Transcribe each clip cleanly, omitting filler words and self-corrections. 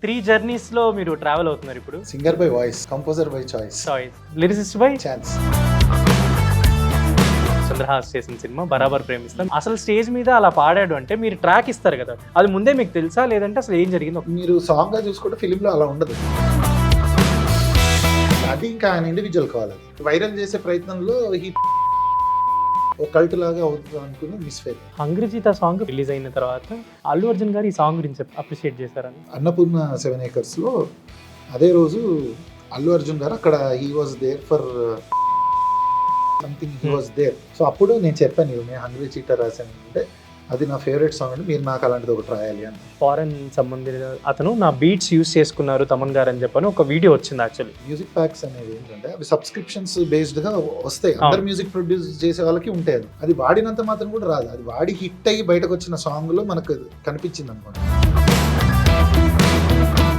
3 జర్నీస్‌లో మీరు ట్రావెల్ అవుతున్నారు ఇప్పుడు. Singer by voice, composer by choice, lyricist by chance. Chandrahas చేసిన సినిమా బరాబర్ ప్రేమిస్తాం. అసలు స్టేజ్ మీద అలా పాడాడు అంటే మీరు ట్రాక్ ఇస్తారు కదా, అది ముందే మీకు తెలుసా లేదంటే అసలు ఏం జరిగిందో? మీరు సాంగ్ గా చూసుకుంటే ఫిలింలో అలా ఉండదు. అది ఇంకా ఆయన ఇండివిజువల్ కావాలి. వైరల్ చేసే ప్రయత్నంలో ఒక కల్ట్ లాగా అవుతుంది అనుకుని మిస్ ఫెయిల్. హంగ్రీజీత సాంగ్ రిలీజ్ అయిన తర్వాత అల్లు అర్జున్ గారు ఈ సాంగ్ గురించి అప్రిషియేట్ చేశారని. అన్నపూర్ణ 7 acres లో అదే రోజు అల్లు అర్జున్ గారు అక్కడ he was there for something, he was there. So అప్పుడు నేను చెప్పాను, నేను హంగ్రీ చీటర్ రాశాను అంటే అది నా ఫేవరెట్ సాంగ్ అండి, మీరు నాకు అలాంటిది ఒకటి రాయాలి అని. ఫారెన్ సంబంధించిన అతను నా బీట్స్ యూస్ చేసుకున్నారు తమన్ గారు అని చెప్పని ఒక వీడియో వచ్చింది. యాక్చువల్లీ మ్యూజిక్ ప్యాక్స్ అనేది ఏంటంటే అవి సబ్స్క్రిప్షన్స్ బేస్డ్ గా వస్తాయి. అందరు మ్యూజిక్ ప్రొడ్యూస్ చేసే వాళ్ళకి ఉంటాయి. అది వాడినంత మాత్రం కూడా రాదు. అది వాడి హిట్ అయ్యి బయటకు వచ్చిన సాంగ్ లో మనకు కనిపించింది అనుకోండి.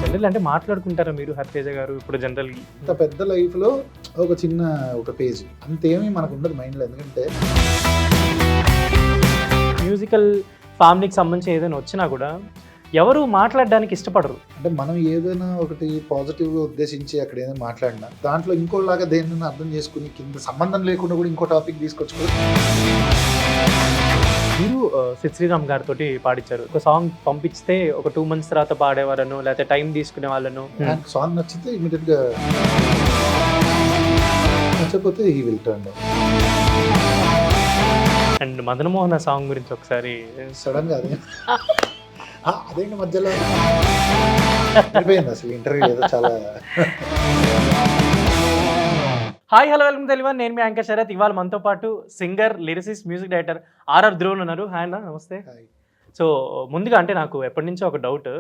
జనరల్ అంటే మాట్లాడుకుంటారా మీరు హరితేజ గారు ఇప్పుడు జనరల్ ఇంత పెద్ద లైఫ్ లో ఒక చిన్న ఒక పేజ్ అంతేమీ మనకు ఉండదు మైండ్ లో. ఎందుకంటే మ్యూజికల్ ఫ్యామిలీకి సంబంధించి ఏదైనా వచ్చినా కూడా ఎవరు మాట్లాడడానికి ఇష్టపడరు. అంటే మనం ఏదైనా ఒకటి పాజిటివ్గా ఉద్దేశించి అక్కడ ఏదైనా మాట్లాడినా దాంట్లో ఇంకోలాగా దేనిని అర్థం చేసుకుని కింద సంబంధం లేకుండా కూడా ఇంకో టాపిక్ తీసుకొచ్చుకో. మీరు సిద్ శ్రీరామ్ గారితో పాడించారు. ఒక సాంగ్ పంపిస్తే ఒక 2 months తర్వాత పాడేవాళ్ళను లేకపోతే టైం తీసుకునే వాళ్ళను. సాంగ్ నచ్చితే ఇమీడియట్ గా, నచ్చకపోతే ఈ will turn. And Madan Mohan song గురించి ఒకసారి సడన్ గా అదేంటి మధ్యలో అయిపోయింది అసలు ఇంటర్వ్యూ ఏదో చాలా. హాయ్ హలో వెల్కమ్ తెలుగు, నేను మీ యాంకర్ శరత్. ఇవాళ మనతో పాటు singer, lyricist, music director RR Dhruvan ఉన్నారు. హాయ్ అన్న, నమస్తే. సో ముందుగా అంటే నాకు ఎప్పటి నుంచో ఒక డౌట్,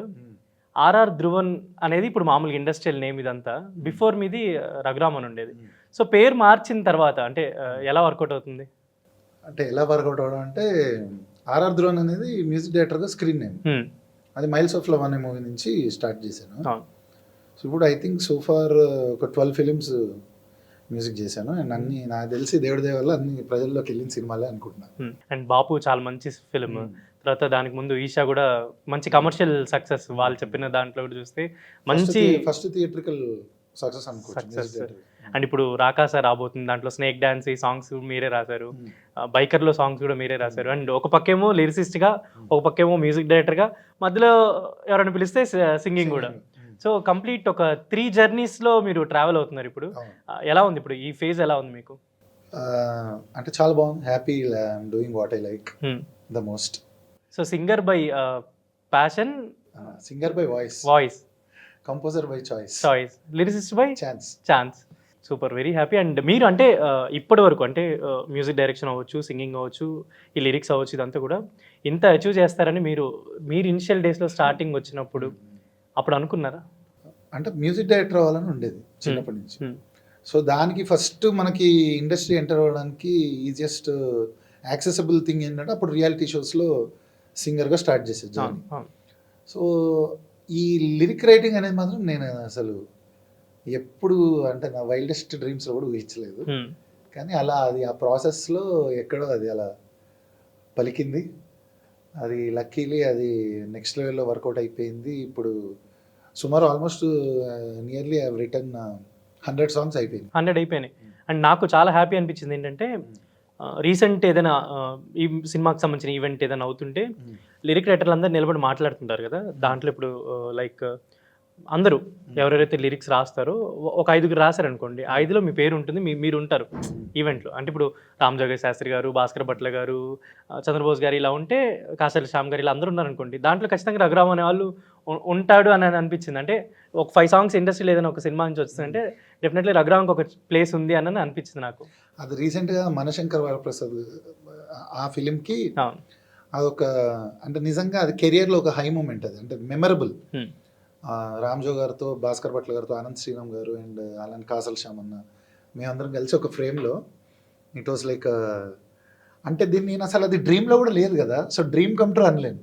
ఆర్ఆర్ ధ్రువన్ అనేది ఇప్పుడు మామూలుగా ఇండస్ట్రియల్ నేమ్ ఇదంతా, బిఫోర్ మీది రఘురామ్ అని ఉండేది. సో పేరు మార్చిన తర్వాత అంటే ఎలా వర్కౌట్ అవుతుంది? అంటే ఎలా వర్కౌట్ అవడం అంటే ఆర్ఆర్ ధ్రువన్ అనేది మ్యూజిక్ డైరెక్టర్గా స్క్రీన్ నేమ్. అది మైల్స్ ఆఫ్ లవ్ అనే మూవీ నుంచి స్టార్ట్ చేశాను. సో ఇప్పుడు ఐ థింక్ సో ఫార్ ఒక 12 films మ్యూజిక్ చేశాను. అండ్ అన్ని నాకు తెలిసి దేవుడి దయ వల్ల అన్ని ప్రజల్లోకి వెళ్ళిన సినిమాలే అనుకుంటున్నాను. అండ్ బాపు చాలా మంచి ఫిలిం, తర్వాత దానికి ముందు ఈషా కూడా మంచి కమర్షియల్ సక్సెస్. వాళ్ళు చెప్పిన దాంట్లో కూడా చూస్తే మంచి ఫస్ట్ థియేట్రికల్ సక్సెస్ అనుకోవచ్చు. అండ్ ఇప్పుడు రాకాస రాబోతుంది, దాంట్లో స్నేక్ డాన్స్ ఈ సాంగ్స్ మీరే రాశారు, బైకర్లో సాంగ్స్ కూడా మీరే రాశారు. అండ్ ఒక పక్కేమో లిరిసిస్ట్గా, ఒక పక్కేమో మ్యూజిక్ డైరెక్టర్గా, మధ్యలో ఎవరైనా పిలిస్తే సింగింగ్ కూడా. సో కంప్లీట్ ఒక 3 జర్నీస్లో మీరు ట్రావెల్ అవుతున్నారు ఇప్పుడు. ఎలా ఉంది ఇప్పుడు ఈ ఫేజ్, ఎలా ఉంది మీకు? అంటే చాలా బాగుంది, happy, I'm doing what I like the most. So singer by passion, singer by voice, composer by choice, lyricist by chance. Super, very happy. And మీరు అంటే ఇప్పటి వరకు అంటే మ్యూజిక్ డైరెక్షన్ అవ్వచ్చు, సింగింగ్ అవ్వచ్చు, ఈ లిరిక్స్ అవ్వచ్చు, ఇదంతా కూడా ఇంత అచీవ్ చేస్తారని మీరు ఇనిషియల్ డేస్లో స్టార్టింగ్ వచ్చినప్పుడు అప్పుడు అనుకున్నారా? అంటే మ్యూజిక్ డైరెక్టర్ అవ్వాలని ఉండేది చిన్నప్పటి నుంచి. సో దానికి ఫస్ట్ మనకి ఇండస్ట్రీ ఎంటర్ అవ్వడానికి ఈజియెస్ట్ యాక్సెసిబుల్ థింగ్ ఏంటంటే అప్పుడు రియాలిటీ షోస్లో సింగర్గా స్టార్ట్ చేసేది జర్నీ. సో ఈ లిరిక్ రైటింగ్ అనేది మాత్రం నేను అసలు ఎప్పుడు అంటే నా వైల్డెస్ట్ డ్రీమ్స్లో కూడా ఊహించలేదు. కానీ అలా అది ఆ ప్రాసెస్లో ఎక్కడో అది అలా పలికింది. అది లక్కీలీ అది నెక్స్ట్ లెవెల్లో వర్కౌట్ అయిపోయింది. ఇప్పుడు సుమారు almost nearly I have written 100 songs అయిపోయింది. 100 అయిపోయినాయి. అండ్ నాకు చాలా హ్యాపీ అనిపించింది ఏంటంటే రీసెంట్ ఏదైనా ఈ సినిమాకి సంబంధించిన ఈవెంట్ ఏదైనా అవుతుంటే లిరిక్ రైటర్లు అందరూ నిలబడి మాట్లాడుతుంటారు కదా, దాంట్లో ఇప్పుడు లైక్ అందరూ ఎవరెవరైతే లిరిక్స్ రాస్తారో ఒక 5గురు రాశారనుకోండి, 5లో మీ పేరు ఉంటుంది, మీరు ఉంటారు ఈవెంట్లో. అంటే ఇప్పుడు రామ్ జోగయ్య శాస్త్రి గారు, భాస్కర్ భట్ల గారు, చంద్రబోస్ గారు ఇలా ఉంటే, కాసర్ల శ్యామ్ గారు ఇలా అందరూ ఉన్నారనుకోండి, దాంట్లో ఖచ్చితంగా రఘురామ్ అనే వాళ్ళు ఉంటాడు అని అనిపించింది. అంటే ఒక 5 songs ఇండస్ట్రీలో ఏదైనా ఒక సినిమా నుంచి వచ్చిందంటే డెఫినెట్లీ రఘురామ్కి ఒక ప్లేస్ ఉంది అని అనిపించింది నాకు. అది రీసెంట్గా మనశంకర్ వరప్రసాద్ ఆ ఫిలింకి అదొక అంటే నిజంగా అది కెరియర్లో ఒక హై మూమెంట్. అది అంటే మెమరబుల్. రామ్జో గారితో, భాస్కర్ భట్ల గారితో, అనంత్ శ్రీరామ్ గారు అండ్ అలాంటి కాసల్ శ్యామ్ అన్న మేమందరం కలిసి ఒక ఫ్రేమ్లో ఇట్ వాస్ లైక్ అంటే దీన్ని నేను అసలు అది డ్రీమ్లో కూడా లేదు కదా. సో డ్రీమ్ కమ్ ట్రూ అనలేను,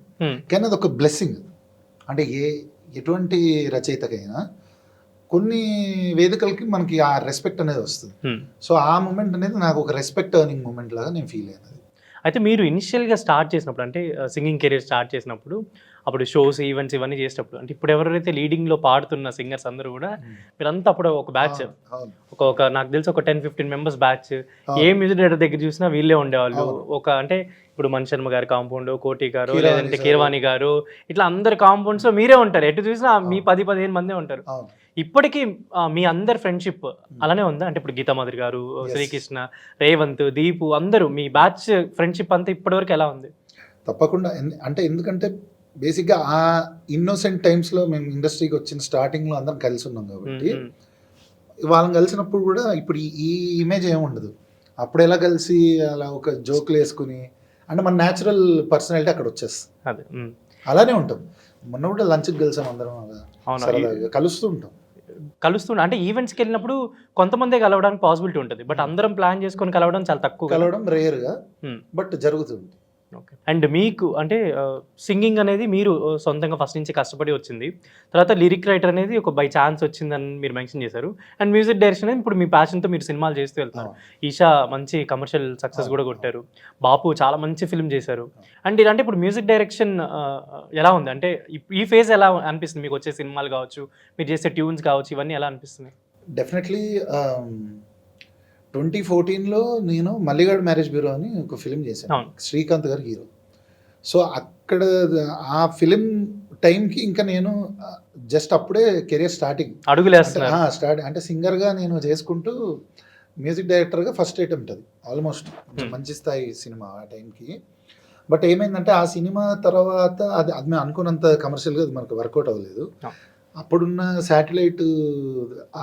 కానీ అది ఒక బ్లెస్సింగ్. అంటే ఎటువంటి రచయితకైనా కొన్ని వేదికలకి మనకి ఆ రెస్పెక్ట్ అనేది వస్తుంది. సో ఆ మూమెంట్ అనేది నాకు ఒక రెస్పెక్ట్ ఎర్నింగ్ మూమెంట్ లాగా నేను ఫీల్ అయ్యాను. అయితే మీరు ఇనిషియల్గా స్టార్ట్ చేసినప్పుడు అంటే సింగింగ్ కెరీర్ స్టార్ట్ చేసినప్పుడు అప్పుడు షోస్ ఈవెంట్స్ ఇవన్నీ చేసేటప్పుడు అంటే ఇప్పుడు ఎవరైతే లీడింగ్లో పాడుతున్న సింగర్స్ అందరూ కూడా మీరంతా అప్పుడు ఒక బ్యాచ్ ఒక నాకు తెలిసి ఒక 10-15 మెంబర్స్ బ్యాచ్ ఏ మ్యూజిక్ డైరెక్టర్ దగ్గర చూసినా వీళ్ళే ఉండేవాళ్ళు. ఒక అంటే ఇప్పుడు మణి శర్మ గారి కాంపౌండ్, కోటి గారు, లేదంటే కీరవాణి గారు, ఇట్లా అందరి కాంపౌండ్స్ లో మీరే ఉంటారు. ఎటు చూసినా మీ 10-15 మందే ఉంటారు. ఇప్పటికీ మీ అందరి ఫ్రెండ్షిప్ అలానే ఉందా? అంటే ఇప్పుడు గీతామాధురి గారు, శ్రీకృష్ణ, రేవంత్, దీపు అందరూ మీ బ్యాచ్ ఫ్రెండ్షిప్ అంతా ఇప్పటివరకు ఎలా ఉంది? తప్పకుండా. అంటే ఎందుకంటే బేసిక్గా ఆ ఇన్నోసెంట్ టైమ్స్లో మేము ఇండస్ట్రీకి వచ్చిన స్టార్టింగ్లో అందరం కలిసి ఉన్నాం కాబట్టి వాళ్ళని కలిసినప్పుడు కూడా ఇప్పుడు ఈ ఇమేజ్ ఏమి ఉండదు. అప్పుడు ఎలా కలిసి అలా ఒక జోక్లు వేసుకుని అంటే మన న్యాచురల్ పర్సనాలిటీ అక్కడ వచ్చేస్తుంది. అలానే ఉంటాం. మొన్న కూడా లంచ్కి కలిసాం అందరం, సరదాగా కలుస్తూ అంటే ఈవెంట్స్కి వెళ్ళినప్పుడు కొంతమందే కలవడానికి పాసిబిలిటీ ఉంటుంది, బట్ అందరం ప్లాన్ చేసుకొని కలవడం చాలా తక్కువ. కలవడం రేర్గా, బట్ జరుగుతుంది. ఓకే. అండ్ మీకు అంటే సింగింగ్ అనేది మీరు సొంతంగా ఫస్ట్ నుంచి కష్టపడి వచ్చింది, తర్వాత లిరిక్ రైటర్ అనేది ఒక బై ఛాన్స్ వచ్చిందని మీరు మెన్షన్ చేశారు. అండ్ మ్యూజిక్ డైరెక్షన్ అనేది ఇప్పుడు మీ ప్యాషన్తో మీరు సినిమాలు చేస్తూ వెళ్తున్నారు. ఈషా మంచి కమర్షియల్ సక్సెస్ కూడా కొట్టారు, బాపు చాలా మంచి ఫిల్మ్ చేశారు. అండ్ అంటే ఇప్పుడు మ్యూజిక్ డైరెక్షన్ ఎలా ఉంది? అంటే ఈ ఫేజ్ ఎలా అనిపిస్తుంది మీకు? వచ్చే సినిమాలు కావచ్చు, మీరు చేసే ట్యూన్స్ కావచ్చు, ఇవన్నీ ఎలా అనిపిస్తుంది? డెఫినెట్లీ 2014లో నేను మల్లిగాడ్ మ్యారేజ్ బ్యూరో అని ఒక ఫిలిం చేశాను, శ్రీకాంత్ గారు హీరో. సో అక్కడ ఆ ఫిలిం టైంకి ఇంకా నేను జస్ట్ అప్పుడే కెరియర్ స్టార్టింగ్ అంటే సింగర్గా నేను చేసుకుంటూ మ్యూజిక్ డైరెక్టర్గా ఫస్ట్ అటెంప్ట్ అది ఆల్మోస్ట్ మంచి స్థాయి సినిమా ఆ టైంకి. బట్ ఏమైందంటే ఆ సినిమా తర్వాత అది మేము అనుకున్నంత కమర్షియల్గా అది మనకు వర్కౌట్ అవ్వలేదు. అప్పుడున్న శాటిలైట్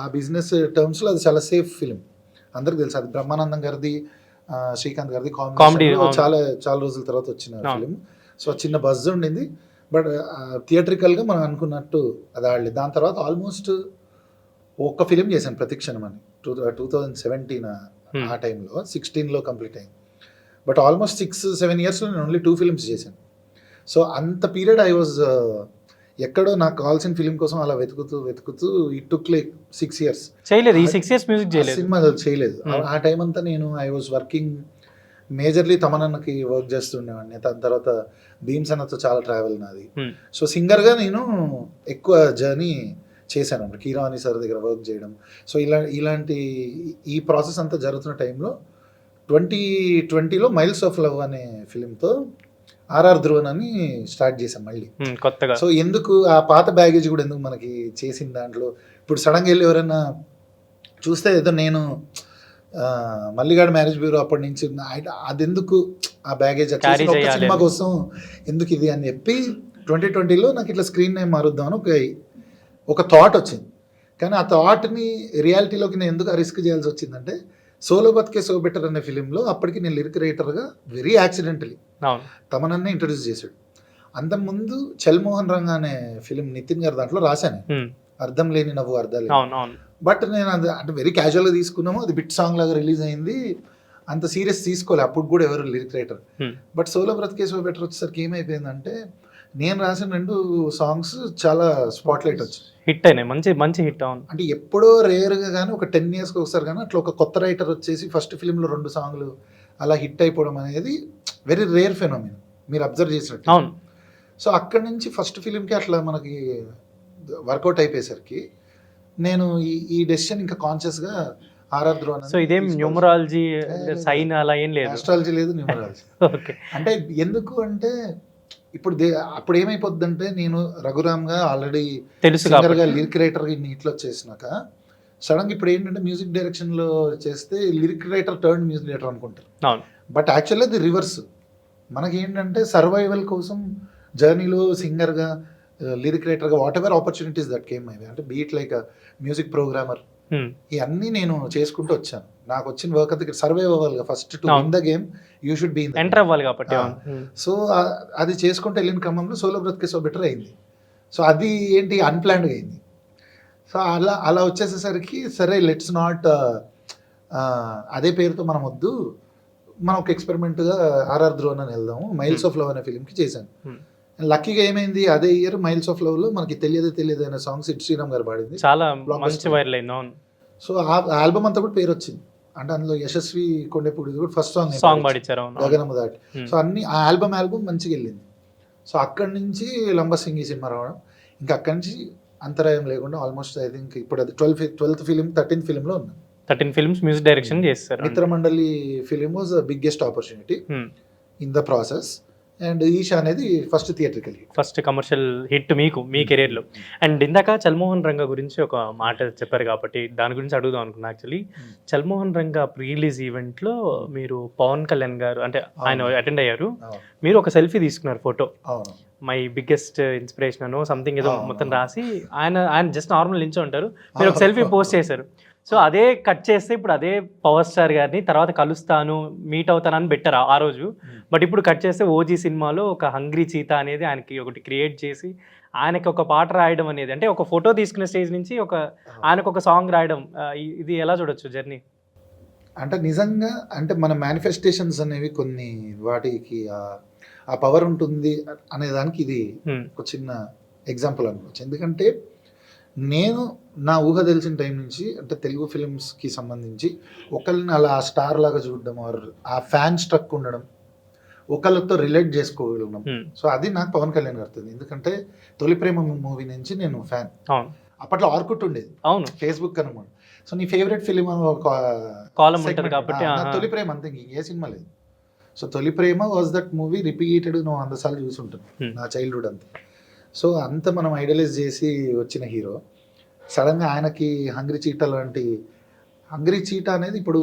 ఆ బిజినెస్ టర్మ్స్లో అది చాలా సేఫ్ ఫిలిం, అందరికి తెలుసు. అది బ్రహ్మానందం గారిది, శ్రీకాంత్ గారిది కామెడీ, చాలా చాలా రోజుల తర్వాత వచ్చిన ఫిలిం. సో చిన్న బజ్ ఉండింది, బట్ థియేట్రికల్గా మనం అనుకున్నట్టు అది ఆడలేదు. దాని తర్వాత ఆల్మోస్ట్ ఒక్క ఫిలిం చేశాను, ప్రతిక్షణం అని, 2017 ఆ టైంలో. 16లో కంప్లీట్ అయింది. బట్ ఆల్మోస్ట్ 6-7 ఇయర్స్లో నేను ఓన్లీ 2 ఫిలిమ్స్ చేశాను. సో అంత పీరియడ్ ఐ వాజ్ ఎక్కడో నాకు కావాల్సిన ఫిలిం కోసం అలా వెతుకుతూ ఇట్ టుక్ లైక్ 6 years. చేయలేదు ఈ 6 years మ్యూజిక్ చేయలేదు, సినిమా చేయలేదు. ఆ టైం అంతా నేను ఐ వాజ్ వర్కింగ్ మేజర్లీ తమనన్నకి వర్క్ చేస్తుండేవాడిని. దాని తర్వాత భీమ్స్ అన్నతో చాలా ట్రావెల్ నాది. సో సింగర్గా నేను ఎక్కువ జర్నీ చేశాను అన్నమాట, కీరవాణి సార్ దగ్గర వర్క్ చేయడం. సో ఇలాంటి ఈ ప్రాసెస్ అంతా జరుగుతున్న టైంలో 2020లో మైల్స్ ఆఫ్ లవ్ అనే ఫిలింతో ఆర్ఆర్ ధ్రువన్ అని స్టార్ట్ చేశాం మళ్ళీ కొత్తగా. సో ఎందుకు ఆ పాత బ్యాగేజ్ కూడా ఎందుకు మనకి చేసిన దాంట్లో ఇప్పుడు సడన్గా వెళ్ళి ఎవరైనా చూస్తే ఏదో నేను మల్లిగాడ్ మ్యారేజ్ బ్యూరో అప్పటి నుంచి అది ఎందుకు ఆ బ్యాగేజ్ సినిమా కోసం ఎందుకు ఇది అని చెప్పి 2020లో నాకు ఇట్లా స్క్రీన్ నేమ్ మారుద్దామని ఒక థాట్ వచ్చింది. కానీ ఆ థాట్ని రియాలిటీలోకి నేను ఎందుకు ఆ రిస్క్ చేయాల్సి వచ్చిందంటే, సోలో బతికే సో బెటర్ అనే ఫిలింలో అప్పటికి నేను లిరిక్ రైటర్గా వెరీ యాక్సిడెంటలీ తమనన్నే ఇంట్రడ్యూస్ చేశాడు. అంతకుముందు చల్మోహన్ రంగా అనే ఫిలిం నితిన్ గారు దాంట్లో రాశాను, అర్థం లేని నవ్వు అర్థాలు. బట్ నేను అది అంటే వెరీ క్యాజువల్గా తీసుకున్నాము, అది బిట్ సాంగ్ లాగా రిలీజ్ అయింది, అంత సీరియస్ తీసుకోలే అప్పుడు కూడా ఎవరు లిరిక్ రైటర్. బట్ సోలో బ్రతికే సో బెటర్ వచ్చేసరికి ఏమైపోయిందంటే, నేను రాసిన 2 సాంగ్స్ చాలా స్పాట్ లైట్ వచ్చాయి, హిట్ అయినాయి, మంచి హిట్. అవును, అంటే ఎప్పుడో రేర్గా కానీ ఒక 10 yearsకి ఒకసారి కానీ అట్లా ఒక కొత్త రైటర్ వచ్చేసి ఫస్ట్ ఫిలింలో 2 సాంగ్లు అలా హిట్ అయిపోవడం అనేది వెరీ రేర్ ఫెనోమిన్, మీరు అబ్జర్వ్ చేసినట్టు. అవును. సో అక్కడి నుంచి ఫస్ట్ ఫిలింకి అట్లా మనకి వర్కౌట్ అయిపోయేసరికి నేను ఈ డెసిషన్ ఇంకా కాన్షియస్గా ఆర్ఆర్ ధ్రువన్. సో ఇదేం న్యూమరాలజీ సైన్ అలా ఏం లేదు, ఆస్ట్రాలజీ లేదు, న్యూమరాలజీ. అంటే ఎందుకు అంటే అప్పుడు ఏమైపోద్ది అంటే, నేను రఘురామ్గా ఆల్రెడీ సింగర్గా లిరిక్ రైటర్గా ఇట్లా వచ్చేసినాక సడన్గా ఇప్పుడు ఏంటంటే మ్యూజిక్ డైరెక్షన్లో చేస్తే lyric writer turn music director అనుకుంటారు. బట్ యాక్చువల్లీ అది రివర్స్. మనకి ఏంటంటే సర్వైవల్ కోసం జర్నీలో సింగర్గా లిరిక్ రైటర్గా whatever opportunities that came my way, అంటే బీట్ లైక్ మ్యూజిక్ ప్రోగ్రామర్, ఇవన్నీ నేను చేసుకుంటూ వచ్చాను. నాకు వచ్చిన వర్క్ అంతా సర్వైవ్ అవ్వాలి, first to win the game you should be enter అవ్వాలి కాబట్టి. సో అది చేసుకుంటూ వెళ్ళిన క్రమంలో సోలో బ్రతికే సో బెటర్ అయింది. సో అది ఏంటి అన్ప్లాన్డ్గా అయింది. సో అలా వచ్చేసేసరికి సరే లెట్స్ నాట్ అదే పేరుతో మనం వద్దు, మనం ఒక ఎక్స్పెరిమెంట్గా ఆర్ఆర్ ధ్రువన్ అని వెళ్దాము, మైల్స్ ఆఫ్ లవ్ అనే ఫిలింకి చేశాను. లక్కీగా ఏమైంది, అదే ఇయర్ మైల్స్ ఆఫ్ లవ్లో మనకి తెలియదు అనే సాంగ్స్ శ్రీరామ్ గారు పాడింది, చాలా మంచి వైరల్ అయింది. సో ఆ ఆల్బమ్ అంతా కూడా పేరు వచ్చింది. అంటే అందులో యశస్వి కొండేపూడి కూడా ఫస్ట్ సాంగ్ పాడించారు, గగనము దాటి. సో అన్ని ఆ ఆల్బమ్ మంచిగా వెళ్ళింది. సో అక్కడి నుంచి లంబసింగి సినిమా రావడం, ఇంకా అక్కడి నుంచి అంతరాయం లేకుండా ఆల్మోస్ట్ ఐ థింక్ ఇప్పుడు అది 12th ఫిలిం 13th ఫిలింలో ఉన్నాను. 13 ఫిల్మ్స్ మ్యూజిక్ డైరెక్షన్ చేస్తారు. Mitramandali film was biggest opportunity in the process, and Eesha అనేది first theatrical hit, first commercial hit మీకు మీ కెరీర్లో. అండ్ ఇందాక చల్మోహన్ రంగా గురించి ఒక మాట చెప్పారు కాబట్టి దాని గురించి అడుగుదాం అనుకున్నా. Actually Chal Mohan Ranga pre release ఈవెంట్లో మీరు పవన్ కళ్యాణ్ గారు అంటే ఆయన అటెండ్ అయ్యారు, మీరు ఒక సెల్ఫీ తీసుకున్నారు ఫోటో, మై బిగ్గెస్ట్ ఇన్స్పిరేషన్ అనో సంథింగ్ ఏదో మొత్తం రాసి ఆయన జస్ట్ నార్మల్ నించో ఉంటారు, మీరు ఒక సెల్ఫీ పోస్ట్ చేశారు. సో అదే కట్ చేస్తే ఇప్పుడు అదే పవర్ స్టార్ గారిని తర్వాత కలుస్తాను మీట్ అవుతానని పెట్టారు ఆ రోజు. బట్ ఇప్పుడు కట్ చేస్తే ఓజీ సినిమాలో ఒక హంగ్రీ చీతా అనేది ఆయనకి ఒకటి క్రియేట్ చేసి ఆయనకి ఒక పాట రాయడం అనేది, అంటే ఒక ఫోటో తీసుకునే స్టేజ్ నుంచి ఆయనకు ఒక సాంగ్ రాయడం, ఇది ఎలా చూడొచ్చు జర్నీ? అంటే నిజంగా అంటే మన మేనిఫెస్టేషన్స్ అనేవి కొన్ని వాటికి ఆ పవర్ ఉంటుంది అనే దానికి ఇది ఒక చిన్న ఎగ్జాంపుల్ అనుకోవచ్చు. ఎందుకంటే నేను నా ఊహ తెలిసిన టైం నుంచి అంటే తెలుగు ఫిలిమ్స్కి సంబంధించి ఒకళ్ళని అలా స్టార్ లాగా చూడడం, ఆ ఫ్యాన్ స్ట్రక్ ఉండడం, ఒకళ్ళతో రిలేట్ చేసుకోగలం. సో అది నాకు పవన్ కళ్యాణ్ గారుతుంది. ఎందుకంటే తొలి ప్రేమ మూవీ నుంచి నేను ఫ్యాన్. అప్పట్లో ఆర్కుట్ ఉండేది, అవును, ఫేస్బుక్ అనమాట. సో నీ ఫేవరెట్ ఫిలిం కాలం ఉంటుంది కాబట్టి తొలి ప్రేమ, అంతే, ఏ సినిమా లేదు. సో తొలి ప్రేమ వాజ్ దట్ మూవీ రిపీటెడ్, నువ్వు 100 సార్లు చూసుంటాను నా చైల్డ్హుడ్ అంతా. సో అంత మనం ఐడలైజ్ చేసి వచ్చిన హీరో సడన్గా ఆయనకి హంగ్రీ చీటా లాంటి, హంగ్రీ చీటా అనేది ఇప్పుడు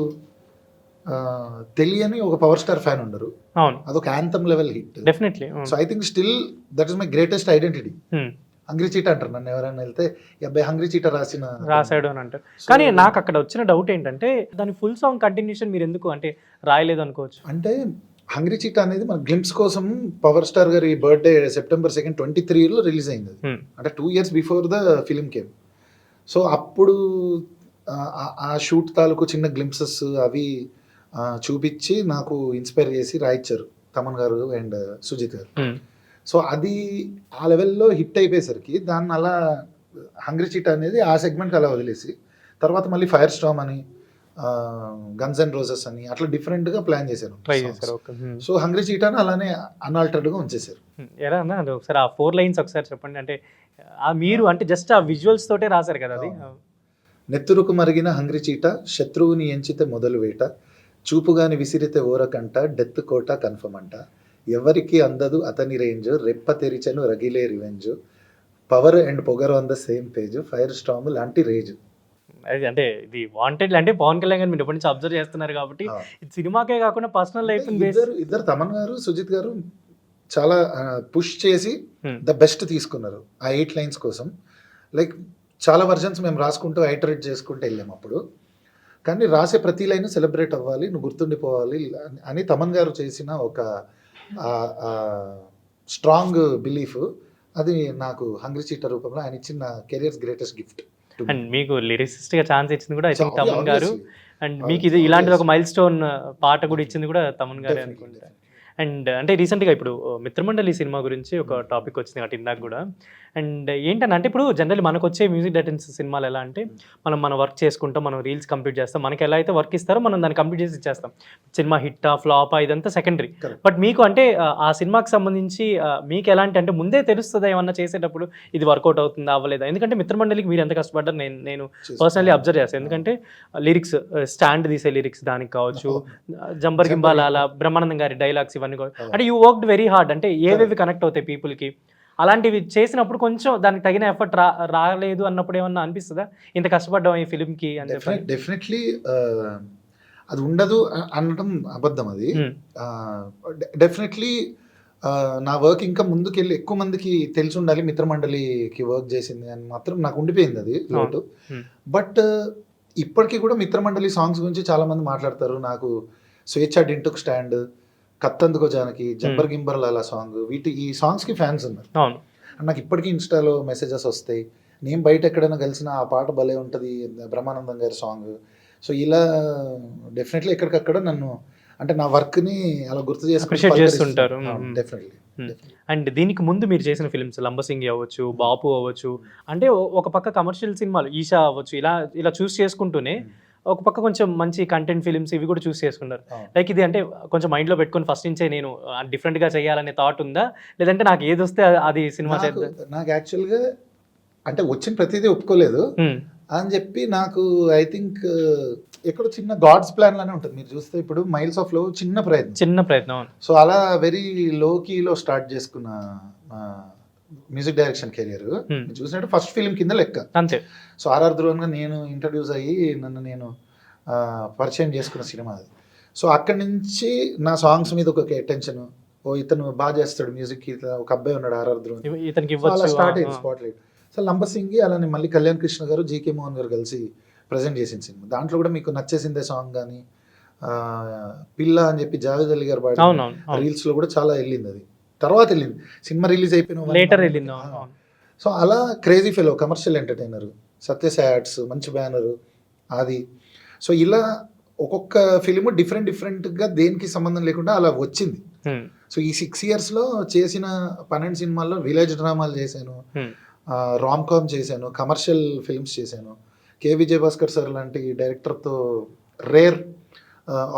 తెలియని ఒక పవర్ స్టార్ ఫ్యాన్ ఉండరు, అదొక anthem level hit definitely. So I think still that is my greatest identity. Hungry చీటా అంటారు నన్ను ఎవరైనా వెళ్తే, అబ్బాయి హంగ్రీ చీటా రాసాడు అని అంటారు. కానీ నాకు అక్కడ వచ్చిన డౌట్ ఏంటంటే దాని ఫుల్ సాంగ్ కంటిన్యూషన్ మీరు ఎందుకు అంటే రాయలేదు అనుకోవచ్చు. అంటే హంగ్రీ చీటా అనేది మన గ్లింప్స్ కోసం పవర్ స్టార్ గారి బర్త్డే September 2, 2023లో రిలీజ్ అయింది. అంటే 2 years before the film came. So అప్పుడు ఆ షూట్ తాలూకు చిన్న గ్లింప్సెస్ అవి చూపించి నాకు ఇన్స్పైర్ చేసి రాయించారు తమన్ గారు అండ్ సుజిత్ గారు. సో అది ఆ లెవెల్లో హిట్ అయిపోయేసరికి దాన్ని అలా హంగ్రీ చీటా అనేది ఆ సెగ్మెంట్ అలా వదిలేసి తర్వాత మళ్ళీ ఫైర్ స్టార్మ్ అని, గన్స్ అండ్ రోజెస్ అని అట్లా డిఫరెంట్గా ప్లాన్ చేశారు. సో హంగ్రీ చీటాను అలానే అన్ఆల్టర్డ్గా ఉంచేశారు. ఎలా అన్న ఒకసారి ఆ 4 lines ఒకసారి చెప్పండి. అంటే మీరు అంటే జస్ట్ ఆ విజువల్స్ తోటే రాశారు కదా అది. నెత్తురుకు మరిగిన హంగ్రీ చీటా, శత్రువుని ఎంచితే మొదలు వేట, చూపుగాని విసిరితే ఓరకంట, డెత్ కోట కన్ఫర్మ్ అంట, ఎవరికి అందదు అతని రేంజ్, రెప్ప తెరిచెను రగిలే రివెంజ్, పవర్ అండ్ పొగరు on the same page, fire Storm లాంటి రేజ్. అంటే ఇది వాంటెడ్ అంటే పవన్ కళ్యాణ్ గారు మీరు ఎప్పటి నుంచి అబ్జర్వ్ చేస్తున్నారు కాబట్టి ఇది సినిమాకే కాకుండా పర్సనల్ లైఫ్. ఇద్దరు తమన్ గారు సుజిత్ గారు చాలా పుష్ చేసి ద బెస్ట్ తీసుకున్నారు ఆ 8 lines కోసం. లైక్ చాలా వర్జన్స్ మేము రాసుకుంటూ ఐటరేట్ చేసుకుంటూ వెళ్ళాము అప్పుడు. కానీ రాసే ప్రతి లైన్ సెలబ్రేట్ అవ్వాలి, నువ్వు గుర్తుండిపోవాలి అని తమన్ గారు చేసిన ఒక స్ట్రాంగ్ బిలీఫ్, అది నాకు హంగ్రీ చీటా రూపంలో ఆయన ఇచ్చిన కెరియర్స్ గ్రేటెస్ట్ గిఫ్ట్. అండ్ మీకు లిరిసిస్ట్ గా ఛాన్స్ ఇచ్చింది కూడా ఐ థింక్ తమన్ గారు. అండ్ మీకు ఇది ఇలాంటిది ఒక మైల్ స్టోన్ పాట కూడా ఇచ్చింది కూడా తమన్ గారే అనుకుంటా. అండ్ అంటే రీసెంట్గా ఇప్పుడు మిత్రమండలి సినిమా గురించి ఒక టాపిక్ వచ్చింది అటు ఇందాక కూడా. అండ్ ఏంటంటే అంటే ఇప్పుడు జనరల్లీ మనకు వచ్చే మ్యూజిక్ డైరెక్టర్స్ సినిమాలు ఎలా అంటే మన వర్క్ చేసుకుంటాం, మనం రీల్స్ కంప్లీట్ చేస్తాం, మనకి ఎలా అయితే వర్క్ ఇస్తారో మనం దాన్ని కంప్లీట్ చేసి ఇచ్చేస్తాం. సినిమా హిట్టా ఫ్లాపా ఇదంతా సెకండరీ. బట్ మీకు అంటే ఆ సినిమాకి సంబంధించి మీకు ఎలాంటి అంటే ముందే తెలుస్తుందా ఏమన్నా చేసేటప్పుడు ఇది వర్కౌట్ అవుతుందా అవ్వలేదా? ఎందుకంటే మిత్రమండలికి మీరు ఎంత కష్టపడ్డారు నేను పర్సనలీ అబ్జర్వ్ చేస్తాను. ఎందుకంటే లిరిక్స్ స్టాండ్ తీసే లిరిక్స్ దానికి కావచ్చు, జంబర్ గింబాల అలా బ్రహ్మానందం గారి డైలాగ్స్ ఇవన్నీ అంటే యూ వర్క్డ్ వెరీ హార్డ్. అంటే ఏవేవి కనెక్ట్ అవుతాయి పీపుల్కి అలాంటివి చేసినప్పుడు కొంచెం దానికి తగిన ఎఫర్ట్ రాలేదు అన్నప్పుడు ఏమన్నా అనిపిస్తుందా ఇంత కష్టపడ్డాం ఈ ఫిలింకి అని చెప్పి? డెఫినెట్లీ అది ఉండదు అనడం అబద్ధం. అది డెఫినెట్లీ నా వర్క్ ఇంకా ముందుకెళ్ళి ఎక్కువ మందికి తెలిసి ఉండాలి మిత్రమండలికి వర్క్ చేసింది అని మాత్రం నాకు ఉండిపోయింది అది లోటు. బట్ ఇప్పటికీ కూడా మిత్రమండలి సాంగ్స్ గురించి చాలా మంది మాట్లాడతారు. నాకు స్వేచ్ఛ డింటుక్ స్టాండ్, కత్తందుకో జానకి, జంబర్ గింబర్ లాలా సాంగ్, ఈ సాంగ్స్కి ఫ్యాన్స్ ఉన్నారు. నాకు ఇప్పటికీ ఇన్స్టాలో మెసేజెస్ వస్తాయి. నేను బయట ఎక్కడైనా కలిసిన ఆ పాట భలే ఉంటుంది, బ్రహ్మానందం గారి సాంగ్. సో ఇలా డెఫినెట్లీ ఎక్కడికక్కడ నన్ను అంటే నా వర్క్ని అలా గుర్తు చేస్తుంటారు. డెఫినెట్లీ. అండ్ దీనికి ముందు మీరు చేసిన ఫిల్మ్స్ లంబసింగి అవ్వచ్చు, బాపు అవ్వచ్చు, అంటే ఒక పక్క కమర్షియల్ సినిమాలు ఈషా అవ్వచ్చు, ఇలా చూస్ చేసుకుంటూనే ఒక పక్క కొంచెం మంచి కంటెంట్ ఫిలిమ్స్ ఇవి కూడా చూస్ చేసుకున్నారు. లైక్ ఇది అంటే కొంచెం మైండ్లో పెట్టుకొని ఫస్ట్ నుంచే నేను డిఫరెంట్గా చేయాలనే థాట్ ఉందా, లేదంటే నాకు ఏది వస్తే అది సినిమా చేద్దాం? నాకు యాక్చువల్గా అంటే వచ్చిన ప్రతిదీ ఒప్పుకోలేదు అని చెప్పి నాకు ఐ థింక్ ఎక్కడో చిన్న గాడ్స్ ప్లాన్ లానే ఉంటుంది. మీరు చూస్తే ఇప్పుడు మైల్స్ ఆఫ్ లో చిన్న ప్రయత్నం. సో అలా వెరీ లో కీలో స్టార్ట్ చేసుకున్న మ్యూజిక్ డైరెక్షన్ కెరియర్ చూసినట్టు ఫస్ట్ ఫిలిం కింద లెక్క అంతే. సో ఆర్ఆర్ ధ్రువన్గా నేను ఇంట్రడ్యూస్ అయ్యి నన్ను నేను పరిచయం చేసుకున్న సినిమా అది. సో అక్కడి నుంచి నా సాంగ్స్ మీద ఒక అటెన్షన్, ఓ ఇతను బాగా చేస్తాడు మ్యూజిక్, ఒక అబ్బాయి ఉన్నాడు ఆర్ఆర్ ధ్రువన్, ఇతనికి అలా స్టార్ట్ అయింది స్పాట్ లైట్. సో లంబసింగి అలానే మళ్ళీ కళ్యాణ్ కృష్ణ గారు, జీకే మోహన్ గారు కలిసి ప్రజెంట్ చేసిన సినిమా. దాంట్లో కూడా మీకు నచ్చేసిందే సాంగ్ కానీ పిల్ల అని చెప్పి జావేద్ అలీ గారు పాడిన రీల్స్ లో కూడా చాలా వెళ్ళింది. అది తర్వాత వెళ్ళింది, సినిమా రిలీజ్ అయిపోయిన లేటర్ వెళ్ళింది. సో అలా క్రేజీ ఫెలో, కమర్షియల్ ఎంటర్టైనర్, సత్యసాట్స్, మంచి బ్యానరు అది. సో ఇలా ఒక్కొక్క ఫిలిం డిఫరెంట్గా దేనికి సంబంధం లేకుండా అలా వచ్చింది. సో ఈ 6 yearsలో చేసిన 12 సినిమాల్లో విలేజ్ డ్రామాలు చేశాను, రామ్ కామ్ చేశాను, కమర్షియల్ ఫిల్మ్స్ చేశాను. కే విజయభాస్కర్ సార్ లాంటి డైరెక్టర్తో రేర్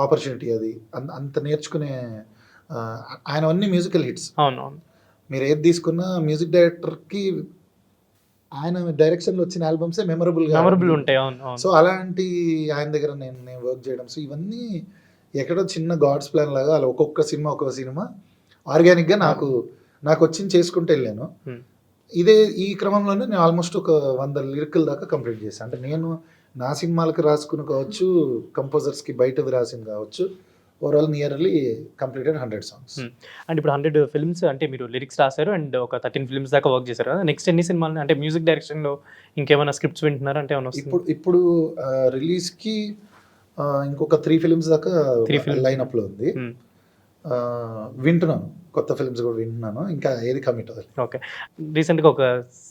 ఆపర్చునిటీ అది. అంత నేర్చుకునే ఆయన అన్ని మ్యూజికల్ హిట్స్. అవునవును. మీరు ఏది తీసుకున్నా మ్యూజిక్ డైరెక్టర్కి ఆయన డైరెక్షన్లో వచ్చిన ఆల్బమ్సే మెమరబుల్ ఉంటాయి. సో అలాంటి ఆయన దగ్గర నేను వర్క్ చేయడం, సో ఇవన్నీ ఎక్కడో చిన్న గాడ్స్ ప్లాన్ లాగా అలా ఒక్కొక్క సినిమా ఆర్గానిక్గా నాకు వచ్చింది చేసుకుంటూ వెళ్ళాను. ఈ క్రమంలోనే నేను ఆల్మోస్ట్ ఒక 100 లిరికల్ దాకా కంప్లీట్ చేశాను. అంటే నేను నా సినిమాలకు రాసుకుని కావచ్చు, కంపోజర్స్కి బయటది రాసింది కావచ్చు, overall nearly completed 100 songs. And ఇప్పుడు 100 ఫిల్మ్స్ అంటే మీరు లిరిక్స్ రాశారు అండ్ ఒక 13 ఫిల్మ్స్ దాకా వర్క్ చేశారు కదా. నెక్స్ట్ ఎన్ని సినిమాలు అంటే మ్యూజిక్ డైరెక్షన్లో ఇంకేమైనా స్క్రిప్ట్స్ వింటున్నారా? అంటే ఇప్పుడు రిలీజ్కి ఇంకొక 3 films దాకా లైనప్లో ఉంది. వింటున్నాను, కొత్త ఫిల్మ్స్ కూడా వింటున్నాను, ఇంకా ఏది కమిట్ అవ్వాలి. ఓకే. రీసెంట్గా ఒక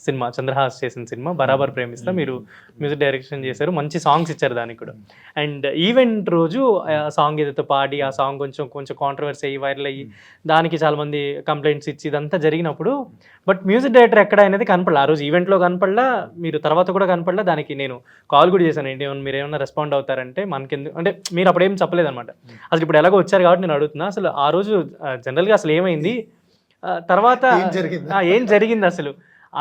సినిమా చంద్రహాస్ చేసిన సినిమా బరాబర్ ప్రేమిస్తా, మీరు మ్యూజిక్ డైరెక్షన్ చేశారు, మంచి సాంగ్స్ ఇచ్చారు దానికి కూడా. అండ్ ఈవెంట్ రోజు ఆ సాంగ్ ఏదైతే పాడి ఆ సాంగ్ కొంచెం కాంట్రవర్సీ అయ్యి వైరల్ అయ్యి దానికి చాలామంది కంప్లైంట్స్ ఇచ్చి ఇదంతా జరిగినప్పుడు బట్ మ్యూజిక్ డైరెక్టర్ ఎక్కడ అనేది కనపడలే. ఆ రోజు ఈవెంట్లో కనపడలా, మీరు తర్వాత కూడా కనపడలా. దానికి నేను కాల్ కూడా చేశాను, ఏంటి మీరు ఏమన్నా రెస్పాండ్ అవుతారంటే మనకెందుకు అంటే మీరు అప్పుడు ఏం చెప్పలేదు అనమాట. అసలు ఇప్పుడు ఎలాగో వచ్చారు కాబట్టి నేను అడుగుతున్నా, అసలు ఆ రోజు జనరల్గా అసలు ఏమైంది, తర్వాత ఏం జరిగింది,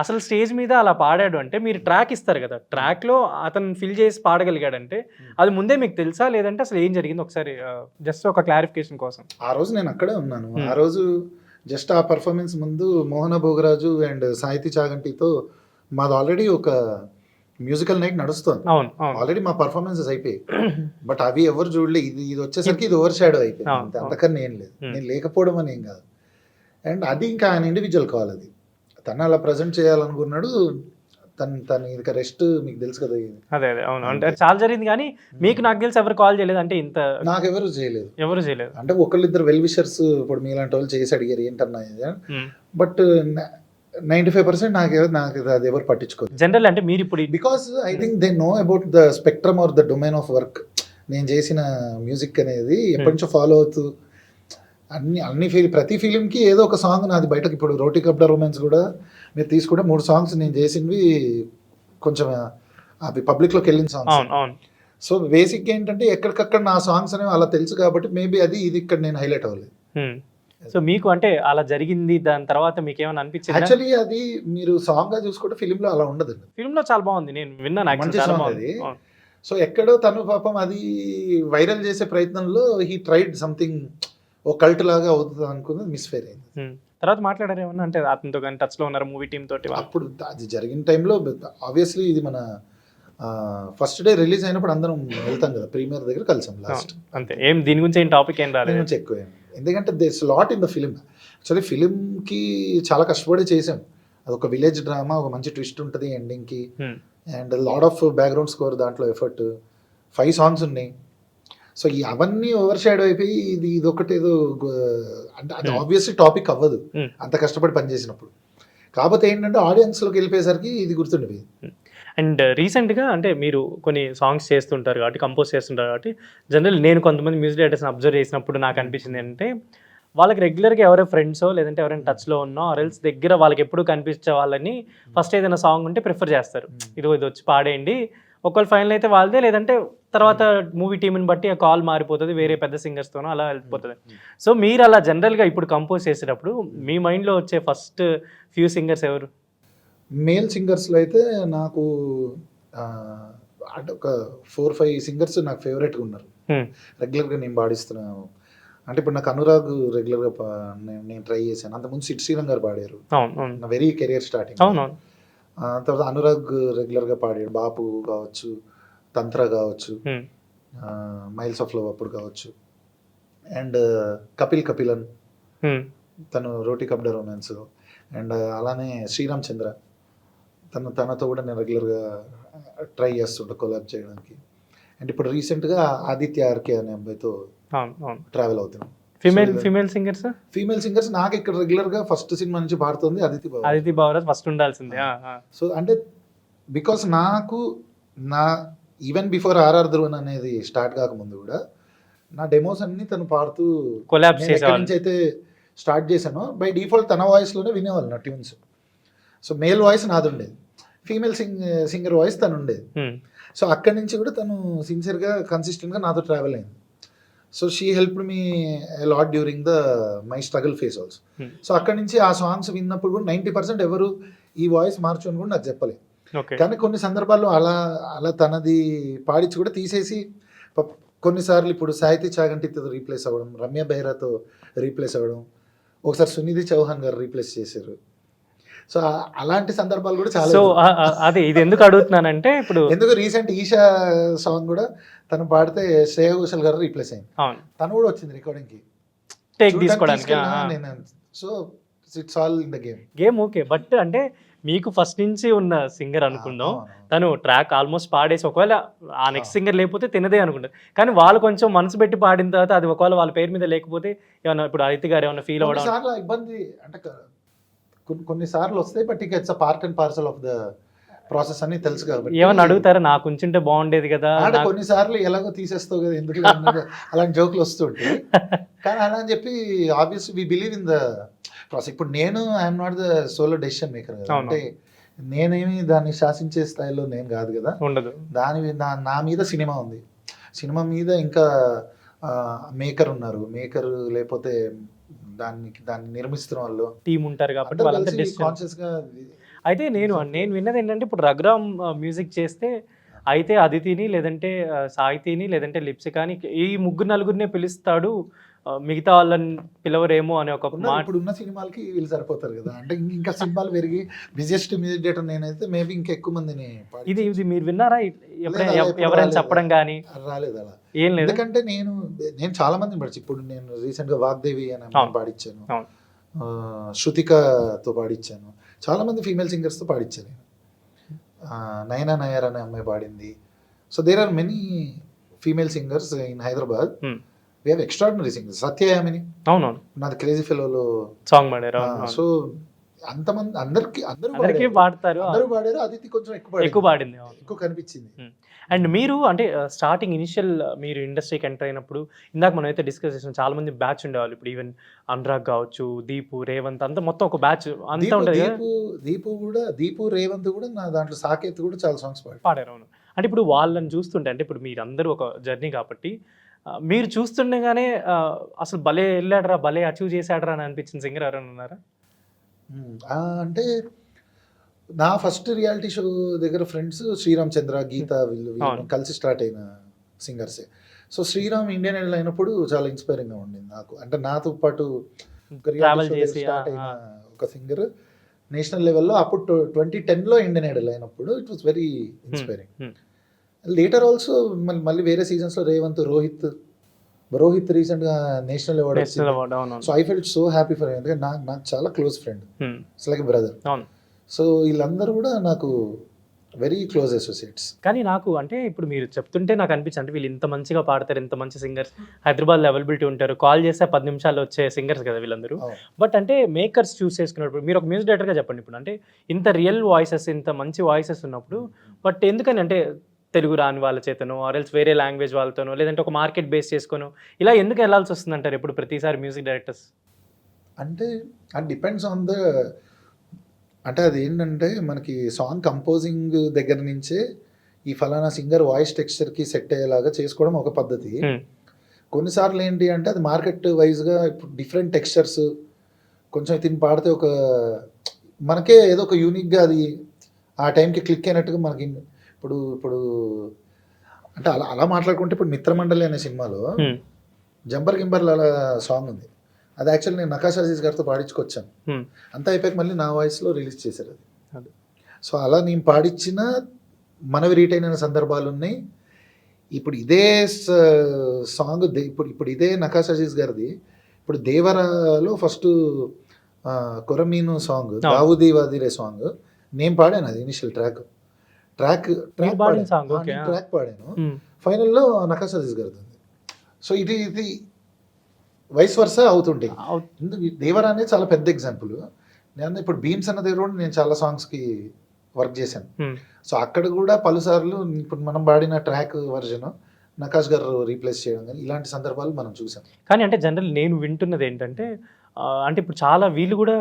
అసలు స్టేజ్ మీద అలా పాడాడు అంటే మీరు ట్రాక్ ఇస్తారు కదా, ట్రాక్లో అతను ఫిల్ చేసి పాడగలిగాడంటే అది ముందే మీకు తెలుసా, లేదంటే అసలు ఏం జరిగింది ఒకసారి జస్ట్ ఒక క్లారిఫికేషన్ కోసం. ఆ రోజు నేను అక్కడే ఉన్నాను. ఆ రోజు జస్ట్ ఆ పర్ఫార్మెన్స్ ముందు మోహన భోగరాజు అండ్ సాహితీ చాగంటితో మాది ఆల్రెడీ ఒక మ్యూజికల్ నైట్ నడుస్తుంది. ఆల్రెడీ మా పర్ఫార్మెన్సెస్ అయిపోయి, బట్ అవి ఎవరు చూడలే. ఇది వచ్చేసరికి ఇది ఓవర్ షాడో అయిపోయింది. అంతకన్నా ఏం లేదు, నేను లేకపోవడం అని ఏం కాదు. అండ్ అది ఇంకా ఆయన ఇండివిజువల్ కాల్, అది తను అలా ప్రజెంట్ చేయాలనుకున్నాడు. తను ఇది రెస్ట్, మీకు తెలుసు కదా. అదే అవును, అంటే చాలా జరిగింది కానీ మీకు నాకు తెలిసి ఎవరు కాల్ చేయలేదు. అంటే ఇంత నాకు ఎవరు చేయలేదు. అంటే ఒకళ్ళిద్దరు వెల్ విషర్స్ ఇప్పుడు మీలాంటి వాళ్ళు చేసి అడిగారు ఏంటన్నా, బట్ 95% నాకు అది ఎవరు పట్టించుకోదు జనరల్. అంటే మీరు ఇప్పుడు because I think they know about the spectrum or the domain of work. నేను చేసిన మ్యూజిక్ అనేది ఎప్పటి నుంచో ఫాలో అవుతూ ప్రతి ఫిలింకి ఏదో ఒక సాంగ్ నాది బయటకు. ఇప్పుడు రోటీ కప్డా రొమాన్స్ కూడా మీరు తీసుకుంటే 3 songs నేను చేసినవి కొంచెం అవి పబ్లిక్లోకి వెళ్ళిన సాంగ్స్. సో బేసిక్ ఏంటంటే ఎక్కడికక్కడ నా సాంగ్స్ అనేవి అలా తెలుసు కాబట్టి మేబీ ఇది ఇక్కడ నేను హైలైట్ అవ్వలేదు. సో మీకు అంటే అలా జరిగింది, దాని తర్వాత మీకు ఏమైనా అనిపించింది? యాక్చువల్లీ అది మీరు సాంగ్ గా చూసుకుంటే ఫిలిం లో అలా ఉండదు. ఫిలిం లో చాలా బాగుంది, నేను విన్నాను. మంచి సాంగ్ అది. సో ఎక్కడో తను పాపం అది వైరల్ చేసే ప్రయత్నంలో హీ ట్రైడ్ సంథింగ్, ఓ కల్ట్ లాగా అవుతుంది అనుకున్నది మిస్ఫైర్ అయింది. తర్వాత మాట్లాడారు ఏమన్నా, అంటే అతనితో కానీ టచ్ లో ఉన్నారు మూవీ టీమ్ తోటి? అప్పుడు అది జరిగిన టైంలో ఆబ్వియస్లీ ఇది మన ఫస్ట్ డే రిలీజ్ అయినప్పుడు అందరం వెళ్తాం కదా ప్రీమియర్ దగ్గర కలిసాం లాస్ట్, అంతే. ఏం దీని గురించి ఏం టాపిక్ ఏం రాలేదు నుంచి ఎక్కువ, ఎందుకంటే this lot in the film. Actually ఫిలింకి చాలా కష్టపడి చేసాం. అదొక విలేజ్ డ్రామా, ఒక మంచి ట్విస్ట్ ఉంటుంది ఎండింగ్కి, and lot of background score దాంట్లో ఎఫర్ట్. 5 songs ఉన్నాయి. సో అవన్నీ ఓవర్ షాడో అయిపోయి ఇది ఒకటి ఏదో అంటే అది ఆబ్వియస్లీ టాపిక్ అవ్వదు అంత కష్టపడి పనిచేసినప్పుడు. కాకపోతే ఏంటంటే ఆడియన్స్లోకి వెళ్ళిపోయేసరికి ఇది గుర్తుండిపోయింది. అండ్ రీసెంట్గా అంటే మీరు కొన్ని సాంగ్స్ చేస్తుంటారు కాబట్టి, కంపోజ్ చేస్తుంటారు కాబట్టి, జనరల్ నేను కొంతమంది మ్యూజిక్ డైరెక్టర్స్ని అబ్జర్వ్ చేసినప్పుడు నాకు అనిపించింది అంటే వాళ్ళకి రెగ్యులర్గా ఎవరైనా ఫ్రెండ్సో లేదంటే ఎవరైనా టచ్లో ఉన్నో ఆర్ఎల్స్ దగ్గర వాళ్ళకి ఎప్పుడు కనిపించే వాళ్ళని ఫస్ట్ ఏదైనా సాంగ్ ఉంటే ప్రిఫర్ చేస్తారు. ఇది వచ్చి పాడేయండి, ఒకవేళ ఫైనల్ అయితే వాళ్ళదే, లేదంటే తర్వాత మూవీ టీంని బట్టి ఆ కాల్ మారిపోతుంది, వేరే పెద్ద సింగర్స్తోనో అలా వెళ్ళిపోతుంది. సో మీరు అలా జనరల్గా ఇప్పుడు కంపోజ్ చేసేటప్పుడు మీ మైండ్లో వచ్చే ఫస్ట్ ఫ్యూ సింగర్స్ ఎవరు? మేల్ సింగర్స్లో అయితే నాకు ఆ, అంటే ఒక 4-5 సింగర్స్ నాకు ఫేవరెట్గా ఉన్నారు, రెగ్యులర్గా నేను పాడిస్తున్నాను. అంటే ఇప్పుడు నాకు అనురాగ్ రెగ్యులర్గా నేను ట్రై చేశాను. అంతకుముందు సిట్ శ్రీరామ్ గారు పాడారు నా వెరీ కెరియర్ స్టార్టింగ్. అవునవును. తర్వాత అనురాగ్ రెగ్యులర్గా పాడాడు, బాపు కావచ్చు, తంత్ర కావచ్చు, మైల్స్ ఆఫ్ లవ్ అప్పుడు కావచ్చు, అండ్ కపిలన్ తను రోటీ కప్డా రొమాన్స్, అండ్ అలానే శ్రీరామ్ చంద్ర తనతో కూడా నేను రెగ్యులర్గా ట్రై చేస్తుంటా కొలాబ్ చేయడానికి. అండ్ ఇప్పుడు రీసెంట్గా ఆదిత్య ఆర్కే అనే అబ్బాయితో ట్రావెల్ అవుతున్నాం. Female singers? ఫీమేల్ సింగర్స్ నాకు ఇక్కడ రెగ్యులర్గా ఫస్ట్ సినిమా నుంచి పాడుతుంది అదితి బావరాజ్ ఫస్ట్ ఉండాల్సిందే. సో అంటే బికాస్ నాకు నా ఈవెన్ బిఫోర్ ఆర్ఆర్ ధ్రువన్ అనేది స్టార్ట్ కాకముందు కూడా నా డెమోస్ అన్ని తను పాడుతూ కొలాబ్ ఎక్కడి నుంచి అయితే స్టార్ట్ చేశానో బై డిఫాల్ట్ తన వాయిస్లోనే వినేవాళ్ళు నా ట్యూన్స్. సో మేల్ వాయిస్ నాది ఉండేది, ఫీమేల్ సింగర్ వాయిస్ తను ఉండేది. సో అక్కడి నుంచి కూడా తను సిన్సియర్గా కన్సిస్టెంట్గా నాతో ట్రావెల్ అయింది. So she helped me lot during the my struggle face also. So అక్కడి నుంచి ఆ సాంగ్స్ విన్నప్పుడు కూడా 90% ఎవరు ఈ వాయిస్ మార్చు అని కూడా నాకు చెప్పలేదు. కానీ కొన్ని సందర్భాల్లో అలా తనది పాడించి కూడా తీసేసి కొన్నిసార్లు ఇప్పుడు సాహితీ చాగంటితో రీప్లేస్ అవ్వడం, రమ్య బెహ్రాతో రీప్లేస్ అవ్వడం, ఒకసారి సునిధి చౌహాన్ గారు రీప్లేస్ చేశారు. సో అలాంటి సందర్భాలు కూడా చాలా. సో అదే ఇది ఎందుకు అడుగుతున్నానంటే ఇప్పుడు ఎందుకు రీసెంట్ ఈషా సాంగ్ కూడా తను పాడితే శ్రేయ ఘోషల్ గారు రీప్లేస్ అయింది, తను కూడా వచ్చింది రికార్డింగ్కి టేక్ తీసుకోవడానికి. So it's all in the game. Okay, but అంటే మీకు ఫస్ట్ నుంచి ఉన్న సింగర్ అనుకుందాం, తను ట్రాక్ ఆల్మోస్ట్ పాడేసి ఒకవేళ ఆ నెక్స్ట్ సింగర్ లేకపోతే తినదే అనుకుంటారు, కానీ వాళ్ళు కొంచెం మనసు పెట్టి పాడిన తర్వాత అది ఒకవేళ వాళ్ళ పేరు మీద లేకపోతే ఏమన్నా ఇప్పుడు అదితి గారు ఏమన్నా ఫీల్ అవ్వడం ఇబ్బంది అంటే కొన్నిసార్లు వస్తాయి, బట్ ఇక it's part and parcel of the process అని తెలుసు కాబట్టి. ఏమన్నా అడుగుతారా, నాకు ఉంచుంటే బాగుండేది కదా, కొన్నిసార్లు ఎలాగో తీసేస్తావు కదా ఎందుకు అలాంటి జోకులు వస్తుంటాయి. కానీ అలా అని చెప్పి obviously we believe in the process. ఇప్పుడు నేను I'm not the solo decision maker కదా, అంటే నేనేమి దాన్ని శాసించే స్థాయిలో నేను కాదు కదా, ఉండదు. నా మీద సినిమా ఉంది, సినిమా మీద ఇంకా మేకర్ ఉన్నారు, మేకర్ లేకపోతే దాన్ని నిర్మిస్తున్న వాళ్ళు టీం ఉంటారు కాబట్టి కాన్షియస్గా. అయితే నేను విన్నది ఏంటంటే ఇప్పుడు రఘురామ్ మ్యూజిక్ చేస్తే అయితే అదితిని లేదంటే సాహితీని లేదంటే లిప్సికాని ఈ ముగ్గురు నలుగురినే పిలుస్తాడు, మిగతా వాళ్ళని పిలవరేమో అనే ఒక మాట. ఇప్పుడు ఉన్న సినిమాలకి వీళ్ళు సరిపోతారు కదా, అంటే ఇంకా సినిమాలు పెరిగి బిజియెస్ట్ మ్యూజిక్ డైరెక్టర్ నేనైతే మేబీ ఇంకా ఎక్కువ మందిని. ఇది మీరు విన్నారా ఎవరైనా చెప్పడం కానీ? రాలేదు అలా, ఏం లేదు. ఎందుకంటే నేను చాలా మందిని పడిచి, ఇప్పుడు నేను రీసెంట్గా వాగ్దేవి అని పాడించాను, శృతికతో పాడించాను, చాలా మంది ఫీమేల్ సింగర్స్తో పాడించాను నేను. నయనా నయర్ అనే అమ్మాయి పాడింది. So there are many female singers in Hyderabad. We have extraordinary singers. Satyayamini అవునవును నాది క్రేజీ ఫెలోలో సాంగ్ పాడారు. సో అంతమంది అందరికీ పాడతారు, అందరూ పాడారు. అదితి కొంచెం ఎక్కువ పాడింది, ఎక్కువ కనిపించింది. అండ్ మీరు అంటే స్టార్టింగ్ ఇనిషియల్ మీరు ఇండస్ట్రీకి ఎంటర్ అయినప్పుడు ఇందాక మనం అయితే డిస్కస్ చేసాం, చాలా మంది బ్యాచ్ ఉండేవాళ్ళు. ఇప్పుడు ఈవెన్ అనురాగ్ కావచ్చు, దీపు, రేవంత్ అంతా మొత్తం ఒక బ్యాచ్ అంతా ఉండేది. దీపు రేవంత్ కూడా నా దాంట్లో సాకేత్ కూడా చాలా సాంగ్స్ పాడారు. అవును. అంటే ఇప్పుడు వాళ్ళని చూస్తుంటే, అంటే ఇప్పుడు మీరు అందరూ ఒక జర్నీ కాబట్టి మీరు చూస్తుండగానే అసలు భలే వెళ్ళాడరా, భలే అచీవ్ చేశాడరా అని అనిపించిన సింగర్ ఎవరైనా ఉన్నారా? అంటే నా ఫస్ట్ రియాలిటీ షో దగ్గర ఫ్రెండ్స్ శ్రీరామ్ చంద్ర, గీత వీళ్ళు కలిసి స్టార్ట్ అయిన సింగర్సే. సో శ్రీరామ్ ఇండియన్ ఐడల్ అయినప్పుడు చాలా ఇన్స్పైరింగ్గా ఉండింది నాకు. అంటే నాతో పాటు స్టార్ట్ అయిన ఒక సింగర్ నేషనల్ లెవెల్లో అప్పుడు 2010లో ఇండియన్ ఐడల్ అయినప్పుడు it was very inspiring. Later also మళ్ళీ వేరే సీజన్స్లో రేవంత్, రోహిత్ రీసెంట్గా నేషనల్ అవార్డ్ వచ్చింది. So I felt so happy for him, ఎందుకంటే నాకు చాలా close friend, it's like brother. So వీళ్ళందరూ కూడా నాకు వెరీ క్లోజ్ అసోసియేట్స్. కానీ నాకు అంటే ఇప్పుడు మీరు చెప్తుంటే నాకు అనిపించింది, అంటే వీళ్ళు ఇంత మంచిగా పాడతారు, ఇంత మంచి సింగర్స్ హైదరాబాద్లో అవైలబిలిటీ ఉంటారు, కాల్ చేస్తే 10 నిమిషాల్లో వచ్చే సింగర్స్ కదా వీళ్ళందరూ. బట్ అంటే మేకర్స్ చూస్ చేసుకున్నప్పుడు మీరు ఒక మ్యూజిక్ డైరెక్టర్గా చెప్పండి, ఇప్పుడు అంటే ఇంత రియల్ వాయిసెస్, ఇంత మంచి వాయిసెస్ ఉన్నప్పుడు బట్ ఎందుకని అంటే తెలుగు రాని వాళ్ళ చేతనో ఆర్ఎల్స్ వేరే లాంగ్వేజ్ వాళ్ళతోనో లేదంటే ఒక మార్కెట్ బేస్ చేసుకోనో ఇలా ఎందుకు వెళ్ళాల్సి వస్తుంది అంటారు ఇప్పుడు ప్రతిసారి మ్యూజిక్ డైరెక్టర్స్? అంటే అది డిపెండ్స్ ఆన్ ద, అంటే అది ఏంటంటే మనకి సాంగ్ కంపోజింగ్ దగ్గర నుంచే ఈ ఫలానా సింగర్ వాయిస్ టెక్స్చర్కి సెట్ అయ్యేలాగా చేసుకోవడం ఒక పద్ధతి. కొన్నిసార్లు ఏంటి అంటే అది మార్కెట్ వైజ్గా ఇప్పుడు డిఫరెంట్ టెక్స్చర్స్ కొంచెం తిని పాడితే ఒక మనకే ఏదో ఒక యూనిక్గా అది ఆ టైంకి క్లిక్ అయినట్టుగా మనకి ఇప్పుడు ఇప్పుడు అంటే అలా అలా మాట్లాడుకుంటే ఇప్పుడు మిత్రమండలి అనే సినిమాలో జంబర్ గింబర్ల సాంగ్ ఉంది. అది యాక్చువల్లీ నేను నకాష్ అజీజ్ గారితో పాడించుకొచ్చాను. అంతా అయిపోయాక మళ్ళీ నా వాయిస్లో రిలీజ్ చేశారు అది. సో అలా నేను పాడించిన మనవి రీటైన్ అయిన సందర్భాలు ఉన్నాయి. ఇప్పుడు ఇదే సాంగ్ ఇప్పుడు ఇదే నకాష్ అజీజ్ గారిది ఇప్పుడు దేవరాలో ఫస్ట్ కొరమీను సాంగ్ దావుదీ వాదిరే సాంగ్ నేను పాడాను. అది ఇనిషియల్ ట్రాక్ పాడాను. ఫైనల్లో నకాష్ అజీజ్ గారిది. సో ఇది వైస్ వర్సా అవుతుంటాయి. దేవరా అనేది చాలా పెద్ద ఎగ్జాంపుల్. నేను ఇప్పుడు బీమ్స్ అన్న దగ్గర కూడా నేను చాలా సాంగ్స్కి వర్క్ చేశాను. సో అక్కడ కూడా పలుసార్లు ఇప్పుడు మనం పాడిన ట్రాక్ వర్జన్ నకాష్ గారు రీప్లేస్ చేయడం కానీ ఇలాంటి సందర్భాలు మనం చూసాం. కానీ అంటే జనరల్ నేను వింటున్నది ఏంటంటే అంటే ఇప్పుడు చాలా వీళ్ళు కూడా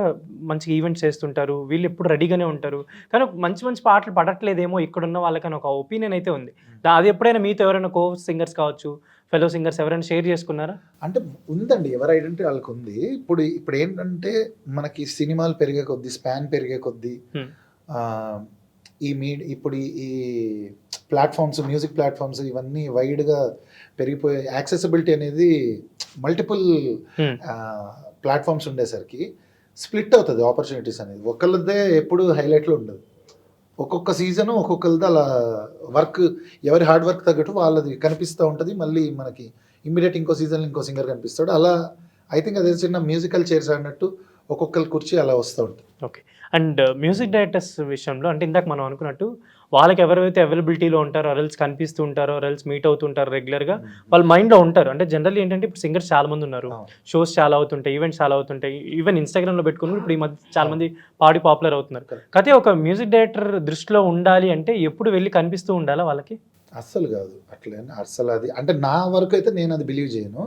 మంచిగా ఈవెంట్స్ చేస్తుంటారు, వీళ్ళు ఎప్పుడు రెడీగానే ఉంటారు, కానీ మంచి మంచి పాటలు పడట్లేదేమో ఇక్కడున్న వాళ్ళకని ఒక ఒపీనియన్ అయితే ఉంది. అది ఎప్పుడైనా మీతో ఎవరైనా కో సింగర్స్ కావచ్చు, ఫెలో సింగర్స్ ఎవరైనా షేర్ చేసుకున్నారా? అంటే ఉందండి, ఎవరి ఐడెంటిటీ వాళ్ళకి ఉంది. ఇప్పుడు ఏంటంటే మనకి సినిమాలు పెరిగే కొద్దీ, స్పాన్ పెరిగే కొద్దీ ఇప్పుడు ఈ ప్లాట్ఫామ్స్, మ్యూజిక్ ప్లాట్ఫామ్స్ ఇవన్నీ వైడ్గా పెరిగిపోయే యాక్సెసిబిలిటీ అనేది మల్టిపుల్ ప్లాట్ఫామ్స్ ఉండేసరికి స్ప్లిట్ అవుతుంది ఆపర్చునిటీస్ అనేది. ఒకళ్ళదే ఎప్పుడు హైలైట్లో ఉండదు. ఒక్కొక్క సీజను ఒక్కొక్కరిది అలా వర్క్, ఎవరి హార్డ్ వర్క్ తగ్గట్టు వాళ్ళది కనిపిస్తూ ఉంటుంది. మళ్ళీ మనకి ఇమ్మీడియట్ ఇంకో సీజన్లో ఇంకో సింగర్ కనిపిస్తాడు. అలా ఐ థింక్ అదే చిన్న మ్యూజికల్ చైర్స్ అన్నట్టు ఒక్కొక్కరి కుర్చీ అలా వస్తూ ఉంటుంది. ఓకే. అండ్ మ్యూజిక్ డైరెక్టర్స్ విషయంలో అంటే ఇందాక మనం అనుకున్నట్టు వాళ్ళకి ఎవరైతే అవైలబిలిటీలో ఉంటారో, రెల్స్ కనిపిస్తూ ఉంటారో, రెల్స్ మీట్ అవుతుంటారు రెగ్యులర్గా, వాళ్ళ మైండ్లో ఉంటారు. అంటే జనరల్లీ ఏంటంటే ఇప్పుడు సింగర్స్ చాలా మంది ఉన్నారు, షోస్ చాలా అవుతుంటాయి, ఈవెంట్స్ చాలా అవుతుంటాయి, ఈవెన్ ఇన్స్టాగ్రామ్లో పెట్టుకుని ఇప్పుడు ఈ మధ్య చాలా మంది పాడి పాపులర్ అవుతున్నారు. అయితే ఒక మ్యూజిక్ డైరెక్టర్ దృష్టిలో ఉండాలి అంటే ఎప్పుడు వెళ్ళి కనిపిస్తూ ఉండాలా వాళ్ళకి? అస్సలు కాదు అట్లే. అస్సలు అది అంటే నా వరకు అయితే నేను అది బిలీవ్ చేయను.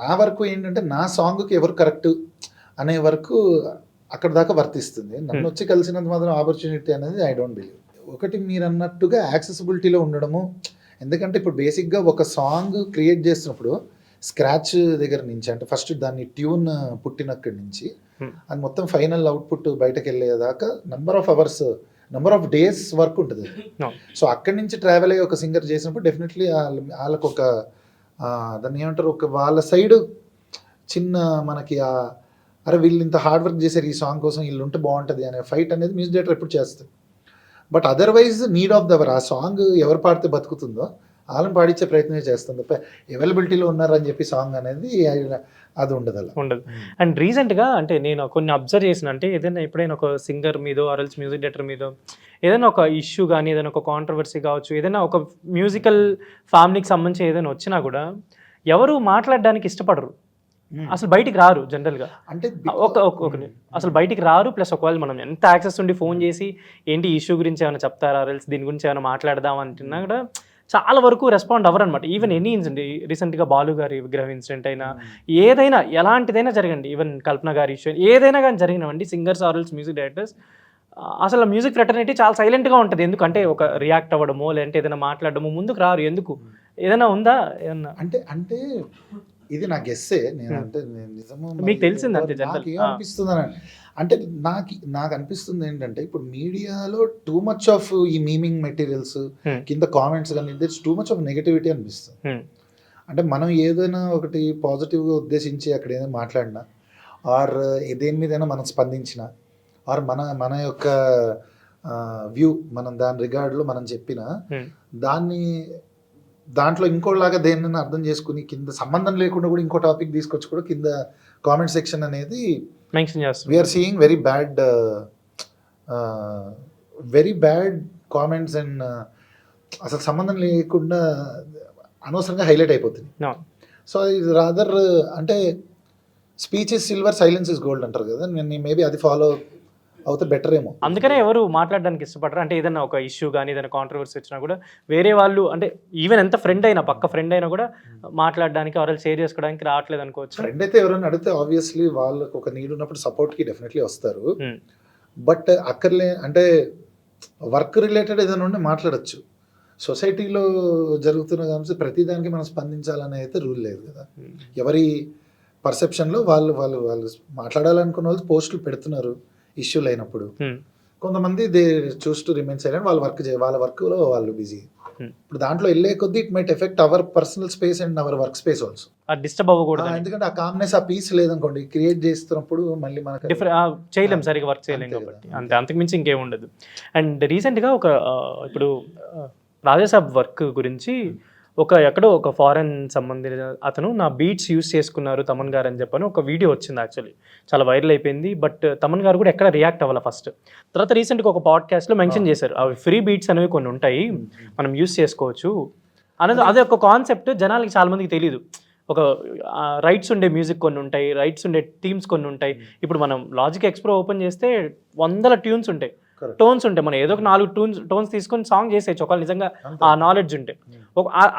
నా వరకు ఏంటంటే నా సాంగ్కి ఎవరు కరెక్ట్ అనే వరకు అక్కడ దాకా వర్తిస్తుంది. నన్ను వచ్చి కలిసినంత మాత్రం ఆపర్చునిటీ అనేది ఐ డోంట్ బిలీవ్. ఒకటి మీరు అన్నట్టుగా యాక్సెసిబిలిటీలో ఉండడము. ఎందుకంటే ఇప్పుడు బేసిక్గా ఒక సాంగ్ క్రియేట్ చేస్తున్నప్పుడు స్క్రాచ్ దగ్గర నుంచి అంటే ఫస్ట్ దాన్ని ట్యూన్ పుట్టినక్కడి నుంచి అది మొత్తం ఫైనల్ అవుట్పుట్ బయటకు వెళ్ళేదాకా number of hours, number of days work ఉంటుంది. సో అక్కడి నుంచి ట్రావెల్ అయ్యి ఒక సింగర్ చేసినప్పుడు డెఫినెట్లీ వాళ్ళకు ఒక దాన్ని ఏమంటారు, ఒక వాళ్ళ సైడ్ చిన్న మనకి అరే వీళ్ళు ఇంత హార్డ్ వర్క్ చేశారు ఈ సాంగ్ కోసం, వీళ్ళు ఉంటే బాగుంటుంది అనే ఫైట్ అనేది మ్యూజిక్ డైరెక్టర్ ఎప్పుడు చేస్తారు. బట్ అదర్వైజ్ నీడ్ ఆఫ్ దవర్, ఆ సాంగ్ ఎవరు పాడితే బతుకుతుందో వాళ్ళని పాడించే ప్రయత్నం చేస్తుంది. అవైలబిలిటీలో ఉన్నారని చెప్పి సాంగ్ అనేది అది ఉండదు, అలా ఉండదు. అండ్ రీసెంట్గా అంటే నేను కొన్ని అబ్జర్వ్ చేసిన, అంటే ఏదైనా ఎప్పుడైనా ఒక సింగర్ మీదో ఆర్ఎల్స్ మ్యూజిక్ డైరెక్టర్ మీదో ఏదైనా ఒక ఇష్యూ కానీ, ఏదైనా ఒక కాంట్రవర్సీ కావచ్చు, ఏదైనా ఒక మ్యూజికల్ ఫ్యామిలీకి సంబంధించి ఏదైనా వచ్చినా కూడా ఎవరు మాట్లాడడానికి ఇష్టపడరు, అసలు బయటికి రారు జనరల్గా. అంటే అసలు బయటికి రారు. ప్లస్ ఒకవేళ మనం ఎంత యాక్సెస్ ఉండి ఫోన్ చేసి ఏంటి ఇష్యూ గురించి ఏమైనా చెప్తారా, ఆర్ఎల్స్ దీని గురించి ఏమైనా మాట్లాడదాం అంటున్నా కూడా చాలా వరకు రెస్పాండ్ అవ్వరు అనమాట. ఈవెన్ ఎనీ ఇన్సిడెంట్, రీసెంట్గా బాలు గారి విగ్రహం ఇన్సిడెంట్ అయినా, ఏదైనా ఎలాంటిదైనా జరగండి, ఈవెన్ కల్పన గారి ఇష్యూ ఏదైనా కానీ జరిగినవండి, సింగర్స్ ఆర్ఎల్స్ మ్యూజిక్ డైరెక్టర్స్ అసలు మ్యూజిక్ ఫ్రెటర్నిటీ చాలా సైలెంట్గా ఉంటుంది. ఎందుకంటే ఒక రియాక్ట్ అవ్వడమో లేదంటే ఏదైనా మాట్లాడడమో ముందుకు రారు. ఎందుకు? ఏదైనా ఉందా ఏమన్నా? అంటే ఇది నా గెస్సే. నేను అంటే నేను నిజము మీకు తెలిసింది అంతే. నాకు ఏమనిపిస్తుంది అంటే నాకు అనిపిస్తుంది ఏంటంటే ఇప్పుడు మీడియాలో టూ మచ్ ఆఫ్ ఈ మీమింగ్ మెటీరియల్స్ కింద కామెంట్స్ కానీ టూ మచ్ ఆఫ్ నెగటివిటీ అనిపిస్తుంది. అంటే మనం ఏదైనా ఒకటి పాజిటివ్గా ఉద్దేశించి అక్కడ ఏదైనా మాట్లాడినా ఆర్ దేని మీదైనా మనం స్పందించినా ఆర్ మన యొక్క వ్యూ మనం దాని రిగార్డ్లో మనం చెప్పినా దాంట్లో ఇంకోలాగా దేన్నైనా అర్థం చేసుకుని కింద సంబంధం లేకుండా కూడా ఇంకో టాపిక్ తీసుకొచ్చి కూడా కింద కామెంట్ సెక్షన్ అనేది మెన్షన్ చేస్తారు. We're seeing very bad comments and అసలు సంబంధం లేకుండా అనవసరంగా హైలైట్ అయిపోతుంది. సో ఇది రాదర్ అంటే speech is silver, silence is gold అంటారు కదా. నేను మేబీ అది ఫాలో అవుతే బెటర్ ఏమో. అందుకనే ఎవరు మాట్లాడడానికి ఇష్టపడరు. అంటే ఏదైనా ఒక ఇష్యూ కానీ ఏదైనా కాంట్రవర్సీ వచ్చినా కూడా వేరే వాళ్ళు అంటే ఈవెన్ ఎంత ఫ్రెండ్ అయినా, పక్క ఫ్రెండ్ అయినా కూడా మాట్లాడడానికి ఎవరైనా షేర్ చేసుకోవడానికి రావట్లేదు అనుకోవచ్చు. ఫ్రెండ్ అయితే ఎవరైనా అడిగితే ఆబ్వియస్లీ వాళ్ళకి ఒక నీడ్ ఉన్నప్పుడు సపోర్ట్కి డెఫినెట్లీ వస్తారు. బట్ అక్కర్లే అంటే వర్క్ రిలేటెడ్ ఏదైనా ఉంటే మాట్లాడచ్చు. సొసైటీలో జరుగుతున్న కాబట్టి ప్రతిదానికి మనం స్పందించాలని అయితే రూల్ లేదు కదా. ఎవరి పర్సెప్షన్లో వాళ్ళు వాళ్ళు వాళ్ళు మాట్లాడాలనుకున్న వాళ్ళు పోస్టులు పెడుతున్నారు ఇష్యూలు అయినప్పుడు. కొంతమంది they choose to remain silent, వాళ్ళ వర్క్లో వాళ్ళు బిజీ. ఇప్పుడు దాంట్లో వెళ్ళే కొద్దీ it might effect our personal space and hour work space also. Disturb అవ్వకూడదు, ఎందుకంటే ఆ కామ్నెస్, ఆ పీస్ లేదనుకోండి, క్రియేట్ చేస్తున్నప్పుడు మళ్ళీ మనకి చేయలేం, సరిగ్గా వర్క్ చేయలేం కాబట్టి అంతే, అంతకుమించి ఇంకేం ఉండదు. అండ్ రీసెంట్గా ఒక ఇప్పుడు రాజాసాబ్ వర్క్ గురించి ఎక్కడో ఒక ఫారెన్ సంబంధించిన అతను నా బీట్స్ యూస్ చేసుకున్నారు తమన్ గారు అని చెప్పని ఒక వీడియో వచ్చింది, యాక్చువల్లీ చాలా వైరల్ అయిపోయింది. బట్ తమన్ గారు కూడా ఎక్కడ రియాక్ట్ అవ్వాలి ఫస్ట్. తర్వాత రీసెంట్గా ఒక పాడ్కాస్ట్లో మెన్షన్ చేశారు, అవి ఫ్రీ బీట్స్ అనేవి కొన్ని ఉంటాయి, మనం యూస్ చేసుకోవచ్చు అనేది. అదే ఒక కాన్సెప్ట్ జనాలకి చాలా మందికి తెలియదు. ఒక రైట్స్ ఉండే మ్యూజిక్ కొన్ని ఉంటాయి, రైట్స్ ఉండే థీమ్స్ కొన్ని ఉంటాయి. ఇప్పుడు మనం లాజిక్ ఎక్స్ప్రో ఓపెన్ చేస్తే 100 ట్యూన్స్ ఉంటాయి, టోన్స్ ఉంటాయి. మనం ఏదో ఒక 4 టోన్స్ తీసుకొని సాంగ్ చేసేయచ్చు ఒకవేళ నిజంగా ఆ నాలెడ్జ్ ఉంటే.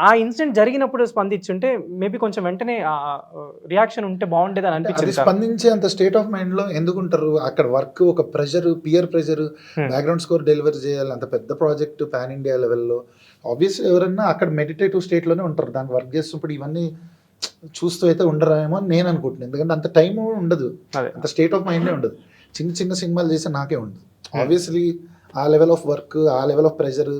ఆ ఇన్సిడెంట్ జరిగినప్పుడు స్పందించుంటే మేబీ కొంచెం వెంటనే రియాక్షన్ ఉంటే బాగుండేది అని అనిపించింది. స్పందించే అంత స్టేట్ ఆఫ్ మైండ్ లో ఎందుకుంటారు? అక్కడ వర్క్ ఒక pressure, peer pressure, background score delivery చేయాలి, అంత పెద్ద ప్రాజెక్ట్ పాన్ ఇండియా లెవెల్లో. ఆబ్వియస్లీ ఎవరైనా అక్కడ మెడిటేటివ్ స్టేట్ లోనే ఉంటారు, దానికి వర్క్ చేస్తున్నప్పుడు ఇవన్నీ చూస్తూ అయితే ఉండరేమో అని నేను అనుకుంటున్నాను. ఎందుకంటే అంత టైం ఉండదు, అంత స్టేట్ ఆఫ్ మైండే ఉండదు. చిన్న చిన్న సినిమాలు చేస్తే నాకే ఉండదు. ఆబ్వియస్లీ ఆ లెవెల్ ఆఫ్ వర్క్, ఆ level of pressure,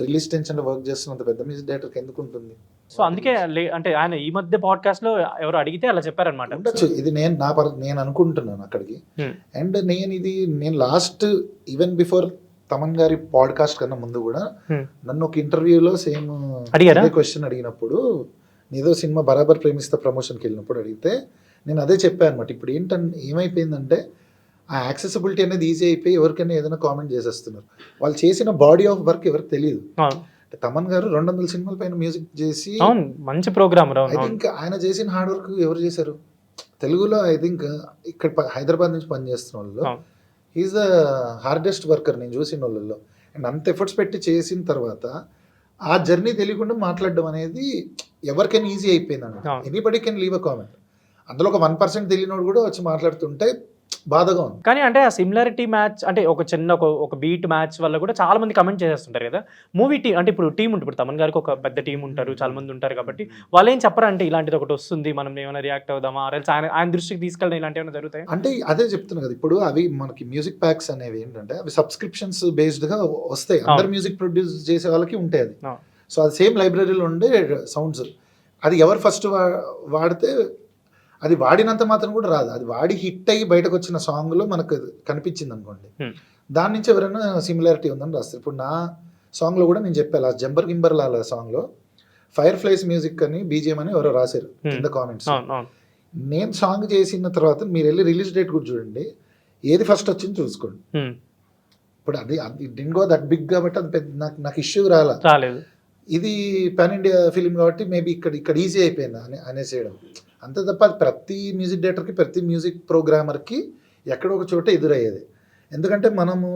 release tension లో వర్క్ చేస్తున్నంత పెద్ద మ్యూజిక్ డైరెక్టర్కి ఎందుకు ఉంటుంది? సో అందుకే అంటే ఆయన ఈ మధ్య పాడ్కాస్ట్ లో ఎవరు అడిగితే అలా చెప్పారనమాట. ఉండొచ్చు, ఇది నేను అనుకుంటున్నాను అక్కడికి. అండ్ నేను లాస్ట్ ఈవెన్ బిఫోర్ తమన్ గారి పాడ్కాస్ట్ కన్నా ముందు కూడా నన్ను ఒక ఇంటర్వ్యూలో సేమ్ అదే క్వశ్చన్ అడిగినప్పుడు, ఏదో సినిమా బరాబర్ ప్రేమిస్తా ప్రమోషన్కి వెళ్ళినప్పుడు అడిగితే నేను అదే చెప్పాను అనమాట. ఇప్పుడు ఏమైపోయిందంటే ఆ యాక్సెసిబిలిటీ అనేది ఈజీ అయిపోయి ఎవరికైనా ఏదైనా కామెంట్ చేసేస్తున్నారు. వాళ్ళు చేసిన బాడీ ఆఫ్ వర్క్ ఎవరికి తెలియదు. తమన్ గారు 200 సినిమాల పైన మ్యూజిక్ చేసి మంచి ప్రోగ్రామ్. ఐ థింక్ ఆయన చేసిన హార్డ్ వర్క్ ఎవరు చేశారు తెలుగులో? ఐ థింక్ ఇక్కడ హైదరాబాద్ నుంచి పనిచేస్తున్న వాళ్ళు ఈజ్ ద హార్డెస్ట్ వర్కర్ నేను చూసిన వాళ్ళలో. అండ్ అంత ఎఫర్ట్స్ పెట్టి చేసిన తర్వాత ఆ జర్నీ తెలియకుండా మాట్లాడడం అనేది ఎవరికైనా ఈజీ అయిపోయింది అన్నమాట. Anybody can leave a comment. అందులో ఒక 1% తెలియనోడు కూడా వచ్చి మాట్లాడుతుంటే బాధగా ఉంది. కానీ అంటే ఆ సిమిలారిటీ మ్యాచ్ అంటే ఒక చిన్న ఒక బీట్ మ్యాచ్ వల్ల కూడా చాలా మంది కమెంట్ చేసేస్తుంటారు కదా. మూవీ టీం అంటే ఇప్పుడు టీం ఉంటుంది, ఇప్పుడు తమన్ గారికి ఒక పెద్ద టీం ఉంటారు, చాలా మంది ఉంటారు కాబట్టి వాళ్ళు ఏం చెప్పరంటే ఇలాంటిది ఒకటి వస్తుంది, మనం ఏమైనా రియాక్ట్ అవుదామా, ఆయన దృష్టికి తీసుకెళ్ళడం ఇలాంటివి ఏమైనా జరుగుతాయి అంటే అదే చెప్తున్నా కదా. ఇప్పుడు అవి మనకి మ్యూజిక్ ప్యాక్స్ అనేవి ఏంటంటే అవి సబ్స్క్రిప్షన్స్ బేస్డ్ గా వస్తాయి. అందరు మ్యూజిక్ ప్రొడ్యూస్ చేసే వాళ్ళకి ఉంటాయి అది. సో అది సేమ్ లైబ్రరీలో ఉండే సౌండ్స్, అది ఎవరు ఫస్ట్ వాడితే అది వాడినంత మాత్రం కూడా రాదు. అది వాడి హిట్ అయ్యి బయటకు వచ్చిన సాంగ్లో మనకు కనిపించింది అనుకోండి, దాని నుంచి ఎవరైనా సిమిలారిటీ ఉందని రాస్తారు. ఇప్పుడు నా సాంగ్లో కూడా నేను చెప్పాను, ఆ జంబర్ గింబర్ లాల సాంగ్లో ఫైర్ ఫ్లైస్ మ్యూజిక్ అని బీజిఎం అని ఎవరో రాశారు కింద కామెంట్స్. నేను సాంగ్ చేసిన తర్వాత మీరు వెళ్ళి రిలీజ్ డేట్ కూడా చూడండి, ఏది ఫస్ట్ వచ్చింది చూసుకోండి. ఇప్పుడు అది డిడ్ గో దట్ బిగ్ కాబట్టి అది పెద్ద నాకు ఇష్యూ రాలేదు. ఇది పాన్ ఇండియా ఫిలిం కాబట్టి మేబీ ఇక్కడ ఈజీ అయిపోయింది అనేసేయడం అంతే తప్ప అది ప్రతి మ్యూజిక్ డైరెక్టర్కి, ప్రతి మ్యూజిక్ ప్రోగ్రామర్కి ఎక్కడో ఒక చోట ఎదురయ్యేది. ఎందుకంటే మనము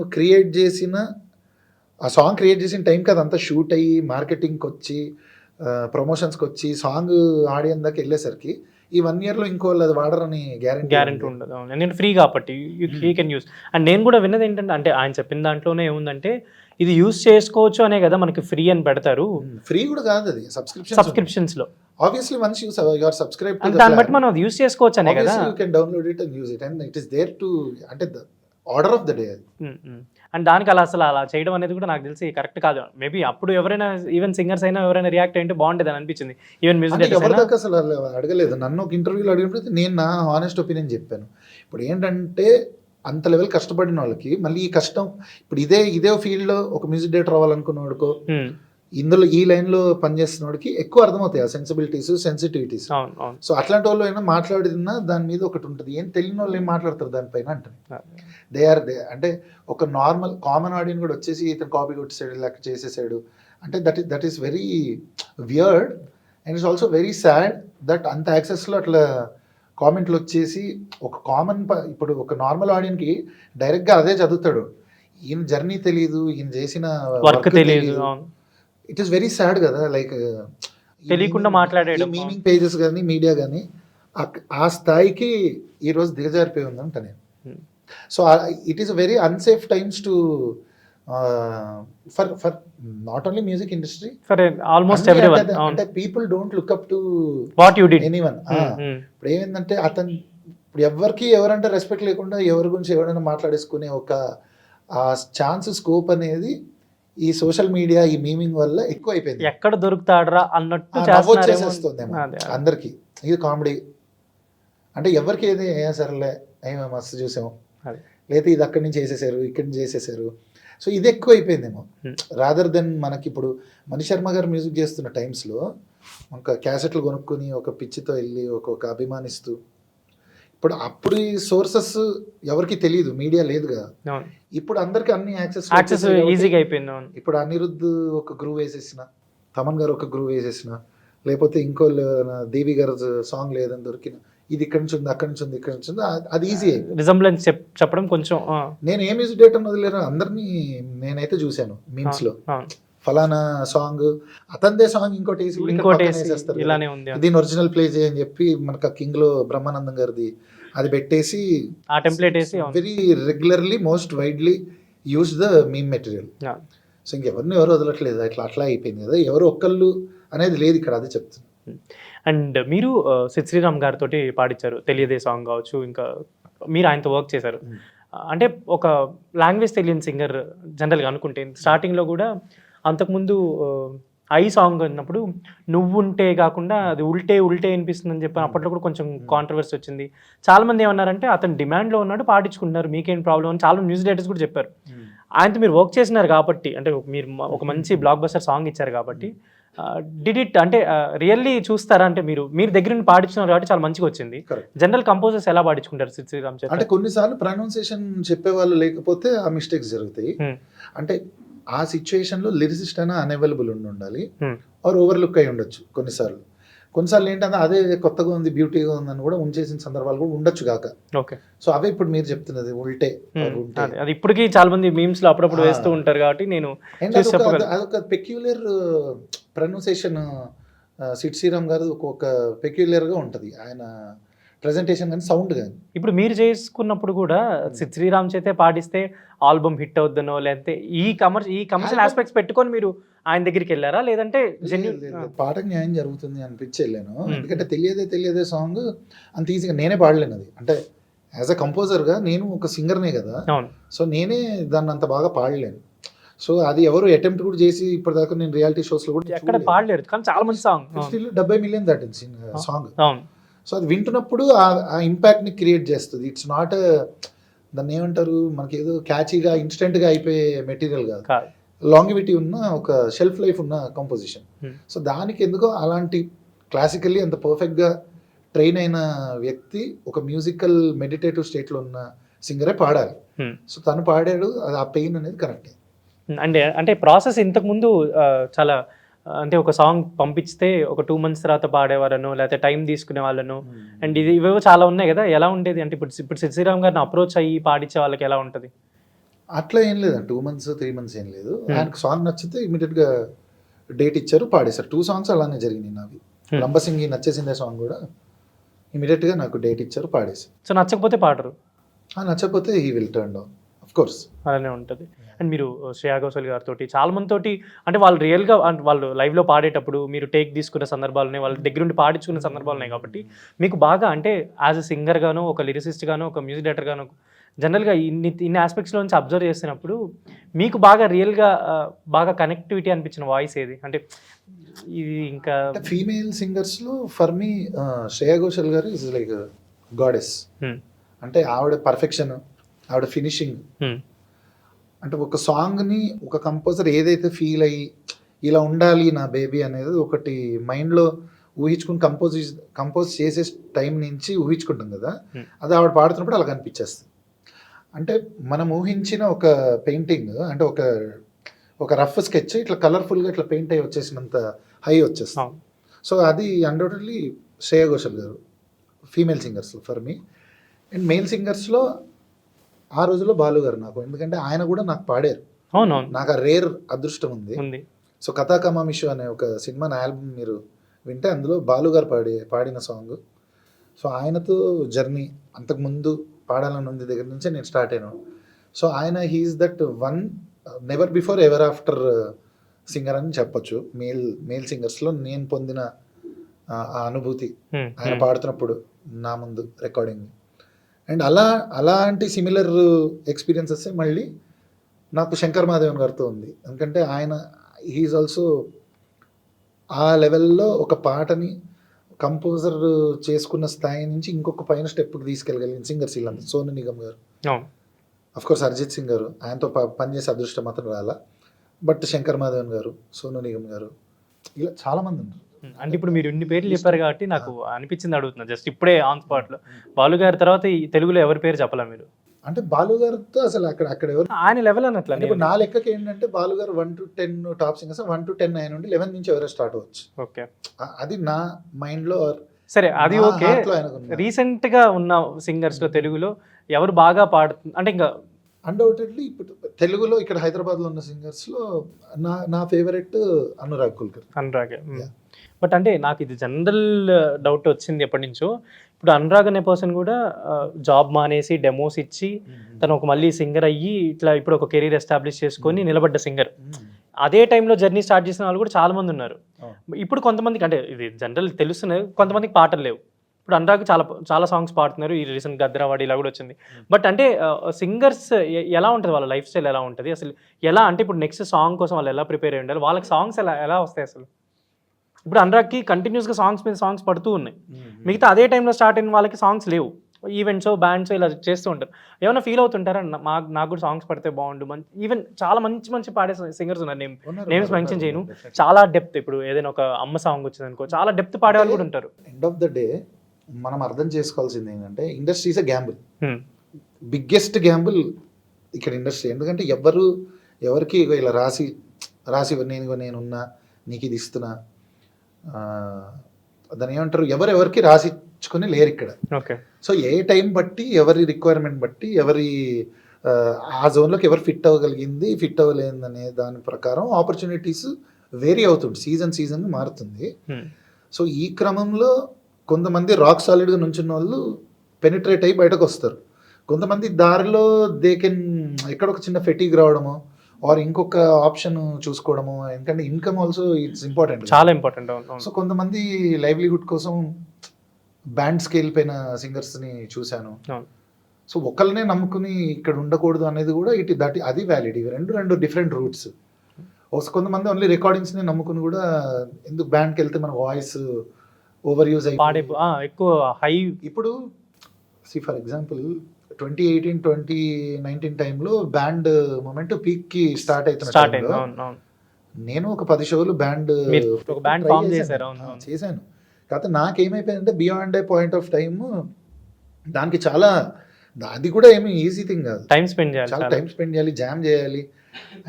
ఆ సాంగ్ క్రియేట్ చేసిన టైంకి అదంతా షూట్ అయ్యి మార్కెటింగ్కి వచ్చి ప్రమోషన్స్కి వచ్చి సాంగ్ ఆడియన్స్ దాకా వెళ్ళేసరికి ఈ 1 yearలో ఇంకో అది వాడరని గ్యారెంటీ ఉండదు. నేను ఫ్రీ కాబట్టి యూ కెన్ యూస్. అండ్ నేను కూడా విన్నది ఏంటంటే, అంటే ఆయన చెప్పిన దాంట్లోనే ఏముందంటే ఇది యూస్ చేసుకోవచ్చు అనే కదా మనకి ఫ్రీ అని పెడతారు. ఫ్రీ కూడా కాదు, అది సబ్స్క్రిప్షన్స్ లో obviously once you are subscribed to the దాన్ని బట్టి మనం అది యూస్ చేసుకోవచ్చు అనే కదా. you can download it and use it and it is there to అంటే the order of the day. And దానికి అలా చేయడం అనేది కూడా నాకు తెలిసి కరెక్ట్ కాదు. మేబీ అప్పుడు ఎవరైనా ఈవెన్ సింగర్స్ అయినా ఎవరైనా రియాక్ట్ అయ్యింటే బాగుంటుంది అని అనిపించింది. ఈవెన్ మ్యూజిక్ ఎవరిదాకా అసలు అడగలేదు నన్ను. ఒక ఇంటర్వ్యూలో అడిగినప్పుడు నేను నా హానెస్ట్ ఒపీనియన్ చెప్పాను. ఇప్పుడు ఏంటంటే అంత లెవెల్ కష్టపడిన వాళ్ళకి మళ్ళీ ఈ కష్టం, ఇప్పుడు ఇదే ఫీల్డ్లో ఒక మ్యూజిక్ డైరెక్టర్ అవ్వాలనుకున్నవాడుకో, ఇందులో ఈ లైన్లో పనిచేస్తున్నవాడికి ఎక్కువ అర్థమవుతాయి ఆ సెన్సిబిలిటీస్, సెన్సిటివిటీస్. సో అట్లాంటి వాళ్ళు అయినా మాట్లాడినా దాని మీద ఒకటి ఉంటుంది. ఏం తెలియని వాళ్ళు ఏం మాట్లాడతారు దానిపైన అంటే అంటే ఒక నార్మల్ కామన్ ఆడియన్స్ కూడా వచ్చేసి ఇతను కాపీ కొట్టేసాడు, లేక చేసేసాడు అంటే that is very weird and it's also very sad that అంత యాక్సెస్లో అట్లా కామెంట్లు వచ్చేసి ఇప్పుడు ఒక నార్మల్ ఆడియన్కి డైరెక్ట్గా అదే చదువుతాడు, ఈయన జర్నీ తెలియదు, ఈయన చేసిన వర్క్ తెలియదు. ఇట్ ఈస్ వెరీ సాడ్ కదా. లైక్ తెలియకుండా మాట్లాడే మీనింగ్ పేజెస్ కానీ మీడియా కానీ ఆ స్థాయికి ఈరోజు దిగజారిపోయి ఉందంట నేను. So it is very unsafe times to for not only music industry, for almost every one. అంటే people don't look up to what you did. Anyone. ఇప్పుడు ఏమైందంటే అతను ఇప్పుడు ఎవరంటే రెస్పెక్ట్ లేకుండా ఎవరి గురించి ఎవరైనా మాట్లాడేసుకునే ఒక ఆ ఛాన్స్ స్కోప్ అనేది ఈ సోషల్ మీడియా ఈ మీమింగ్ వల్ల ఎక్కువ అయిపోయింది. ఎక్కడ దొరుకుతాడరా అన్నట్టు చేసేస్తుందేమో అందరికి. ఇది కామెడీ అంటే ఎవరికి ఏది సరేలే ఏమో మస్తు చూసాము, లేదా ఇది అక్కడి నుంచి చేసేసారు ఇక్కడి నుంచి చేసేసారు. సో ఇది ఎక్కువ అయిపోయిందేమో రాదర్ దెన్ మనకి ఇప్పుడు మణి శర్మ గారు మ్యూజిక్ చేస్తున్న టైమ్స్లో ఒక క్యాసెట్లు కొనుక్కొని ఒక పిచ్చితో వెళ్ళి ఒక అభిమానిస్తూ, అప్పుడు ఈ సోర్సెస్ ఎవరికి తెలియదు, మీడియా లేదు కదా. ఇప్పుడు అందరికి అన్ని యాక్సెస్ ఈజీగా అయిపోయింది. ఇప్పుడు అనిరుద్ధ్ ఒక గ్రూవ్ వేసేసిన, తమన్ గారు ఒక గ్రూవ్ వేసేసిన, లేకపోతే ఇంకో దేవి గారు సాంగ్ లేదని దొరికిన, ఇది ఇక్కడ నుంచి ఉంది అక్కడి నుంచి ఉంది ఇక్కడ నుంచి ఉంది, అది ఈజీ రిజంబ్లెన్స్ చెప్పడం కొంచెం. నేను ఏ మ్యూజిక్ డైరెక్టర్ వదిలేను, అందరినీ నేనైతే చూశాను మీమ్స్ లో. ఫలానా సాంగ్ అతందే సాంగ్ ఇంకోటి వేసేస్తారు, దీని ఒరిజినల్ ప్లే చేయని చెప్పి మనకు కింగ్ లో బ్రహ్మానందం గారిది అది పెట్టేసి ఆ టెంప్లెట్ వేసి very regularly most widely use the meme material. So ఇంకెవరిని ఎవరు వదలట్లేదు, అట్లా అయిపోయింది కదా, ఎవరు ఒక్కళ్ళు అనేది లేదు ఇక్కడ, అది చెప్తున్నాను. అండ్ మీరు సిద్ శ్రీరామ్ గారితో పాడించారు తెలియదే సాంగ్ కావచ్చు, ఇంకా మీరు ఆయనతో వర్క్ చేశారు. అంటే ఒక లాంగ్వేజ్ తెలియని సింగర్ జనరల్గా అనుకుంటే స్టార్టింగ్లో కూడా అంతకుముందు ఐ సాంగ్ అన్నప్పుడు నువ్వుంటే కాకుండా అది ఉల్టే అనిపిస్తుంది అని చెప్పి అప్పట్లో కూడా కొంచెం కాంట్రవర్సీ వచ్చింది. చాలా మంది ఏమన్నారంటే అతను డిమాండ్లో ఉన్నాడు పాడించుకుంటున్నారు మీకేం ప్రాబ్లం అని చాలా మ్యూజిక్ డైరెక్టర్స్ కూడా చెప్పారు. ఆయనతో మీరు వర్క్ చేసినారు కాబట్టి, అంటే మీరు ఒక మంచి బ్లాక్ బస్టర్ సాంగ్ ఇచ్చారు కాబట్టి, డిడ్ ఇట్ అంటే రియల్లీ చూస్తారా? అంటే మీరు దగ్గర నుండి పాడించున్నారు కాబట్టి చాలా మంచిగా వచ్చింది. జనరల్ కంపోజర్స్ ఎలా పాడించుకుంటారు సిద్ శ్రీరామ్ చేత? అంటే కొన్నిసార్లు ప్రొనౌన్సియేషన్ చెప్పేవాళ్ళు లేకపోతే ఆ మిస్టేక్స్ జరుగుతాయి. అంటే ఆ సిచ్యుయేషన్ లో లిరిసిస్ట్ అయినా అన్అవైలబుల్ ఉండాలి, ఆర్ ఓవర్లుక్ అయి ఉండొచ్చు. కొన్నిసార్లు ఏంటంటే అదే కొత్తగా ఉంది బ్యూటీగా ఉందని కూడా ఉంచేసిన సందర్భాలు కూడా ఉండొచ్చు కాక. సో అవే ఇప్పుడు మీరు చెప్తున్నది ఉల్టే. అది ఇప్పటికీ చాలా మంది మీమ్స్ లో అప్పుడప్పుడు వేస్తూ ఉంటారు కాబట్టి నేను అదొక పెక్యులర్ ప్రొనౌన్సియేషన్. సిద్ శ్రీరామ్ గారు ఒక పెక్యులర్ గా ఉంటది ఆయన ప్రెజెంటేషన్ కానీ సౌండ్ కానీ. ఇప్పుడు మీరు చేసుకున్నప్పుడు కూడా సిద్ శ్రీరామ్ చేతే పాడిస్తే ఆల్బమ్ హిట్ అవుద్దనో లేదంటే ఈ కమర్షియల్ ఆస్పెక్ట్స్ పెట్టుకొని మీరు ఆయన దగ్గరికి వెళ్ళారా, లేదంటే పాటకు న్యాయం జరుగుతుంది అనిపించి వెళ్ళాను. ఎందుకంటే తెలియదే సాంగ్ అంత ఈజీగా నేనే పాడలేను. అది అంటే యాజ్ అ కంపోజర్గా నేను ఒక సింగర్నే కదా, సో నేనే దాన్ని అంత బాగా పాడలేను. సో అది ఎవరు అటెంప్ట్ కూడా చేసి ఇప్పటిదాకా నేను రియాలిటీ షోస్ లో కూడా ఎక్కడ పాడలేరు, కానీ చాలా మంచి సాంగ్, స్టిల్ 70 మిలియన్ దాటింది సాంగ్. సో అది వింటున్నప్పుడు ఆ ఇంపాక్ట్ని క్రియేట్ చేస్తుంది. ఇట్స్ నాట్ దాన్ని ఏమంటారు, మనకి ఏదో క్యాచీగా ఇన్స్టెంట్గా అయిపోయే మెటీరియల్ కాదు, లాంగివిటీ ఉన్న ఒక షెల్ఫ్ లైఫ్ ఉన్న కంపోజిషన్. సో దానికి ఎందుకో అలాంటి క్లాసికల్లీ అంత పర్ఫెక్ట్గా ట్రైన్ అయిన వ్యక్తి ఒక మ్యూజికల్ మెడిటేటివ్ స్టేట్లో ఉన్న సింగరే పాడాలి. సో తను పాడాడు, అది ఆ పెయిన్ అనేది కరెక్ట్. అంటే ప్రాసెస్ ఇంతకుముందు చాలా అంటే ఒక సాంగ్ పంపిస్తే ఒక 2 months తర్వాత పాడేవాళ్ళను లేకపోతే టైం తీసుకునే వాళ్ళను, అండ్ ఇవేవో చాలా ఉన్నాయి కదా, ఎలా ఉండేది? అంటే ఇప్పుడు సిద్ శ్రీరామ్ గారిని అప్రోచ్ అయ్యి పాడించే వాళ్ళకి ఎలా ఉంటుంది? అట్లా ఏం లేదు, 2 months 3 months ఏం లేదు. ఆయనకు సాంగ్ నచ్చితే ఇమీడియట్గా డేట్ ఇచ్చారు, పాడేశారు. 2 songs అలానే జరిగినాయి నావి. లంబసింగి నచ్చేసిందే సాంగ్ కూడా ఇమీడియట్గా నాకు డేట్ ఇచ్చారు, పాడేశారు. సో నచ్చకపోతే పాడరు? నచ్చకపోతే he will turn down, of course. అలానే ఉంటుంది. అండ్ మీరు శ్రేయా ఘోషల్ గారితో చాలా మందితోటి అంటే వాళ్ళు రియల్గా వాళ్ళు లైవ్లో పాడేటప్పుడు మీరు టేక్ తీసుకున్న సందర్భాలు ఉన్నాయి, వాళ్ళ దగ్గర నుండి పాడించుకున్న సందర్భాలు ఉన్నాయి కాబట్టి మీకు బాగా అంటే యాజ్ అ సింగర్ గాను, ఒక లిరిసిస్ట్ గాను, ఒక మ్యూజిక్ డైరెక్టర్ గాను జనరల్గా ఇన్ని ఆస్పెక్ట్స్లో నుంచి అబ్జర్వ్ చేసినప్పుడు మీకు బాగా రియల్గా బాగా కనెక్టివిటీ అనిపించిన వాయిస్ ఏది? అంటే ఇది ఇంకా ఫీమేల్ సింగర్స్లో ఫర్ మీ శ్రేయా ఘోషల్ గారు ఇస్ లైక్ గాడెస్. అంటే ఆవిడ పర్ఫెక్షన్, ఆవిడ ఫినిషింగ్, అంటే ఒక సాంగ్ని ఒక కంపోజర్ ఏదైతే ఫీల్ అయ్యి ఇలా ఉండాలి నా బేబీ అనేది ఒకటి మైండ్లో ఊహించుకుని కంపోజ్ చేసే టైం నుంచి ఊహించుకుంటాం కదా, అది ఆవిడ పాడుతున్నప్పుడు అలా కనిపించేస్తుంది. అంటే మనం ఊహించిన ఒక పెయింటింగ్ అంటే ఒక రఫ్ స్కెచ్ ఇట్లా కలర్ఫుల్గా ఇట్లా పెయింట్ అయ్యి వచ్చేసినంత హై వచ్చేస్తుంది. సో అది అన్డౌటెడ్లీ శ్రేయా ఘోషల్ గారు female singers for me. And male సింగర్స్లో ఆ రోజుల్లో బాలు గారు నాకు, ఎందుకంటే ఆయన కూడా నాకు పాడారు. నాకు ఆ రేర్ అదృష్టం ఉంది. సో కథాకమామిషు అనే ఒక సినిమా నా ఆల్బమ్ మీరు వింటే అందులో బాలు గారు పాడిన సాంగ్. సో ఆయనతో జర్నీ అంతకుముందు పాడాలని ఉంది దగ్గర నుంచే నేను స్టార్ట్ అయినాను. సో ఆయన he is that one never before ever after singer అని చెప్పొచ్చు. మేల్ సింగర్స్లో నేను పొందిన ఆ అనుభూతి ఆయన పాడుతున్నప్పుడు నా ముందు రికార్డింగ్. అండ్ అలాంటి సిమిలర్ ఎక్స్పీరియన్సెస్ మళ్ళీ నాకు శంకర్ మహాదేవన్ గారితో ఉంది. ఎందుకంటే ఆయన హీఈస్ ఆల్సో ఆ లెవెల్లో ఒక పాటని కంపోజర్ చేసుకున్న స్థాయి నుంచి ఇంకొక పైన స్టెప్కి తీసుకెళ్ళగలిగిన సింగర్స్ వీళ్ళంతా. సోను నిగమ్ గారు, అఫ్కోర్స్ అరిజిత్ సింగ్ గారు, ఆయనతో పనిచేసే అదృష్టం మాత్రం రాలా. బట్ శంకర్ మహాదేవన్ గారు, సోను నిగమ్ గారు, ఇలా చాలామంది ఉన్నారు. అంటే ఇప్పుడు మీరు ఇన్ని పేర్లు చెప్పారు కాబట్టి నాకు అనిపించింది అడుగుతున్నా జస్ట్ ఇప్పుడే ఆన్ స్పాట్లో. బాలు గారి తర్వాత ఈ తెలుగులో ఎవరి పేరు చెప్పాలా మీరు? అంటే బాలు గారితో అసలు అక్కడ ఎవరు ఆయన లెవెల్ అన్నట్లు ఇప్పుడు నా లెక్కకి ఏంటంటే బాలు గారు 1 to 10 టాప్ సింగర్స్, 1 to 10 ఆయన నుండి 11 నుంచి ఎవరైనా స్టార్ట్ అవ్వచ్చు. ఓకే, అది నా మైండ్లో. సరే అది ఓకే. రీసెంట్ గా ఉన్న సింగర్స్ లో తెలుగులో ఎవరు బాగా పాడుతుంది అంటే ఇంకా అన్డౌటెడ్లీ ఇప్పుడు తెలుగులో ఇక్కడ హైదరాబాద్లో ఉన్న సింగర్స్లో నా ఫేవరెట్ అనురాగ్ కుల్కర్. అనురాగ్. బట్ అంటే నాకు ఇది జనరల్ డౌట్ వచ్చింది ఎప్పటి నుంచో. ఇప్పుడు అనురాగ్ అనే పర్సన్ కూడా జాబ్ మానేసి డెమోస్ ఇచ్చి తను ఒక మళ్ళీ సింగర్ అయ్యి ఇట్లా ఇప్పుడు ఒక కెరీర్ ఎస్టాబ్లిష్ చేసుకొని నిలబడ్డ సింగర్. అదే టైంలో జర్నీ స్టార్ట్ చేసిన వాళ్ళు కూడా చాలా మంది ఉన్నారు. ఇప్పుడు కొంతమందికి అంటే ఇది జనరల్ తెలుస్తున్నాయి, కొంతమందికి పాటలు లేవు. ఇప్పుడు అనురాగ్ చాలా సాంగ్స్ పాడుతున్నారు. ఈ రీసెంట్ గద్రావాడి ఇలా కూడా వచ్చింది. బట్ అంటే సింగర్స్ ఎలా ఉంటుంది, వాళ్ళ లైఫ్ స్టైల్ ఎలా ఉంటుంది అసలు, ఎలా అంటే ఇప్పుడు నెక్స్ట్ సాంగ్ కోసం వాళ్ళు ఎలా ప్రిపేర్ అయ్యి ఉండాలి, వాళ్ళకి సాంగ్స్ ఎలా వస్తాయి అసలు? ఇప్పుడు అనురాగ్కి కంటిన్యూస్గా సాంగ్స్ మీద సాంగ్స్ పడుతూ ఉన్నాయి. మిగతా అదే టైంలో స్టార్ట్ అయిన వాళ్ళకి సాంగ్స్ లేవు. ఈవెంట్స్ బ్యాండ్స్ ఇలా చేస్తూ ఉంటారు. ఏమైనా ఫీల్ అవుతుంటారా నాకు కూడా సాంగ్స్ పడితే బాగుండు? ఈవెన్ చాలా మంచి పాడే సింగర్స్ ఉన్నారు. నేమ్స్ మెన్షన్ చేయను. చాలా డెప్త్, ఇప్పుడు ఏదైనా ఒక అమ్మ సాంగ్ వచ్చింది అనుకో, చాలా డెప్త్ పాడే వాళ్ళు కూడా ఉంటారు. ఎండ్ ఆఫ్ ద డే మనం అర్థం చేసుకోవాల్సింది ఏంటంటే industry is a Gamble. Biggest Gamble ఇక్కడ ఇండస్ట్రీ. ఎందుకంటే ఎవరికి ఇలా రాసి నేనున్నా నీకు ఇది ఇస్తున్నా, దాని ఏమంటారు, ఎవరికి రాసిచ్చుకొని లేరు ఇక్కడ. ఓకే. సో ఏ టైం బట్టి ఎవరి రిక్వైర్మెంట్ బట్టి ఎవరి ఆ జోన్లోకి ఎవరు ఫిట్ అవ్వగలిగింది ఫిట్ అవ్వలేదనే దాని ప్రకారం ఆపర్చునిటీస్ వేరీ అవుతుంది, సీజన్ మారుతుంది. సో ఈ క్రమంలో కొంతమంది రాక్ సాలిడ్గా నుంచున్న వాళ్ళు పెనిట్రేట్ అయ్యి బయటకు వస్తారు. కొంతమంది దారిలో ఎక్కడ ఒక చిన్న ఫెటీగ్ రావడము ఆర్ ఇంకొక ఆప్షన్ చూసుకోవడము. ఎందుకంటే ఇన్కమ్ ఆల్సో ఇట్స్ ఇంపార్టెంట్, చాలా ఇంపార్టెంట్. సో కొంతమంది లైవ్లీహుడ్ కోసం బ్యాండ్స్కి వెళ్ళిపోయిన సింగర్స్ని చూశాను. సో ఒకళ్ళనే నమ్ముకుని ఇక్కడ ఉండకూడదు అనేది కూడా అది వ్యాలిడ్. ఇవి రెండు డిఫరెంట్ రూట్స్. కొంతమంది ఓన్లీ రికార్డింగ్స్ని నమ్ముకుని కూడా ఎందుకు బ్యాండ్కి వెళ్తే మన వాయిస్ ఓవర్ యూజ్ అయ్యి ఎక్కువ హై. ఇప్పుడు ఫర్ ఎగ్జాంపుల్ 2018-2019 టైంలో బ్యాండ్ మూమెంట్ పీక్కి స్టార్ట్ అవుతున్నా. నేను ఒక 10 షోలు బ్యాండ్ చేశాను. కాకపోతే నాకేమైపోయిందంటే beyond a point of time దానికి చాలా, అది కూడా ఏమి ఈజీ థింగ్ కాదు. చాలా టైం స్పెండ్ చేయాలి, జామ్ చేయాలి,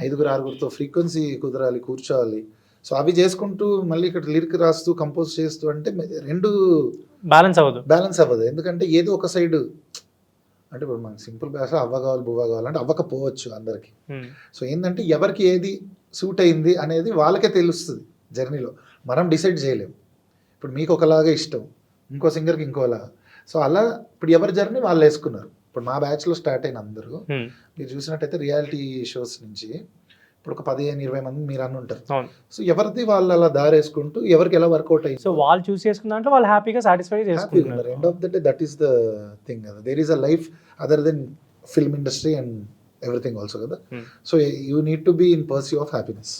5-6 ఫ్రీక్వెన్సీ కుదరాలి, కూర్చోవాలి. సో అవి చేసుకుంటూ మళ్ళీ ఇక్కడ లిరిక్ రాస్తూ కంపోజ్ చేస్తూ అంటే రెండు బ్యాలెన్స్ అవ్వదు. ఎందుకంటే ఏదో ఒక సైడ్ అంటే ఇప్పుడు మనకి సింపుల్ భాష అవ్వ కావాలి బువ్వ కావాలంటే అవ్వకపోవచ్చు అందరికి. సో ఏంటంటే ఎవరికి ఏది సూట్ అయింది అనేది వాళ్ళకే తెలుస్తుంది జర్నీలో, మనం డిసైడ్ చేయలేము. ఇప్పుడు మీకు ఒకలాగా ఇష్టం, ఇంకో సింగర్కి ఇంకోలాగా. సో అలా ఇప్పుడు ఎవరి జర్నీ వాళ్ళు వేసుకున్నారు. ఇప్పుడు మా బ్యాచ్లో స్టార్ట్ అయిన అందరూ మీరు చూసినట్టయితే రియాలిటీ షోస్ నుంచి ఇప్పుడు ఒక 15-20 మంది మీరు అని ఉంటారు. సో ఎవరిది వాళ్ళు అలా దారేసుకుంటూ ఎవరికి ఎలా వర్కౌట్ అయ్యింది, సో వాళ్ళు చూస్ చేసుకున్న దాంట్లో వాళ్ళు హ్యాపీగా సాటిస్ఫై చేసుకుంటున్నారు. End of the day that is the thing కదా. There is a life other than film industry and everything also కదా. So you need to be in pursue of happiness.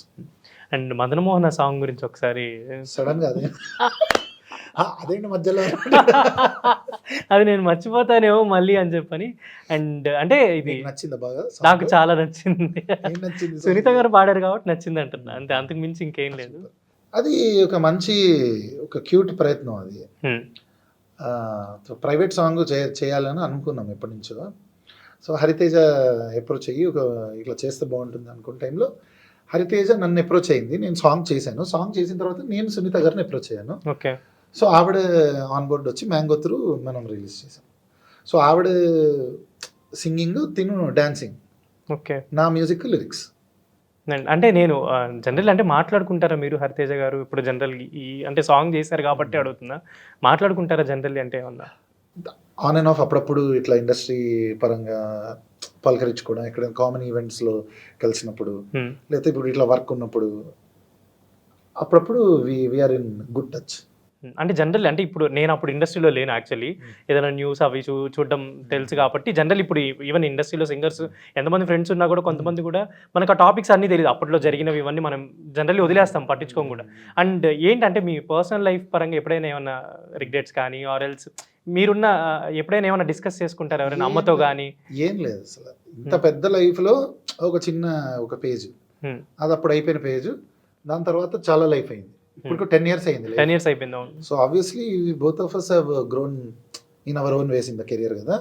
And Madan Mohan song గురించి ఒకసారి sudden గా అదేంటి మధ్యలో అది నేను మర్చిపోతానేమో మళ్ళీ అని చెప్పని. అండ్ అంటే ఇది నచ్చిందా బాగా? నాకు చాలా నచ్చింది. సునీత గారు పాడారు కాబట్టి నచ్చింది అంటున్నా, అంతే, అంతకు మించి ఇంకేం లేదు. అది ఒక క్యూట్ ప్రయత్నం. అది ప్రైవేట్ సాంగ్ చేయాలని అనుకున్నాం ఎప్పటి నుంచో. సో హరితేజ అప్రోచ్ అయ్యి ఇట్లా చేస్తే బాగుంటుంది అనుకున్న టైంలో హరితేజ నన్ను అప్రోచ్ అయింది. నేను సాంగ్ చేశాను. సాంగ్ చేసిన తర్వాత నేను సునీత గారిని అప్రోచ్ అయ్యాను. ఓకే. సో ఆవిడ ఆన్ బోర్డ్ వచ్చి మ్యాంగో త్రూ మనం రిలీజ్ చేసాం. సో ఆవిడ సింగింగ్, తిను డాన్సింగ్, ఓకే, నా మ్యూజిక్, లిరిక్స్. అంటే నేను జనరల్ అంటే మాట్లాడుకుంటారా మీరు హరితేజ గారు ఇప్పుడు జనరల్ ఈ అంటే సాంగ్ చేశారు కాబట్టి అడుగుతున్నా, మాట్లాడుకుంటారా జనరల్లీ? అంటే ఏమన్నా ఆన్ అండ్ ఆఫ్ అప్పుడప్పుడు ఇట్లా ఇండస్ట్రీ పరంగా పలకరించుకోవడం, ఎక్కడైనా కామన్ ఈవెంట్స్లో కలిసినప్పుడు, Hmm. లేకపోతే ఇప్పుడు ఇట్లా వర్క్ ఉన్నప్పుడు అప్పుడప్పుడు వీఆర్ ఇన్ గుడ్ టచ్. అంటే జనరల్ అంటే ఇప్పుడు నేను అప్పుడు ఇండస్ట్రీలో లేను యాక్చువల్లీ. ఏదైనా న్యూస్ అవి చూడడం తెలుసు కాబట్టి జనరల్ ఇప్పుడు ఈవెన్ ఇండస్ట్రీలో సింగర్స్ ఎంతమంది ఫ్రెండ్స్ ఉన్నా కూడా కొంతమంది కూడా మనకు ఆ టాపిక్స్ అన్నీ తెలియదు. అప్పట్లో జరిగినవి ఇవన్నీ మనం జనరల్లీ వదిలేస్తాం, పట్టించుకోం కూడా. అండ్ ఏంటంటే మీ పర్సనల్ లైఫ్ పరంగా ఎప్పుడైనా ఏమన్నా రిగ్రెట్స్ కానీ ఆర్ ఎల్స్ మీరున్న ఎప్పుడైనా ఏమైనా డిస్కస్ చేసుకుంటారు ఎవరైనా అమ్మతో కానీ? ఏం లేదు అసలు. ఇంత పెద్ద లైఫ్లో ఒక పేజ్, అది అప్పుడు అయిపోయిన పేజ్. దాని తర్వాత చాలా లైఫ్ అయింది. ఇప్పుడు 10 years అయింది. 10 years అయిపోయింది. అవును. So obviously both of us have grown in our own ways in the career కదా.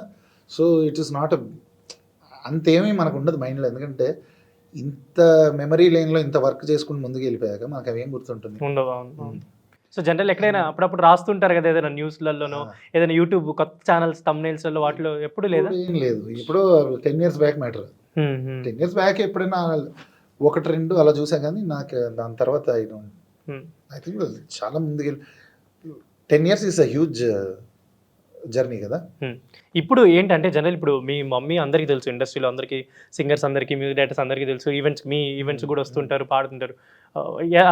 సో ఇట్ ఈస్ నాట్ అంతేమీ మనకు ఉండదు మైండ్లో, ఎందుకంటే ఇంత మెమరీ లైన్లో ఇంత వర్క్ చేసుకుని ముందుకు వెళ్ళిపోయాక మనకు అవేం గుర్తుంటుంది. ఉండవు. అవును. సో జనరల్ ఎక్కడైనా అప్పుడప్పుడు రాస్తుంటారు కదా ఏదైనా న్యూస్లలోనో ఏదైనా యూట్యూబ్ కొత్త ఛానల్స్ తమ్నైల్స్లలో వాటిలో ఎప్పుడు లేదా? ఏం లేదు. ఇప్పుడు 10 years back matter. 10 years back ఎప్పుడైనా ఒకటి రెండు అలా చూసా, కానీ నాకు దాని తర్వాత ఐ థింక్ చాలా ముందుకు 10 years is a huge journey కదా. ఇప్పుడు ఏంటంటే జనరల్ ఇప్పుడు మీ మమ్మీ అందరికీ తెలుసు, ఇండస్ట్రీలో అందరికీ, సింగర్స్ అందరికీ, మ్యూజిక్ డైరెక్టర్స్ అందరికీ తెలుసు, మీ ఈవెంట్స్ కూడా వస్తుంటారు, పాడుతుంటారు.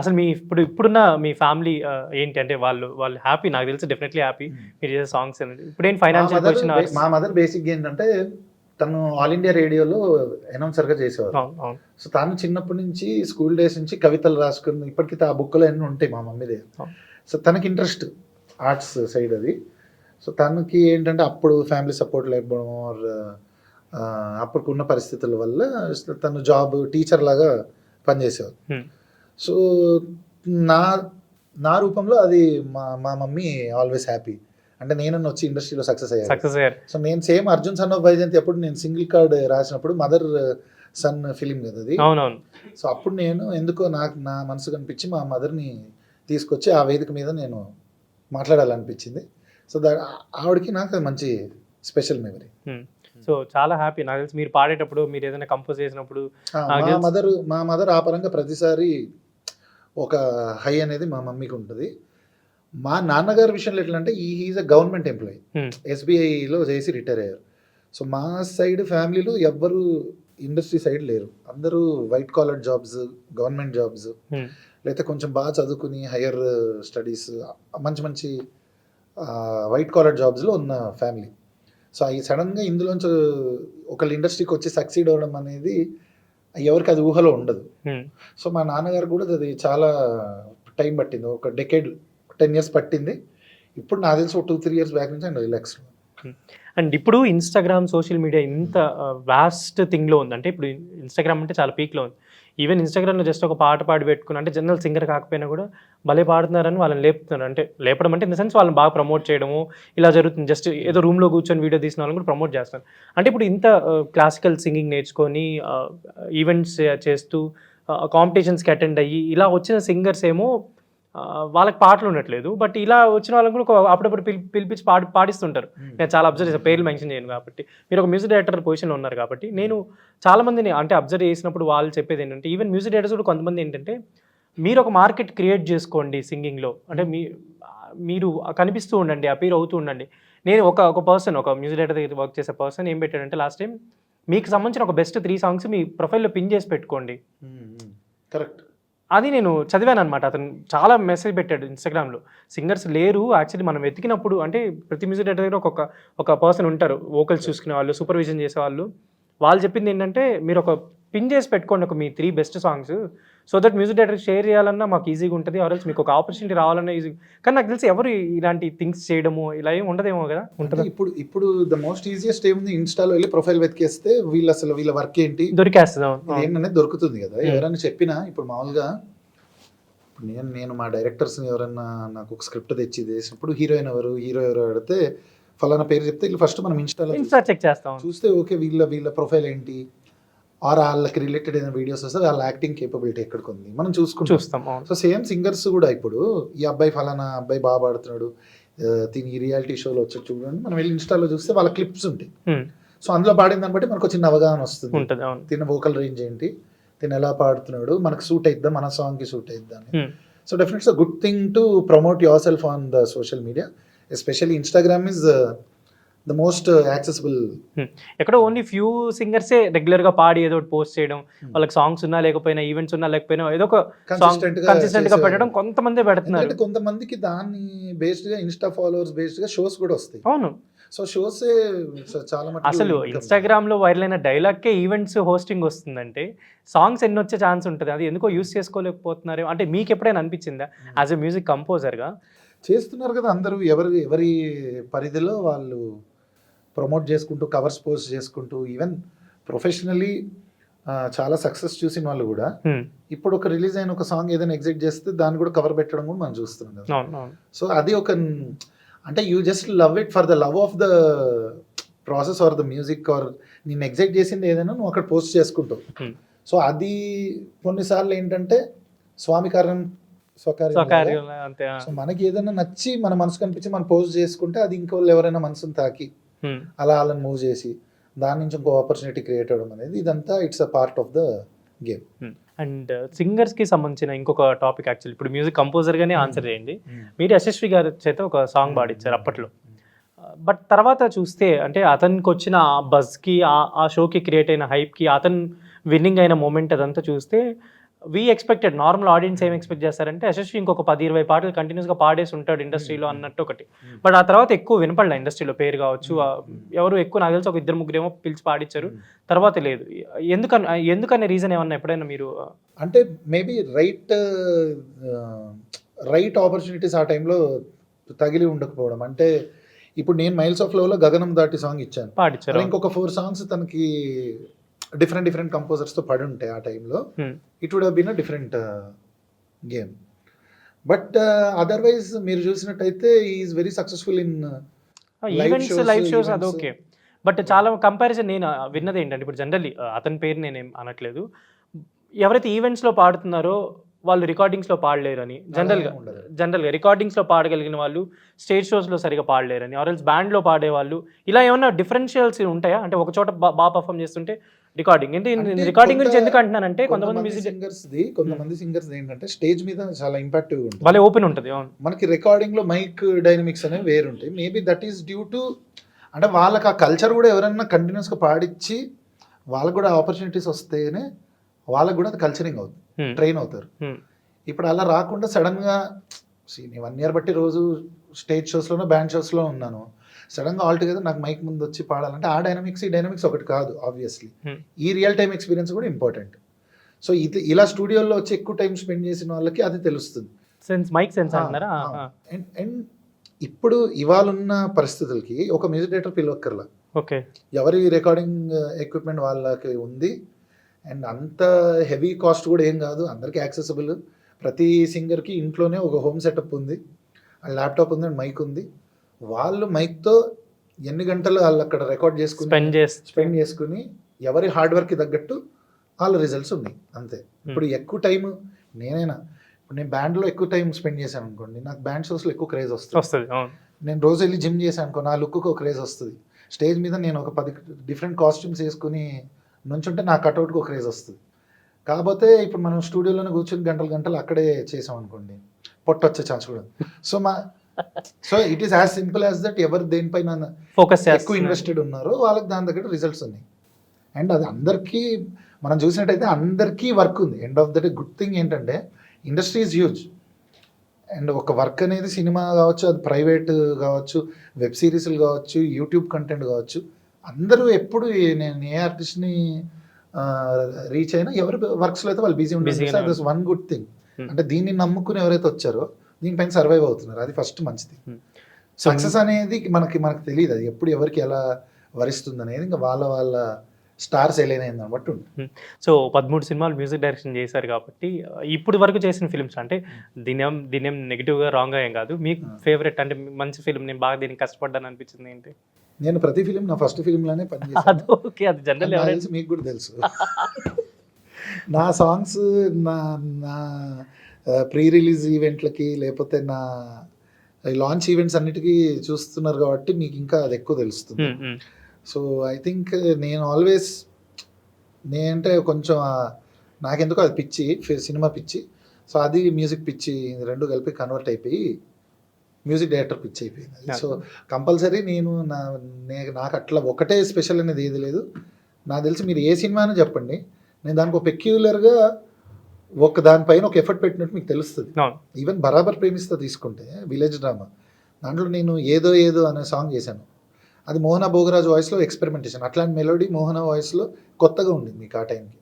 అసలు మీ ఇప్పుడున్న మీ ఫ్యామిలీ ఏంటి అంటే వాళ్ళు హ్యాపీ? నాకు తెలిసి డెఫినెట్లీ హ్యాపీ మీరు చేసే సాంగ్స్. ఇప్పుడు ఏంటి ఫైనాన్షియల్ పొజిషన్? మా మదర్ బేసిక్ ఏంటంటే తను ఆల్ ఇండియా రేడియోలో అనౌన్సర్గా చేసేవారు. సో తను చిన్నప్పటి నుంచి స్కూల్ డేస్ నుంచి కవితలు రాసుకుని ఇప్పటికీ ఆ బుక్లో అన్నీ ఉంటాయి మా మమ్మీదే. సో తనకి ఇంట్రెస్ట్ ఆర్ట్స్ సైడ్ అది. సో తనకి ఏంటంటే అప్పుడు ఫ్యామిలీ సపోర్ట్ లేకపోవడం ఆర్ అప్పుడుకున్న పరిస్థితుల వల్ల తను జాబ్ టీచర్ లాగా పనిచేసేవారు. సో నా రూపంలో అది మా మమ్మీ ఆల్వేస్ హ్యాపీ. అంటే నేను వచ్చి ఇండస్ట్రీలో సక్సెస్ అయ్యాను. సో నేను same Arjun son of Vyjayanthi అప్పుడు నేను సింగిల్ కార్డ్ రాసినప్పుడు మదర్ సన్ ఫిలిం కదా అది. అవునవును. సో అప్పుడు నేను ఎందుకో నా మనసు కనిపించి మా మదర్ని తీసుకొచ్చి ఆ వేదిక మీద నేను మాట్లాడాలనిపించింది. సో ఆవిడకి నాకు మంచి స్పెషల్ మెమరీ. సో చాలా హ్యాపీ. నాకు తెలిసి మీరు పాడేటప్పుడు, మీరు ఏదైనా కంపోజ్ చేసినప్పుడు మా మదర్ ఆ పరంగా ప్రతిసారి ఒక హై అనేది మా మమ్మీకి ఉంటుంది. మా నాన్నగారి విషయంలో ఎట్లా అంటే ఈజ్ అ గవర్నమెంట్ ఎంప్లాయీ, ఎస్బీఐలో చేసి రిటైర్ అయ్యారు. సో మా సైడ్ ఫ్యామిలీలో ఎవ్వరు ఇండస్ట్రీ సైడ్ లేరు. అందరూ white collar jobs, government jobs, లేకపోతే కొంచెం బాగా చదువుకుని హయ్యర్ స్టడీస్, మంచి వైట్ కాలర్ జాబ్స్లో ఉన్న ఫ్యామిలీ. సో అవి సడన్గా ఇందులోంచి ఒకళ్ళు ఇండస్ట్రీకి వచ్చి సక్సీడ్ అవ్వడం అనేది ఎవరికి అది ఊహలో ఉండదు. సో మా నాన్నగారు కూడా అది చాలా టైం పట్టింది, ఒక డెకేడ్ 10 years పట్టింది. ఇప్పుడు నాకు తెలిసి ఒక 2-3 years బ్యాక్ నుంచి ఆయన రిలాక్స్. అండ్ ఇప్పుడు ఇన్స్టాగ్రామ్, సోషల్ మీడియా ఇంత వాస్ట్ థింగ్లో ఉంది. అంటే ఇప్పుడు ఇన్స్టాగ్రామ్ అంటే చాలా పీక్లో ఉంది. ఈవెన్ ఇన్స్టాగ్రామ్లో జస్ట్ ఒక పాట పాడి పెట్టుకుని, అంటే జనరల్ సింగర్ కాకపోయినా కూడా భలే పాడుతున్నారని వాళ్ళని లేపుతున్నారు. అంటే లేపడం అంటే ఇన్ ద సెన్స్ వాళ్ళని బాగా ప్రమోట్ చేయడము ఇలా జరుగుతుంది. జస్ట్ ఏదో రూమ్లో కూర్చొని వీడియో తీసిన వాళ్ళని కూడా ప్రమోట్ చేస్తున్నారు. అంటే ఇప్పుడు ఇంత క్లాసికల్ సింగింగ్ నేర్చుకొని ఈవెంట్స్ చేస్తూ కాంపిటీషన్స్కి అటెండ్ అయ్యి ఇలా వచ్చిన సింగర్స్ ఏమో వాళ్ళకి పాటలు ఉండట్లేదు. బట్ ఇలా వచ్చిన వాళ్ళని కూడా అప్పుడప్పుడు పిలిపించి పాడిస్తుంటారు. నేను చాలా అబ్జర్వ్ చేసాను, పేర్లు మెన్షన్ చేయను కాబట్టి. మీరు ఒక మ్యూజిక్ డైరెక్టర్ పొజిషన్లో ఉన్నారు కాబట్టి నేను చాలా మందిని అంటే అబ్జర్వ్ చేసినప్పుడు వాళ్ళు చెప్పేది ఏంటంటే, ఈవెన్ మ్యూజిక్ డైరెక్టర్స్ కూడా కొంతమంది ఏంటంటే, మీరు ఒక మార్కెట్ క్రియేట్ చేసుకోండి సింగింగ్లో. అంటే మీరు కనిపిస్తూ ఉండండి, అపీర్ అవుతూ ఉండండి. నేను ఒక పర్సన్, ఒక మ్యూజిక్ డైరెక్టర్ దగ్గర వర్క్ చేసే పర్సన్ ఏం పెట్టాడంటే లాస్ట్ టైం, మీకు సంబంధించిన ఒక బెస్ట్ 3 songs మీ ప్రొఫైల్లో పిన్ చేసి పెట్టుకోండి. కరెక్ట్. అది నేను చదివాను అనమాట. అతను చాలా మెసేజ్ పెట్టాడు ఇన్స్టాగ్రామ్లో. సింగర్స్ లేరు యాక్చువల్లీ మనం వెతికినప్పుడు. అంటే ప్రతి మ్యూజిక్ డైరెక్టర్ దగ్గర ఒక పర్సన్ ఉంటారు, వోకల్స్ చూసుకునే వాళ్ళు, సూపర్విజన్ చేసేవాళ్ళు. వాళ్ళు చెప్పింది ఏంటంటే, మీరు ఒక పిన్ చేసి పెట్టుకోండి ఒక మీ 3 best songs. So that music director share చేయాలన్నా మాకు ఈజీగా ఉంటుంది, ఆర్ఎల్స్ మీకు ఒక ఆపర్చునిటీ రావాలన్నా ఈజీ. కానీ నాకు తెలిసి ఎవరు ఇలాంటి థింగ్స్ చేయడము ఇలా ఏమి ఉండదేమో కదా. ఉంటుంది. ఇప్పుడు ద మోస్ట్ ఈజియెస్ట్ ఏముంది, ఇన్స్టాలో వెళ్ళి ప్రొఫైల్ వెతికేస్తే వీళ్ళ వర్క్ ఏంటి దొరికేస్తుంది, ఏంటనేది దొరుకుతుంది కదా. ఎవరైనా చెప్పినా ఇప్పుడు మామూలుగా నేను మా డైరెక్టర్స్ని ఎవరైనా నాకు ఒక స్క్రిప్ట్ తెచ్చి చేసినప్పుడు హీరో ఎవరు అడిగితే ఫలానా పేరు చెప్తే వీళ్ళు ఫస్ట్ మనం ఇన్స్టా చెక్ చేస్తాం, చూస్తే ఓకే వీళ్ళ ప్రొఫైల్ ఏంటి, ఆర్ వాళ్ళకి రిలేటెడ్ అయిన వీడియోస్ వస్తే వాళ్ళ యాక్టింగ్ కేపబిలిటీ ఎక్కడికి ఉంది మనం చూస్తాం. సో సేమ్ సింగర్స్ కూడా ఇప్పుడు ఈ ఫలానా అబ్బాయి బాగా పాడుతున్నాడు, దీని ఈ రియాలిటీ షోలో వచ్చి చూడండి, మనం వెళ్ళి ఇన్స్టాలో చూస్తే వాళ్ళ క్లిప్స్ ఉంటాయి. సో అందులో పాడిన దాన్ని బట్టి మనకు చిన్న అవగాహన వస్తుంది, తిన్న వోకల్ రేంజ్ ఏంటి, తిన ఎలా పాడుతున్నాడు, మనకు సూట్ అయిద్దా, మన సాంగ్కి సూట్ అయిద్దా అని. So definitely a good thing to promote yourself on the social media. Especially Instagram is the most accessible. ఎక్కడో ఓన్లీ ఫ్యూ సింగర్సే రెగ్యులర్గా పాడి ఏదో ఒకటి పోస్ట్ చేయడం, వాళ్ళకి సాంగ్స్ ఉన్నా లేకపోయినా, ఈవెంట్స్ ఉన్నా లేకపోయినా ఏదో ఒక సాంగ్ కన్సిస్టెంట్గా పెట్టడం కొంతమందే పెడుతున్నారు. ఎందుకంటే కొంతమందికి దాన్ని బేస్డ్గా ఇన్స్టా ఫాలోవర్స్ బేస్డ్గా షోస్ కూడా వస్తాయి. అవును, సో షోసే చాలా మటుకు అసలు ఇన్స్టాగ్రామ్లో వైరల్ అయిన డైలాగ్కే ఈవెంట్స్ హోస్టింగ్ వస్తుందంటే సాంగ్స్ ఎన్ని వచ్చే ఛాన్స్ ఉంటుంది. అది ఎందుకో యూస్ చేసుకోలేకపోతున్నారు. అంటే మీకు ఎప్పుడైనా అనిపించిందా యాజ్ ఎ మ్యూజిక్ కంపోజర్గా? చేస్తున్నారు కదా అందరూ, ఎవరి పరిధిలో వాళ్ళు ప్రమోట్ చేసుకుంటూ, కవర్స్ పోస్ట్ చేసుకుంటూ, ఈవెన్ ప్రొఫెషనలీ చాలా సక్సెస్ చూసిన వాళ్ళు కూడా ఇప్పుడు ఒక రిలీజ్ అయిన ఒక సాంగ్ ఏదైనా ఎగ్జిట్ చేస్తే దాన్ని కూడా కవర్ పెట్టడం కూడా మనం చూస్తున్నాం కదా. సో అది ఒక, అంటే you just love it for the love of the process or the music, or నేను ఎగ్జైట్ చేసింది ఏదైనా నువ్వు అక్కడ పోస్ట్ చేసుకుంటావు. సో అది కొన్నిసార్లు ఏంటంటే స్వామి కార్యం స్వకార్యం. సో మనకి ఏదైనా నచ్చి మన మనసు కనిపించి మనం పోస్ట్ చేసుకుంటే అది ఇంకోళ్ళు ఎవరైనా మనసుని తాకి అలా వాళ్ళని మూవ్ చేసి దాని నుంచి ఇంకో ఆపర్చునిటీ క్రియేట్ అవ్వడం అనేది, ఇదంతా it's a part of the game. And సింగర్స్కి సంబంధించిన ఇంకొక టాపిక్, యాక్చువల్లీ ఇప్పుడు మ్యూజిక్ కంపోజర్గానే ఆన్సర్ చేయండి. మీరు యశస్వి గారి చేత ఒక సాంగ్ పాడించారు అప్పట్లో, బట్ తర్వాత చూస్తే అంటే అతనికి వచ్చిన ఆ బజ్కి, ఆ షోకి క్రియేట్ అయిన హైప్కి, అతను విన్నింగ్ అయిన మూమెంట్ అదంతా చూస్తే వీ ఎక్స్పెక్టెడ్, నార్మల్ ఆడియన్స్ ఏం ఎక్స్పెక్ట్ చేస్తారంటే యశస్వి ఇంకొక 10-20 పాటలు కంటిన్యూస్గా పాడేసి ఉంటాడు ఇండస్ట్రీలో అన్నట్టు ఒకటి. బట్ ఆ తర్వాత ఎక్కువ వినపడలే ఇండస్ట్రీలో, పేరు కావచ్చు ఎవరు ఎక్కువ, నాకు తెలిసి ఒక 2-3 ఏమో పిలిచి పాడించారు, తర్వాత లేదు. ఎందుకనే రీజన్ ఏమన్నా ఎప్పుడైనా మీరు? అంటే మేబీ రైట్ ఆపర్చునిటీస్ ఆ టైంలో తగిలి ఉండకపోవడం. అంటే ఇప్పుడు నేను మైల్స్ ఆఫ్ లవ్లో గగనం దాటి సాంగ్ ఇచ్చాను, పాడించారు. ఇంకొక 4 సాంగ్స్ తనకి డిఫరెంట్ కంపోజర్స్తో పడి ఉంటాయి ఆ టైంలో, it would have been a different game. But otherwise మీరు చూసినట్టయితే is very successful in events, live shows, అది ఓకే. బట్ చాలా కంపారిజన్ నేను విన్నది ఏంటంటే, ఇప్పుడు జనరల్లీ అతని పేరు నేనేం అనట్లేదు, ఎవరైతే ఈవెంట్స్లో పాడుతున్నారో వాళ్ళు రికార్డింగ్స్లో పాడలేరని, జనరల్గా రికార్డింగ్స్లో పాడగలిగిన వాళ్ళు స్టేజ్ షోస్లో సరిగా పాడలేరని, ఆర్ ఎల్స్ బ్యాండ్లో పాడేవాళ్ళు, ఇలా ఏమన్నా డిఫరెన్షియల్స్ ఉంటాయా? అంటే ఒక చోట బాగా పర్ఫామ్ చేస్తుంటే రికార్డింగ్ రికార్డింగ్ గురించి ఎందుకు అంటున్నానంటే, కొంతమంది సింగర్స్ ఏంటంటే స్టేజ్ మీద చాలా ఇంపాక్టివ్ ఉంటుంది, భలే ఓపెన్ ఉంటుంది. మనకి రికార్డింగ్ లో మైక్ డైనమిక్స్ అనేవి వేరు ఉంటాయి. Maybe that is due to, అంటే వాళ్ళకి ఆ కల్చర్ కూడా ఎవరైనా కంటిన్యూస్ గా పాడించి వాళ్ళకు కూడా ఆపర్చునిటీస్ వస్తేనే వాళ్ళకు కూడా అది కల్చరింగ్ అవుతుంది, ట్రైన్ అవుతారు. ఇప్పుడు అలా రాకుండా సడన్ గా నేను 1 year బట్టి రోజు స్టేజ్ షోస్లోనో బ్యాండ్ షోస్లో ఉన్నాను, సడన్గా ఆల్ టుగెదర్ నాకు మైక్ ముందు వచ్చి పాడాలంటే ఆ డైనమిక్స్ ఈ డైనమిక్స్ ఒకటి కాదు. ఆబ్వియస్లీ ఈ రియల్ టైమ్ ఎక్స్పీరియన్స్ కూడా ఇంపార్టెంట్. సో ఇది ఇలా స్టూడియోలో వచ్చి ఎక్కువ టైం స్పెండ్ చేసిన వాళ్ళకి అది తెలుస్తుంది. అండ్ ఇప్పుడు ఇవాళ ఉన్న పరిస్థితులకి ఒక మ్యూజిక్ డైరెక్టర్ పిలవక్కర్లా, ఓకే, ఎవరి రికార్డింగ్ ఎక్విప్మెంట్ వాళ్ళకి ఉంది, అండ్ అంత హెవీ కాస్ట్ కూడా ఏం కాదు, అందరికీ యాక్సెసిబుల్. ప్రతి సింగర్కి ఇంట్లోనే ఒక హోమ్ సెటప్ ఉంది, ల్యాప్టాప్ ఉంది అండ్ మైక్ ఉంది. వాళ్ళు మైక్తో ఎన్ని గంటలు వాళ్ళు అక్కడ రికార్డ్ చేసుకుని స్పెండ్ చేసుకుని ఎవరి హార్డ్ వర్క్కి తగ్గట్టు వాళ్ళ రిజల్ట్స్ ఉన్నాయి అంతే. ఇప్పుడు ఎక్కువ టైం ఇప్పుడు నేను బ్యాండ్లో ఎక్కువ టైం స్పెండ్ చేశాను అనుకోండి, నాకు బ్యాండ్ షోస్లో ఎక్కువ క్రేజ్ వస్తుంది. నేను రోజు వెళ్ళి జిమ్ చేశాను అనుకో, నా లుక్కు ఒక క్రేజ్ వస్తుంది. స్టేజ్ మీద నేను ఒక 10 డిఫరెంట్ కాస్ట్యూమ్స్ వేసుకుని నుంచుంటే నా కట్అవుట్కి ఒక క్రేజ్ వస్తుంది. కాకపోతే ఇప్పుడు మనం స్టూడియోలోనే కూర్చొని గంటలు అక్కడే చేసాం అనుకోండి, పొట్ట వచ్చే ఛాన్స్ కూడా. So it is as simple as that. ఎవరు దేనిపైన ఫోకస్ ఎక్కువ ఇన్వెస్టెడ్ ఉన్నారో వాళ్ళకి దాని దగ్గర రిజల్ట్స్ ఉన్నాయి. అండ్ అది అందరికీ మనం చూసినట్టయితే అందరికీ వర్క్ ఉంది. End of the day good thing ఏంటంటే ఇండస్ట్రీ ఈజ్ హ్యూజ్. అండ్ ఒక వర్క్ అనేది సినిమా కావచ్చు, అది ప్రైవేట్ కావచ్చు, వెబ్ సిరీస్లు కావచ్చు, యూట్యూబ్ కంటెంట్ కావచ్చు, అందరూ ఎప్పుడు నేను ఏ ఆర్టిస్ట్ని రీచ్ అయినా ఎవరి వర్క్స్లో అయితే వాళ్ళు బిజీ ఉంటారు. That's one good thing. అంటే దీన్ని నమ్ముకుని ఎవరైతే వచ్చారో దీనిపైన సర్వైవ్ అవుతున్నారు, అది ఫస్ట్ మంచిది. సక్సెస్ అనేది మనకి తెలియదు, అది ఎప్పుడు ఎవరికి ఎలా వరిస్తుంది అనేది ఇంకా వాళ్ళ స్టార్స్ ఎలైన బట్టి ఉంటుంది. సో 13 సినిమాలు మ్యూజిక్ డైరెక్షన్ చేశారు కాబట్టి ఇప్పుడు వరకు చేసిన ఫిల్మ్స్ అంటే దీనేం నెగిటివ్గా రాంగ్గా ఏం కాదు, మీకు ఫేవరెట్ అంటే మంచి ఫిల్మ్, నేను బాగా దీనికి కష్టపడ్డాను అనిపించింది ఏంటి? నేను ప్రతి ఫిలిం నా ఫస్ట్ ఫిలింలోనే పనిచేస్తాను. ఓకే, అది జనరల్ తెలుసు, మీకు కూడా తెలుసు. నా సాంగ్స్ నా ప్రీ రిలీజ్ ఈవెంట్లకి లేకపోతే నా లాంచ్ ఈవెంట్స్ అన్నిటికీ చూస్తున్నారు కాబట్టి మీకు ఇంకా అది ఎక్కువ తెలుస్తుంది. సో ఐ థింక్ నేను ఆల్వేస్ నేనంటే కొంచెం నాకెందుకో అది పిచ్చి, సినిమా పిచ్చి. సో అది మ్యూజిక్ పిచ్చి, రెండు కలిపి కన్వర్ట్ అయిపోయి మ్యూజిక్ డైరెక్టర్ పిచ్ అయిపోయింది. సో కంపల్సరీ నాకు అట్లా ఒకటే స్పెషల్ అనేది ఏది లేదు. నాకు తెలిసి మీరు ఏ సినిమానో చెప్పండి, నేను దానికి ఒక పెక్యులర్గా దానిపైన ఒక ఎఫర్ట్ పెట్టినట్టు మీకు తెలుస్తుంది. ఈవెన్ బరాబర్ ప్రేమిస్తా తీసుకుంటే విలేజ్ డ్రామా, దాంట్లో నేను ఏదో ఏదో అనే సాంగ్ చేశాను. అది మోహన భోగరాజ్ వాయిస్లో ఎక్స్పెరిమెంటేషన్. అట్లాంటి మెలోడీ మోహన వాయిస్లో కొత్తగా ఉండింది మీకు ఆ టైంకి.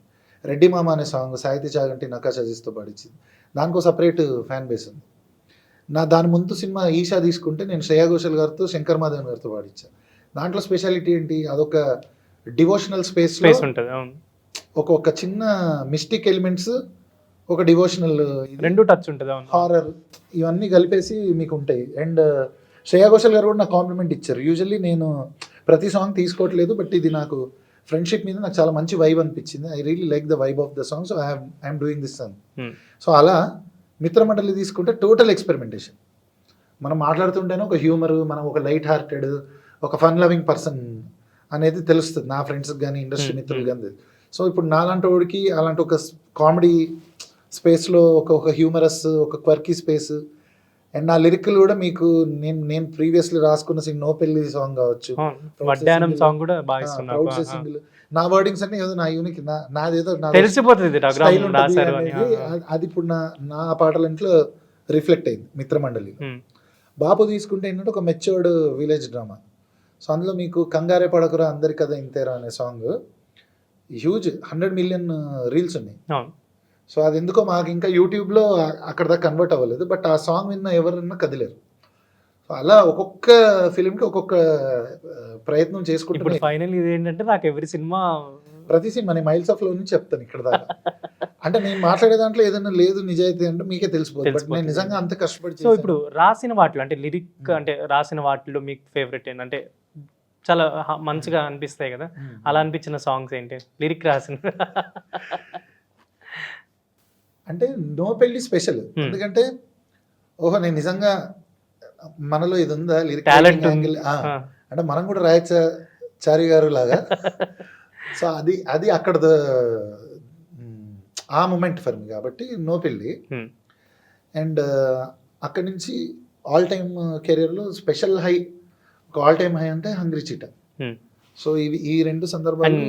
రెడ్డి మామ అనే సాంగ్ సాహితీ చాగంటి నకాష్ అజీజ్తో పాడించింది. దానికి ఒక సపరేట్ ఫ్యాన్ బేస్ ఉంది. దాని ముందు సినిమా ఈషా తీసుకుంటే నేను శ్రేయా ఘోషల్ గారితో శంకర్ మాధవన్ గారితో పాడించాను. దాంట్లో స్పెషాలిటీ ఏంటి, అదొక డివోషనల్ స్పేస్లో ఒక చిన్న మిస్టిక్ ఎలిమెంట్స్, ఒక డివోషనల్, రెండు టచ్ ఉంటుంది, హారర్, ఇవన్నీ కలిపేసి మీకు ఉంటాయి. అండ్ శ్రేయా ఘోషల్ గారు కూడా నాకు కాంప్లిమెంట్ ఇచ్చారు. యూజువల్లీ నేను ప్రతి సాంగ్ తీసుకోవట్లేదు, బట్ ఇది నాకు ఫ్రెండ్షిప్ మీద నాకు చాలా మంచి వైబ్ అనిపించింది. I really like the vibe of the song, so I'm doing this song. So అలా మిత్రమండలి తీసుకుంటే టోటల్ ఎక్స్పెరిమెంటేషన్. మనం మాట్లాడుతుంటేనే ఒక హ్యూమర్, మనం ఒక లైట్ హార్టెడ్, ఒక ఫన్ లవింగ్ పర్సన్ అనేది తెలుస్తుంది నా ఫ్రెండ్స్కి కానీ ఇండస్ట్రీ మిత్రులు కానీ. సో ఇప్పుడు నాలాంటి వాడికి అలాంటి ఒక కామెడీ స్పేస్లో ఒక హ్యూమరస్, ఒక క్వర్కీ స్పేస్, అండ్ నా లిరిక్లు కూడా మీకు నేను ప్రీవియస్లీ రాసుకున్న నో పెళ్లి సాంగ్ కావచ్చు, సాంగ్ కూడా బాగా సింగిల్, నా వర్డింగ్స్ అన్ని ఏదో నా యూనిక్, నాదేదో తెలిసిపోతుంది అది ఇప్పుడు నా పాటలంట్లో రిఫ్లెక్ట్ అయింది మిత్రమండలి. బాపు తీసుకుంటే ఏంటంటే ఒక మెచ్యూర్డ్ విలేజ్ డ్రామా. సో అందులో మీకు కంగారే పడకురా అందరి కథ ఇంతేరా అనే సాంగ్ హ్యూజ్ 100 మిలియన్ రీల్స్ ఉన్నాయి. సో అది ఎందుకో మాకు ఇంకా యూట్యూబ్లో అక్కడ దాకా కన్వర్ట్ అవ్వలేదు, బట్ ఆ సాంగ్ విన్న ఎవరన్నా కదిలేరు. సో అలా ఒక్కొక్క ఫిలింకి ఒక్కొక్క ప్రయత్నం చేసుకుంటే ఫైనల్ ఇది ఏంటంటే నాకు ఎవరి సినిమా ప్రతి సినిమా నేను మైల్స్ ఆఫ్ లో నుంచి చెప్తాను ఇక్కడ దాకా. అంటే నేను మాట్లాడే దాంట్లో ఏదైనా లేదు నిజాయితీ అంటే మీకే తెలిసిపోతుంది, బట్ నేను నిజంగా అంత కష్టపడి. సో ఇప్పుడు రాసిన వాటిలో అంటే లిరిక్ అంటే రాసిన వాటిలో మీకు ఫేవరెట్ ఏంటంటే చాలా మంచిగా అనిపిస్తాయి కదా, అలా అనిపించిన సాంగ్స్ ఏంటి లిరిక్ రాసిన? అంటే నో పెళ్లి స్పెషల్, ఎందుకంటే ఓహో నేను నిజంగా మనలో ఇది ఉందా లిరిక్ యాంగిల్, అంటే మనం కూడా రాయచ్చా చారి గారు లాగా. సో అది అక్కడ ఆ మూమెంట్ ఫర్ మీ కాబట్టి నో పెళ్ళి. అండ్ అక్కడి నుంచి ఆల్ టైమ్ కెరియర్లో స్పెషల్ హై, ఒక ఆల్ టైమ్ హై అంటే హంగ్రీ చీట. సో ఈ రెండు సందర్భాలు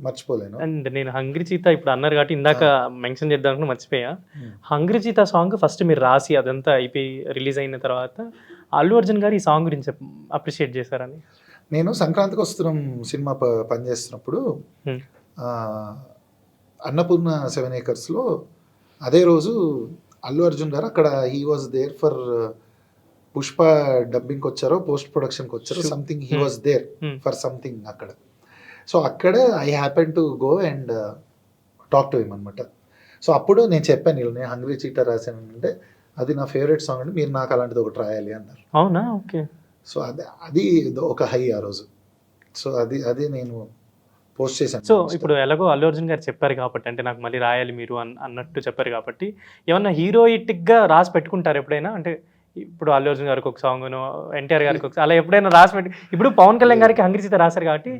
మర్చిపోలేను. అండ్ నేను హంగ్రీ చీత ఇప్పుడు అన్నారు కాబట్టి ఇందాక మెన్షన్ చేద్దాం అనుకుని మర్చిపోయా. హంగ్రీ చీత సాంగ్ ఫస్ట్ మీరు రాసి అదంతా అయిపోయి రిలీజ్ అయిన తర్వాత అల్లు అర్జున్ గారు ఈ సాంగ్ గురించి అప్రిషియేట్ చేశారని. నేను సంక్రాంతికి వస్తున్నాం సినిమా పనిచేస్తున్నప్పుడు అన్నపూర్ణ 7 acres అదే రోజు అల్లు అర్జున్ గారు అక్కడ he was there for Pushpa డబ్బింగ్కి వచ్చారో పోస్ట్ ప్రొడక్షన్కి వచ్చారో something, he was there for something అక్కడ. సో అక్కడ I happen to go and talk to him అనమాట. సో అప్పుడు నేను చెప్పాను, నేను హంగ్రీ చీట రాశాను అంటే అది నా ఫేవరెట్ సాంగ్ అండి, మీరు నాకు అలాంటిది ఒకటి రాయాలి అన్నారు. అవునా? ఓకే. సో అది ఒక హై ఆ రోజు. సో అది నేను పోస్ట్ చేశాను. సో ఇప్పుడు ఎలాగో అల్లు అర్జున్ గారు చెప్పారు కాబట్టి, అంటే నాకు మళ్ళీ రాయాలి మీరు అన్నట్టు చెప్పారు కాబట్టి, ఏమన్నా హీరోయిటిక్గా రాసి పెట్టుకుంటారు ఎప్పుడైనా? అంటే ఇప్పుడు అల్లు అర్జున్ గారికి ఒక సాంగ్, ఎన్టీఆర్ గారికి ఒక, అలా ఎప్పుడైనా రాసి పెట్టి, ఇప్పుడు పవన్ కళ్యాణ్ గారికి హంగ్రీ చీత రాశారు కాబట్టి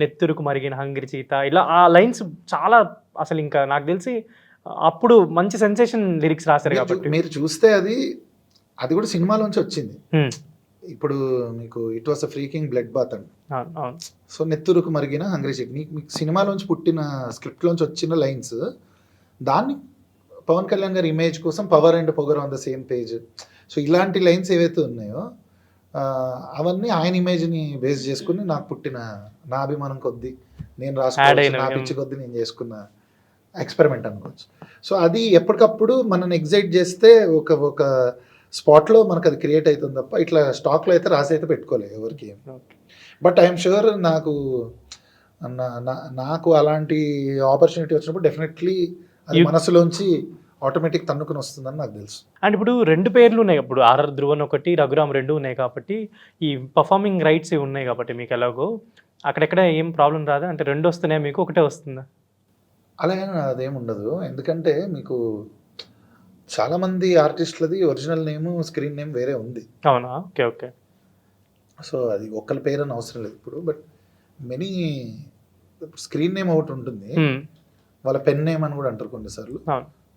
నెత్తురుకు మరిగిన హంగ్రీ చీత, ఇలా ఆ లైన్స్ చాలా అసలు ఇంకా నాకు తెలిసి అప్పుడు మంచి సెన్సేషన్ లిరిక్స్ రాశారు కాబట్టి. మీరు చూస్తే అది కూడా సినిమాలోంచి వచ్చింది. ఇప్పుడు మీకు it was a freaking blood bath అండి. సో నెత్తురుకు మరిగిన హంగ్రీ చీట మీకు సినిమాలోంచి పుట్టిన స్క్రిప్ట్లోంచి వచ్చిన లైన్స్, దాన్ని పవన్ కళ్యాణ్ గారి ఇమేజ్ కోసం పవర్ అండ్ పొగర్ on the same page. So ఇలాంటి లైన్స్ ఏవైతే ఉన్నాయో అవన్నీ ఆయన ఇమేజ్ని బేస్ చేసుకుని నాకు పుట్టిన నా అభిమానం కొద్దీ నేను రాసుకోవచ్చు, నా పిచ్చి కొద్దీ నేను చేసుకున్న ఎక్స్పెరిమెంట్ అనుకోవచ్చు. సో అది ఎప్పటికప్పుడు మనల్ని ఎగ్జైట్ చేస్తే ఒక స్పాట్లో మనకు అది క్రియేట్ అవుతుంది తప్ప ఇట్లా స్టాక్లో అయితే రాసి అయితే పెట్టుకోలేదు ఎవరికి. బట్ ఐఎమ్ షూర్ నాకు అలాంటి ఆపర్చునిటీ వచ్చినప్పుడు డెఫినెట్లీ అది మనసులోంచి ఆటోమేటిక్ తన్నుకుని వస్తుందని నాకు తెలుసు. అండ్ ఇప్పుడు 2 పేర్లు ఉన్నాయి, ఇప్పుడు ఆర్ఆర్ ధ్రువన్ ఒకటి, రఘురామ్ 2 ఉన్నాయి కాబట్టి ఈ పర్ఫార్మింగ్ రైట్స్ ఉన్నాయి కాబట్టి మీకు ఎలాగో అక్కడెక్కడ ఏం ప్రాబ్లం రాదా? అంటే 2 వస్తున్నాయా మీకు, ఒకటే వస్తుందా? అలాగే అదేం ఉండదు, ఎందుకంటే మీకు చాలామంది ఆర్టిస్టులది ఒరిజినల్ నేమ్ స్క్రీన్ నేమ్ వేరే ఉంది. అవునా? Okay okay. సో అది ఒక్కరి పేరు అని అవసరం లేదు ఇప్పుడు, బట్ మెనీ స్క్రీన్ నేమ్ ఒకటి ఉంటుంది, వాళ్ళ పెన్ నేమ్ అని కూడా అంటారు కొన్నిసార్లు,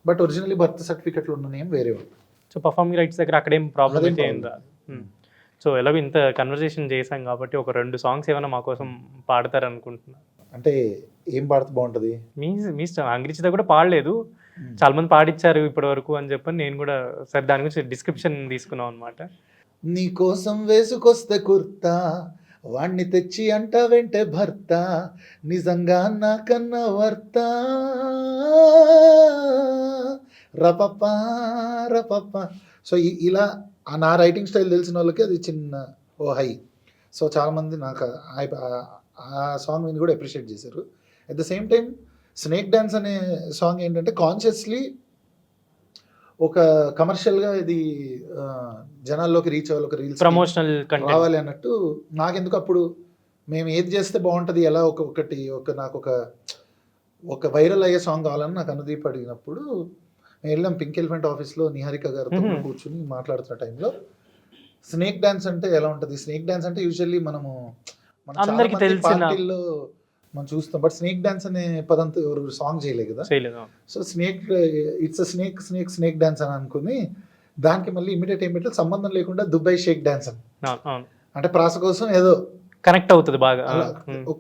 బట్ ఒరిజినల్లీ బర్త్ సర్టిఫికెట్లో ఉన్న నేమ్ వేరే ఉంటుంది. సో పర్ఫార్మింగ్ రైట్స్ దగ్గర అక్కడేం ప్రాబ్లం అయితే ఏం రాదు. సో ఎలాగో ఇంత కన్వర్జేషన్ చేశాం కాబట్టి ఒక 2 సాంగ్స్ ఏమైనా మా కోసం పాడతారనుకుంటున్నా. అంటే ఏం పాడితే బాగుంటుంది? మీ మీ ఇష్టం. అంగ్రిచిత కూడా పాడలేదు, చాలా మంది పాడిచ్చారు ఇప్పటి వరకు అని చెప్పని నేను కూడా సరే దాని గురించి డిస్క్రిప్షన్ తీసుకున్నాం అనమాట. నీ కోసం వేసుకొస్తే కుర్తా, వాణ్ణి తెచ్చి అంట వెంటే భర్త, నిజంగా నాకన్నా వర్త, రపప రపప. సో ఇలా నా రైటింగ్ స్టైల్ తెలిసిన వాళ్ళకి అది చిన్న ఓ హై. సో చాలామంది నాకు ఆ సాంగ్ విని కూడా అప్రిషియేట్ చేశారు. At the same time snake dance అనే సాంగ్ ఏంటంటే కాన్షియస్లీ ఒక కమర్షియల్గా ఇది జనాల్లోకి రీచ్ అవ్వాలి, ఒక రీల్స్ ప్రమోషనల్ రావాలి అన్నట్టు. నాకెందుకు అప్పుడు మేము ఏది చేస్తే బాగుంటుంది, ఎలా నాకు ఒక వైరల్ అయ్యే సాంగ్ కావాలని నాకు అనుదీప్ అడిగినప్పుడు మేము వెళ్ళాం పింక్ ఎలిఫెంట్ ఆఫీస్లో నిహారిక గారితో కూర్చుని మాట్లాడుతున్న టైంలో స్నేక్ డ్యాన్స్ అంటే ఎలా ఉంటుంది. స్నేక్ డ్యాన్స్ అంటే యూజువల్లీ అందరికీ తెలిసిన పార్టీల్లో మనం చూస్తాం, బట్ స్నేక్ డాన్స్ అనే పదంతో ఎవరు సాంగ్ చేయలేదు కదా. సో ఇట్స్ స్నేక్ డాన్స్ అని అనుకుని దానికి మళ్ళీ ఇమీడియట్ ఏం పెట్టాలి, సంబంధం లేకుండా దుబాయ్ షేక్ డాన్స్ అని, అంటే ప్రాస కోసం ఏదో కనెక్ట్ అవుతుంది బాగా,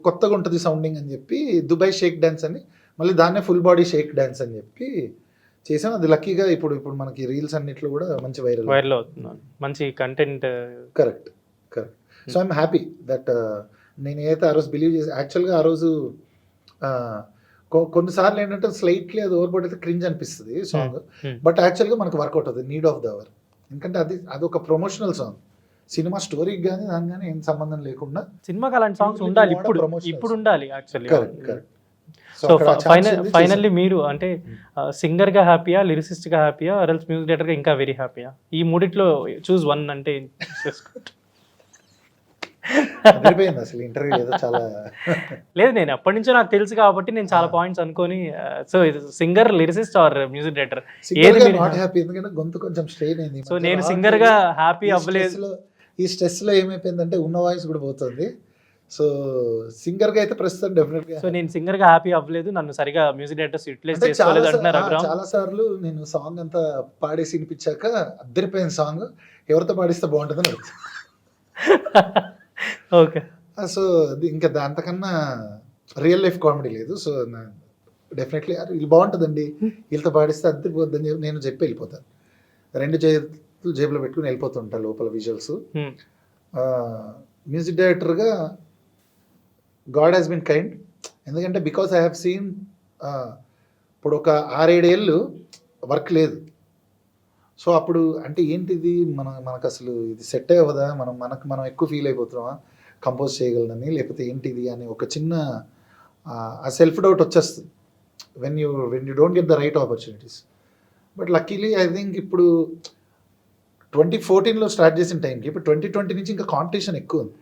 కొత్తగా ఉంటుంది సౌండింగ్ అని చెప్పి దుబాయ్ షేక్ డాన్స్ అని, మళ్ళీ దాన్నే ఫుల్ బాడీ షేక్ డాన్స్ అని చెప్పి చేసాం. అది లక్కీగా ఇప్పుడు మనకి రీల్స్ అన్నిట్లో కూడా మంచి వైరల్ అవుతుంది, మంచి content. Correct. So I'm happy that నేను ఏదైతే ఆ రోజు బిలీవ్ చేసి, యాక్చువల్గా ఆ రోజు కొన్నిసార్లు ఏంటంటే స్లైట్లీ అది ఓవర్బోర్డ్ అయితే క్రింజ్ అనిపిస్తుంది సాంగ్, బట్ యాక్చువల్గా మనకు వర్కౌట్ అవుతుంది, నీడ్ ఆఫ్ ద అవర్. ఎందుకంటే అది ఒక ప్రమోషనల్ సాంగ్, సినిమా స్టోరీకి కానీ దాని కానీ ఏం సంబంధం లేకుండా సినిమాకి అలాంటి సాంగ్స్ ఉండాలి, ఇప్పుడు ఉండాలి యాక్చువల్లీ. కరెక్ట్. సో ఫైనల్లీ మీరు అంటే సింగర్ గా హ్యాపీయా, లిరిసిస్ట్ గా హ్యాపీయా, ఆర్ఎల్స్ మ్యూజిక్ డైరెక్టర్ గా ఇంకా వెరీ హ్యాపీయా? ఈ మూడిట్లో చూస్ వన్ అంటే అసలు ఇంటర్వ్యూ ఏదో చాలా లేదు, నేను ఎప్పటి నుంచో నాకు తెలుసు కాబట్టి నేను చాలా పాయింట్స్ అనుకొని, so singer, lyricist or music director ఏది నాట్ హ్యాపీ, ఎందుకంటే గొంతు కొంచెం స్ట్రెయిన్ అయింది. సో నేను సింగర్ గా హ్యాపీ అవ్వలేదు. ఈ స్ట్రెస్ లో ఏమైపోయిందంటే ఉన్న వాయిస్ కూడా పోతుంది. సో సింగర్ గా అయితే ప్రస్తుతం డెఫినెట్ గా, సో నేను సింగర్ గా హ్యాపీ అవ్వలేదు, నన్ను సరిగా మ్యూజిక్ డైరెక్టర్స్ యూటిలైజ్ చేసుకోలేదు అంటున్నారు. చాలా సార్లు నేను సాంగ్ అంతా పాడేసి వినిపించాక అద్దరిపోయిన సాంగ్ ఎవరితో పాడిస్తే బాగుంటుందని ఓకే. సో ఇంకా అంతకన్నా రియల్ లైఫ్ కామెడీ లేదు. సో డెఫినెట్లీ వీళ్ళు బాగుంటుందండి, వీళ్ళతో పాడిస్తే అద్దరిపోద్దని చెప్పి నేను చెప్పి వెళ్ళిపోతాను. 2 చేతులు జేబులో పెట్టుకుని వెళ్ళిపోతుంటా లోపల విజువల్స్. మ్యూజిక్ డైరెక్టర్గా గాడ్ హ్యాస్ బిన్ కైండ్, ఎందుకంటే బికాస్ ఐ హ్యావ్ సీన్ ఇప్పుడు ఒక 6-7 ఏళ్ళు వర్క్ లేదు. సో అప్పుడు అంటే ఏంటిది మనకు అసలు ఇది సెట్ అవ్వదా, మనం ఎక్కువ ఫీల్ అయిపోతున్నామా కంపోజ్ చేయగలనని, లేకపోతే ఏంటిది అని ఒక చిన్న ఆ సెల్ఫ్ డౌట్ వచ్చేస్తుంది when you don't get the right opportunities. But luckily I think ఇప్పుడు 2014లో స్టార్ట్ చేసిన టైంకి ఇప్పుడు 2020 నుంచి ఇంకా కాంపిటీషన్ ఎక్కువ ఉంది.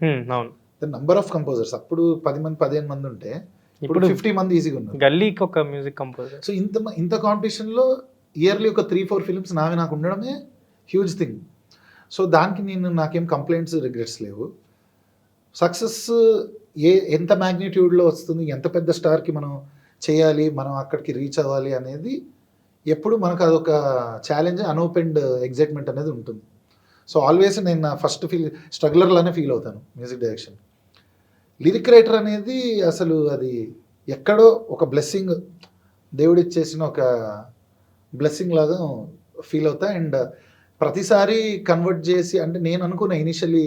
ద నంబర్ ఆఫ్ కంపోజర్స్ అప్పుడు 10 మంది 15 మంది ఉంటే ఇప్పుడు 50 మంది ఈజీగా ఉన్నారు, గల్లీకి ఒక మ్యూజిక్ కంపోజర్. సో ఇంత కాంపిటీషన్లో ఇయర్లీ ఒక 3-4 ఫిల్మ్స్ నాకు ఉండడమే హ్యూజ్ థింగ్. సో దానికి నాకేం కంప్లైంట్స్, రిగ్రెట్స్ లేవు. సక్సెస్ ఎంత మ్యాగ్నిట్యూడ్లో వస్తుంది, ఎంత పెద్ద స్టార్కి మనం చేయాలి, మనం అక్కడికి రీచ్ అవ్వాలి అనేది ఎప్పుడు మనకు అదొక ఛాలెంజ్, అన్ఓపెన్డ్ ఎగ్జైట్మెంట్ అనేది ఉంటుంది. సో ఆల్వేస్ నేను నా ఫస్ట్ స్ట్రగ్లర్లానే ఫీల్ అవుతాను మ్యూజిక్ డైరెక్షన్. లిరిక్ రైటర్ అనేది అసలు అది ఎక్కడో ఒక బ్లెస్సింగ్, దేవుడిచ్చేసిన ఒక బ్లెస్సింగ్ లాగా ఫీల్ అవుతా. అండ్ ప్రతిసారి కన్వర్ట్ చేసి, అంటే నేను అనుకున్న ఇనిషియలీ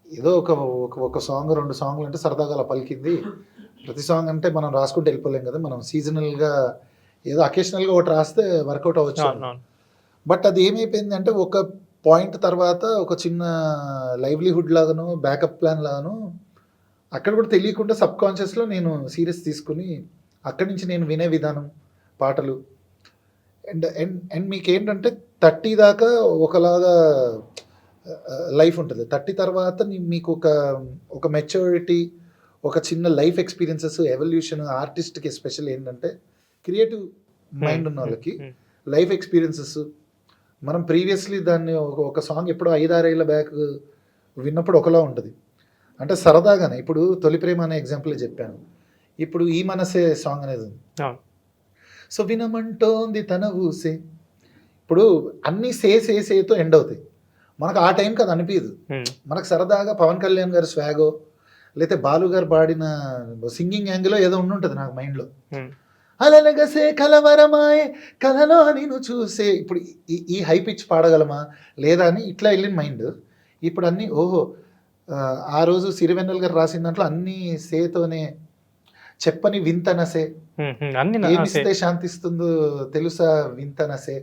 ఏదో ఒక సాంగ్ 2 సాంగ్లు అంటే సరదాగా అలా పలికింది, ప్రతి సాంగ్ అంటే మనం రాసుకుంటూ వెళ్ళిపోలేం కదా, మనం సీజనల్గా ఏదో అకేషనల్గా ఒకటి రాస్తే వర్కౌట్ అవ్వచ్చు. బట్ అది ఏమైపోయింది అంటే ఒక పాయింట్ తర్వాత ఒక చిన్న లైవ్లీహుడ్ లాగాను, బ్యాకప్ ప్లాన్ లాగాను అక్కడ కూడా తెలియకుండా సబ్ కాన్షియస్లో నేను సీరియస్ తీసుకుని అక్కడి నుంచి నేను వినే విధానం, పాటలు అండ్ మీకు ఏంటంటే 30 దాకా ఒకలాగా లైఫ్ ఉంటుంది. 30 తర్వాత మీకు ఒక మెచ్యూరిటీ, ఒక చిన్న లైఫ్ ఎక్స్పీరియన్సెస్, ఎవల్యూషన్. ఆర్టిస్ట్కి ఎస్పెషల్ ఏంటంటే క్రియేటివ్ మైండ్ ఉన్న వాళ్ళకి లైఫ్ ఎక్స్పీరియన్సెస్, మనం ప్రీవియస్లీ దాన్ని ఒక సాంగ్ ఎప్పుడో 5-6 ఏళ్ళ బ్యాక్ విన్నప్పుడు ఒకలా ఉంటుంది, అంటే సరదాగానే. ఇప్పుడు తొలి ప్రేమ అనే ఎగ్జాంపుల్ చెప్పాను, ఇప్పుడు ఈ మనసే సాంగ్ అనేది ఉంది. సో వినమంటోంది తన ఊసే, ఇప్పుడు అన్నీ సేతో ఎండ్ అవుతాయి. మనకు ఆ టైంకి అది అనిపించదు. మనకు సరదాగా పవన్ కళ్యాణ్ గారి స్వాగో లేకపోతే బాలు గారు పాడిన సింగింగ్ యాంగిల్ ఏదో ఉండుంటుంది నాకు మైండ్లో. అలలగసే కలవరమాయే కలలో నేను చూసే, ఇప్పుడు ఈ హై పిచ్ పాడగలమా లేదా అని ఇట్లా వెళ్ళిన మైండ్. ఇప్పుడు అన్నీ ఓహో ఆ రోజు సిరివెన్నెల గారు రాసిన దాంట్లో అన్నీ సేతోనే, చెప్పని వింతనసే, ఏమిస్తే శాంతిస్తుందో తెలుసా వింతనసే.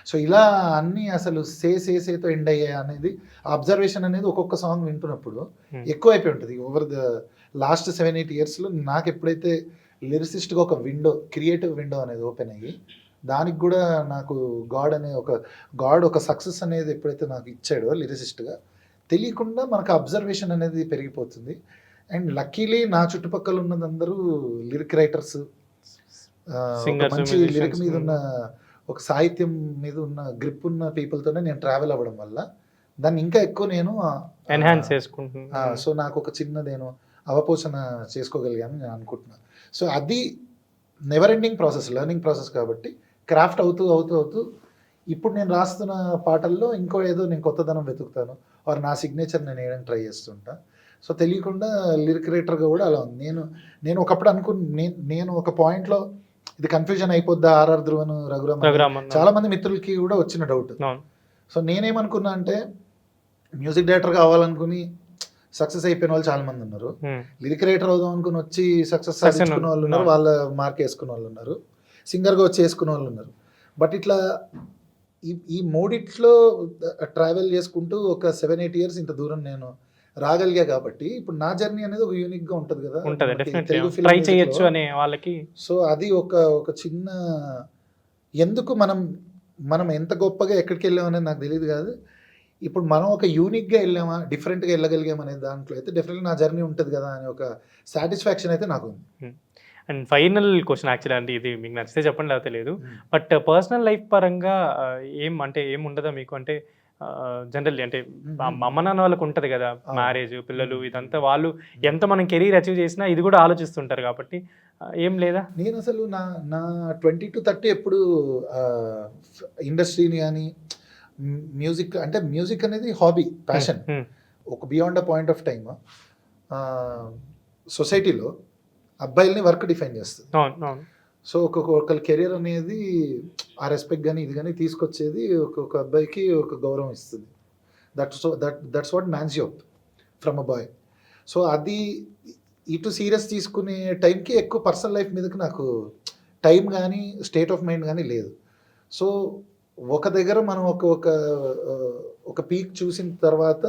సో ఇలా అన్నీ అసలు సేతో ఎండ్ అయ్యాయి అనేది అబ్జర్వేషన్ అనేది ఒక్కొక్క సాంగ్ వింటున్నప్పుడు ఎక్కువ అయిపోయి ఉంటుంది. ఓవర్ ద లాస్ట్ 7-8 ఇయర్స్లో నాకు ఎప్పుడైతే లిరిసిస్ట్గా ఒక విండో, క్రియేటివ్ విండో అనేది ఓపెన్ అయ్యి దానికి కూడా నాకు గాడ్ ఒక సక్సెస్ అనేది ఎప్పుడైతే నాకు ఇచ్చాడో లిరిసిస్ట్గా, తెలియకుండా మనకు అబ్జర్వేషన్ అనేది పెరిగిపోతుంది. అండ్ లక్కీలీ నా చుట్టుపక్కల ఉన్నదందరూ లిరిక్ రైటర్స్, మంచి లిరిక్ మీద ఉన్న ఒక సాహిత్యం మీద ఉన్న గ్రిప్ ఉన్న పీపుల్తోనే నేను ట్రావెల్ అవ్వడం వల్ల దాన్ని ఇంకా ఎక్కువ నేను ఎన్హాన్స్ చేసుకుంటున్నాను. సో నాకు ఒక చిన్న నేను అవపోషణ చేసుకోగలిగాను నేను అనుకుంటున్నాను. సో అది never ending process, learning process కాబట్టి క్రాఫ్ట్ అవుతూ ఇప్పుడు నేను రాస్తున్న పాటల్లో ఇంకో ఏదో నేను కొత్తదనం వెతుకుతాను, వారు నా సిగ్నేచర్ నేను వేయడానికి ట్రై చేస్తుంటా. సో తెలియకుండా లిరిక్ రైటర్గా కూడా అలా ఉంది. నేను ఒకప్పుడు నేను ఒక పాయింట్లో ఇది కన్ఫ్యూజన్ అయిపోద్దా ఆర్ఆర్ ధ్రువన్ రఘురామన్ చాలా మంది మిత్రులకి కూడా వచ్చిన డౌట్. సో నేనేమనుకున్నా అంటే మ్యూజిక్ డైరెక్టర్ కావాలనుకుని సక్సెస్ అయిపోయిన వాళ్ళు చాలా మంది ఉన్నారు, లిరిక్ రైటర్ అవుదాం అనుకుని వచ్చి సక్సెస్ సాధించుకున్న వాళ్ళు ఉన్నారు, వాళ్ళ మార్క్ వేసుకున్న వాళ్ళు ఉన్నారు, సింగర్గా వచ్చి వేసుకున్న వాళ్ళు ఉన్నారు. బట్ ఇట్లా ఈ మూడిట్లో ట్రావెల్ చేసుకుంటూ ఒక 7-8 ఇయర్స్ ఇంత దూరం నేను రాగలిగా కాబట్టి ఇప్పుడు నా జర్నీ అనేది ఒక యూనిక్ గా ఉంటది కదా, తెలుగు ట్రై చేయొచ్చు అనే వాళ్ళకి. సో అది ఒక చిన్న, ఎందుకు మనం ఎంత గొప్పగా ఎక్కడికి వెళ్ళామనేది నాకు తెలియదు కాదు, ఇప్పుడు మనం ఒక యూనిక్గా వెళ్ళామా, డిఫరెంట్గా వెళ్ళగలిగామనే దాంట్లో అయితే డెఫినెట్గా నా జర్నీ ఉంటుంది కదా అనే ఒక సాటిస్ఫాక్షన్ అయితే నాకు ఉంది. అండ్ ఫైనల్ క్వశ్చన్ యాక్చువల్లీ, అంటే ఇది మీకు నచ్చితే చెప్పండి లేకపోతే లేదు, బట్ పర్సనల్ లైఫ్ పరంగా ఏం ఉండదా మీకు? అంటే జనరల్లీ అంటే అమ్మ నాన్న వాళ్ళకి ఉంటుంది కదా మ్యారేజ్, పిల్లలు, ఇదంతా వాళ్ళు ఎంత మనం కెరీర్ అచీవ్ చేసినా ఇది కూడా ఆలోచిస్తుంటారు కాబట్టి ఏం లేదా? నేను అసలు నా 20 to 30 ఎప్పుడు ఇండస్ట్రీని కానీ మ్యూజిక్ అనేది హాబీ, ప్యాషన్. ఒక beyond a point of time సొసైటీలో అబ్బాయిల్ని వర్క్ డిఫైన్ చేస్తుంది. సో ఒకరి కెరీర్ అనేది ఆ రెస్పెక్ట్ కానీ ఇది కానీ తీసుకొచ్చేది ఒక అబ్బాయికి ఒక గౌరవం ఇస్తుంది. That's what man's job from a boy. So అది ఇటు సీరియస్ తీసుకునే టైంకి ఎక్కువ పర్సనల్ లైఫ్ మీదకి నాకు టైం కానీ స్టేట్ ఆఫ్ మైండ్ కానీ లేదు. సో ఒక దగ్గర మనం ఒక పీక్ చూసిన తర్వాత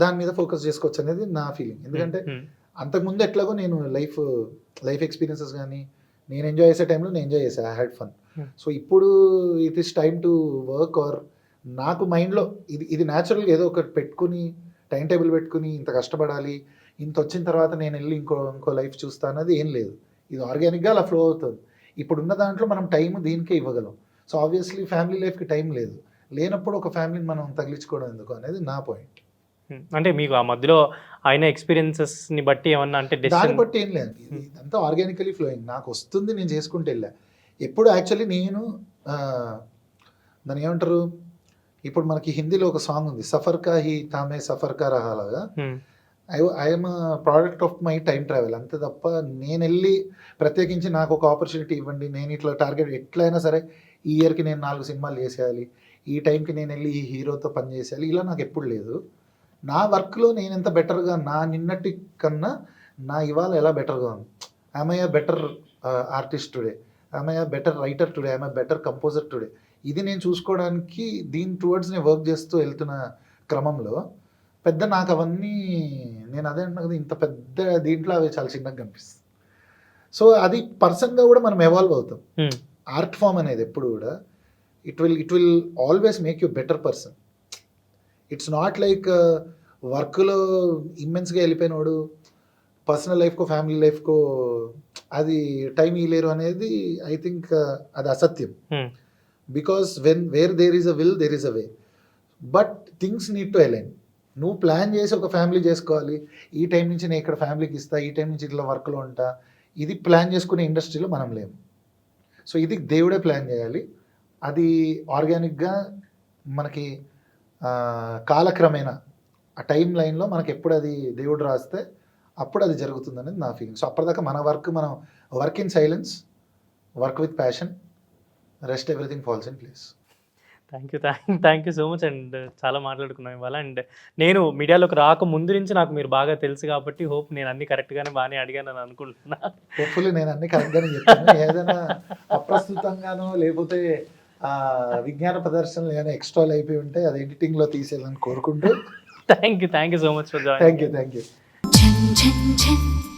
దాని మీద ఫోకస్ చేసుకోవచ్చు అనేది నా ఫీలింగ్. ఎందుకంటే అంతకుముందు ఎట్లాగో నేను లైఫ్ ఎక్స్పీరియన్సెస్ కానీ నేను ఎంజాయ్ చేసే టైంలో నేను ఎంజాయ్ చేసా, ఐ హ్యాడ్ ఫన్. సో ఇప్పుడు it is time to work, or నాకు మైండ్లో ఇది న్యాచురల్గా ఏదో ఒకటి పెట్టుకుని టైం టేబుల్ పెట్టుకుని ఇంత కష్టపడాలి, ఇంత వచ్చిన తర్వాత నేను వెళ్ళి ఇంకో లైఫ్ చూస్తా అన్నది ఏం లేదు. ఇది ఆర్గానిక్గా అలా ఫ్లో అవుతుంది. ఇప్పుడున్న దాంట్లో మనం టైం దీనికే ఇవ్వగలం. సో ఆబ్వియస్లీ ఫ్యామిలీ లైఫ్కి టైం లేనప్పుడు ఒక ఫ్యామిలీని మనం తగిలించుకోవడం ఎందుకు అనేది నా పాయింట్. అంటే మీకు ఆ మధ్యలో ఆయన ఎక్స్పీరియన్సెస్ని బట్టి ఏమన్నా అంటే దాన్ని బట్టి ఏం లేదు, ఇదంతా ఆర్గానికలీ ఫ్లోయింగ్, నాకు వస్తుంది నేను చేసుకుంటూ వెళ్ళా. ఎప్పుడు యాక్చువల్లీ నేను దాన్ని ఏమంటారు, ఇప్పుడు మనకి హిందీలో ఒక సాంగ్ ఉంది, సఫర్ కా హీ తామే సఫర్ కా రహాలాగా. I'm product of my time travel, అంతే తప్ప నేను వెళ్ళి ప్రత్యేకించి నాకు ఒక ఆపర్చునిటీ ఇవ్వండి, నేను ఇట్లా టార్గెట్ ఎట్లయినా సరే ఈ ఇయర్కి నేను 4 సినిమాలు చేసేయాలి, ఈ టైంకి నేను వెళ్ళి ఈ హీరోతో పని చేసేయాలి, ఇలా నాకు ఎప్పుడు లేదు. నా వర్క్లో నేను ఎంత బెటర్గా, నా నిన్నటి కన్నా నా ఇవాళ ఎలా బెటర్గా ఉంది, I'm a better artist today, I'm a better writer today, I'm a better composer today. ఇది నేను చూసుకోవడానికి దీని టువర్డ్స్ నేను వర్క్ చేస్తూ వెళ్తున్న క్రమంలో పెద్ద నాకు అవన్నీ నేను అదే అంటున్నా కదా, ఇంత పెద్ద దీంట్లో అవి చాలా చిన్నగా కనిపిస్తుంది. సో అది పర్సన్గా కూడా మనం ఎవాల్వ్ అవుతాం. ఆర్ట్ ఫామ్ అనేది ఎప్పుడు కూడా it will always make you better person. It's not like వర్క్లో ఇమ్మెన్స్గా వెళ్ళిపోయినోడు పర్సనల్ లైఫ్కో ఫ్యామిలీ లైఫ్కో అది టైం ఇవ్వలేరు అనేది ఐ థింక్ అది అసత్యం. Because where there is a will there is a way, but things need to align. నువ్వు ప్లాన్ చేసి ఒక family చేసుకోవాలి, ఈ టైం నుంచి నేను ఇక్కడ ఫ్యామిలీకి ఇస్తా, ఈ టైం నుంచి ఇట్లా వర్క్లో ఉంటా, ఇది ప్లాన్ చేసుకునే ఇండస్ట్రీలో మనం లేము. సో ఇది దేవుడే ప్లాన్ చేయాలి. అది ఆర్గానిక్గా మనకి కాలక్రమేణా ఆ టైం లైన్లో మనకి ఎప్పుడు అది దేవుడు రాస్తే అప్పుడు అది జరుగుతుంది అనేది నా ఫీలింగ్. సో అప్పటిదాకా మన మనం work in silence, work with passion, rest everything falls in place. Thank you so much and చాలా మాట్లాడుకున్నాం ఇవాళ. అండ్ నేను మీడియాలోకి రాక ముందు నుంచి నాకు మీరు బాగా తెలుసు కాబట్టి హోప్ నేను అన్ని కరెక్ట్గానే బాగానే అడిగానని అనుకుంటున్నా. హోప్ఫుల్లీ నేను అన్ని కరెక్ట్గానే చెప్పాను. ఏదైనా అప్రస్తుతంగానో లేకపోతే విజ్ఞాన ప్రదర్శనలు ఏమైనా ఎక్స్ట్రాలు అయిపోయి ఉంటే అది ఎడిటింగ్లో తీసేయాలని కోరుకుంటూ thank you so much for joining. Thank you. झन झन झन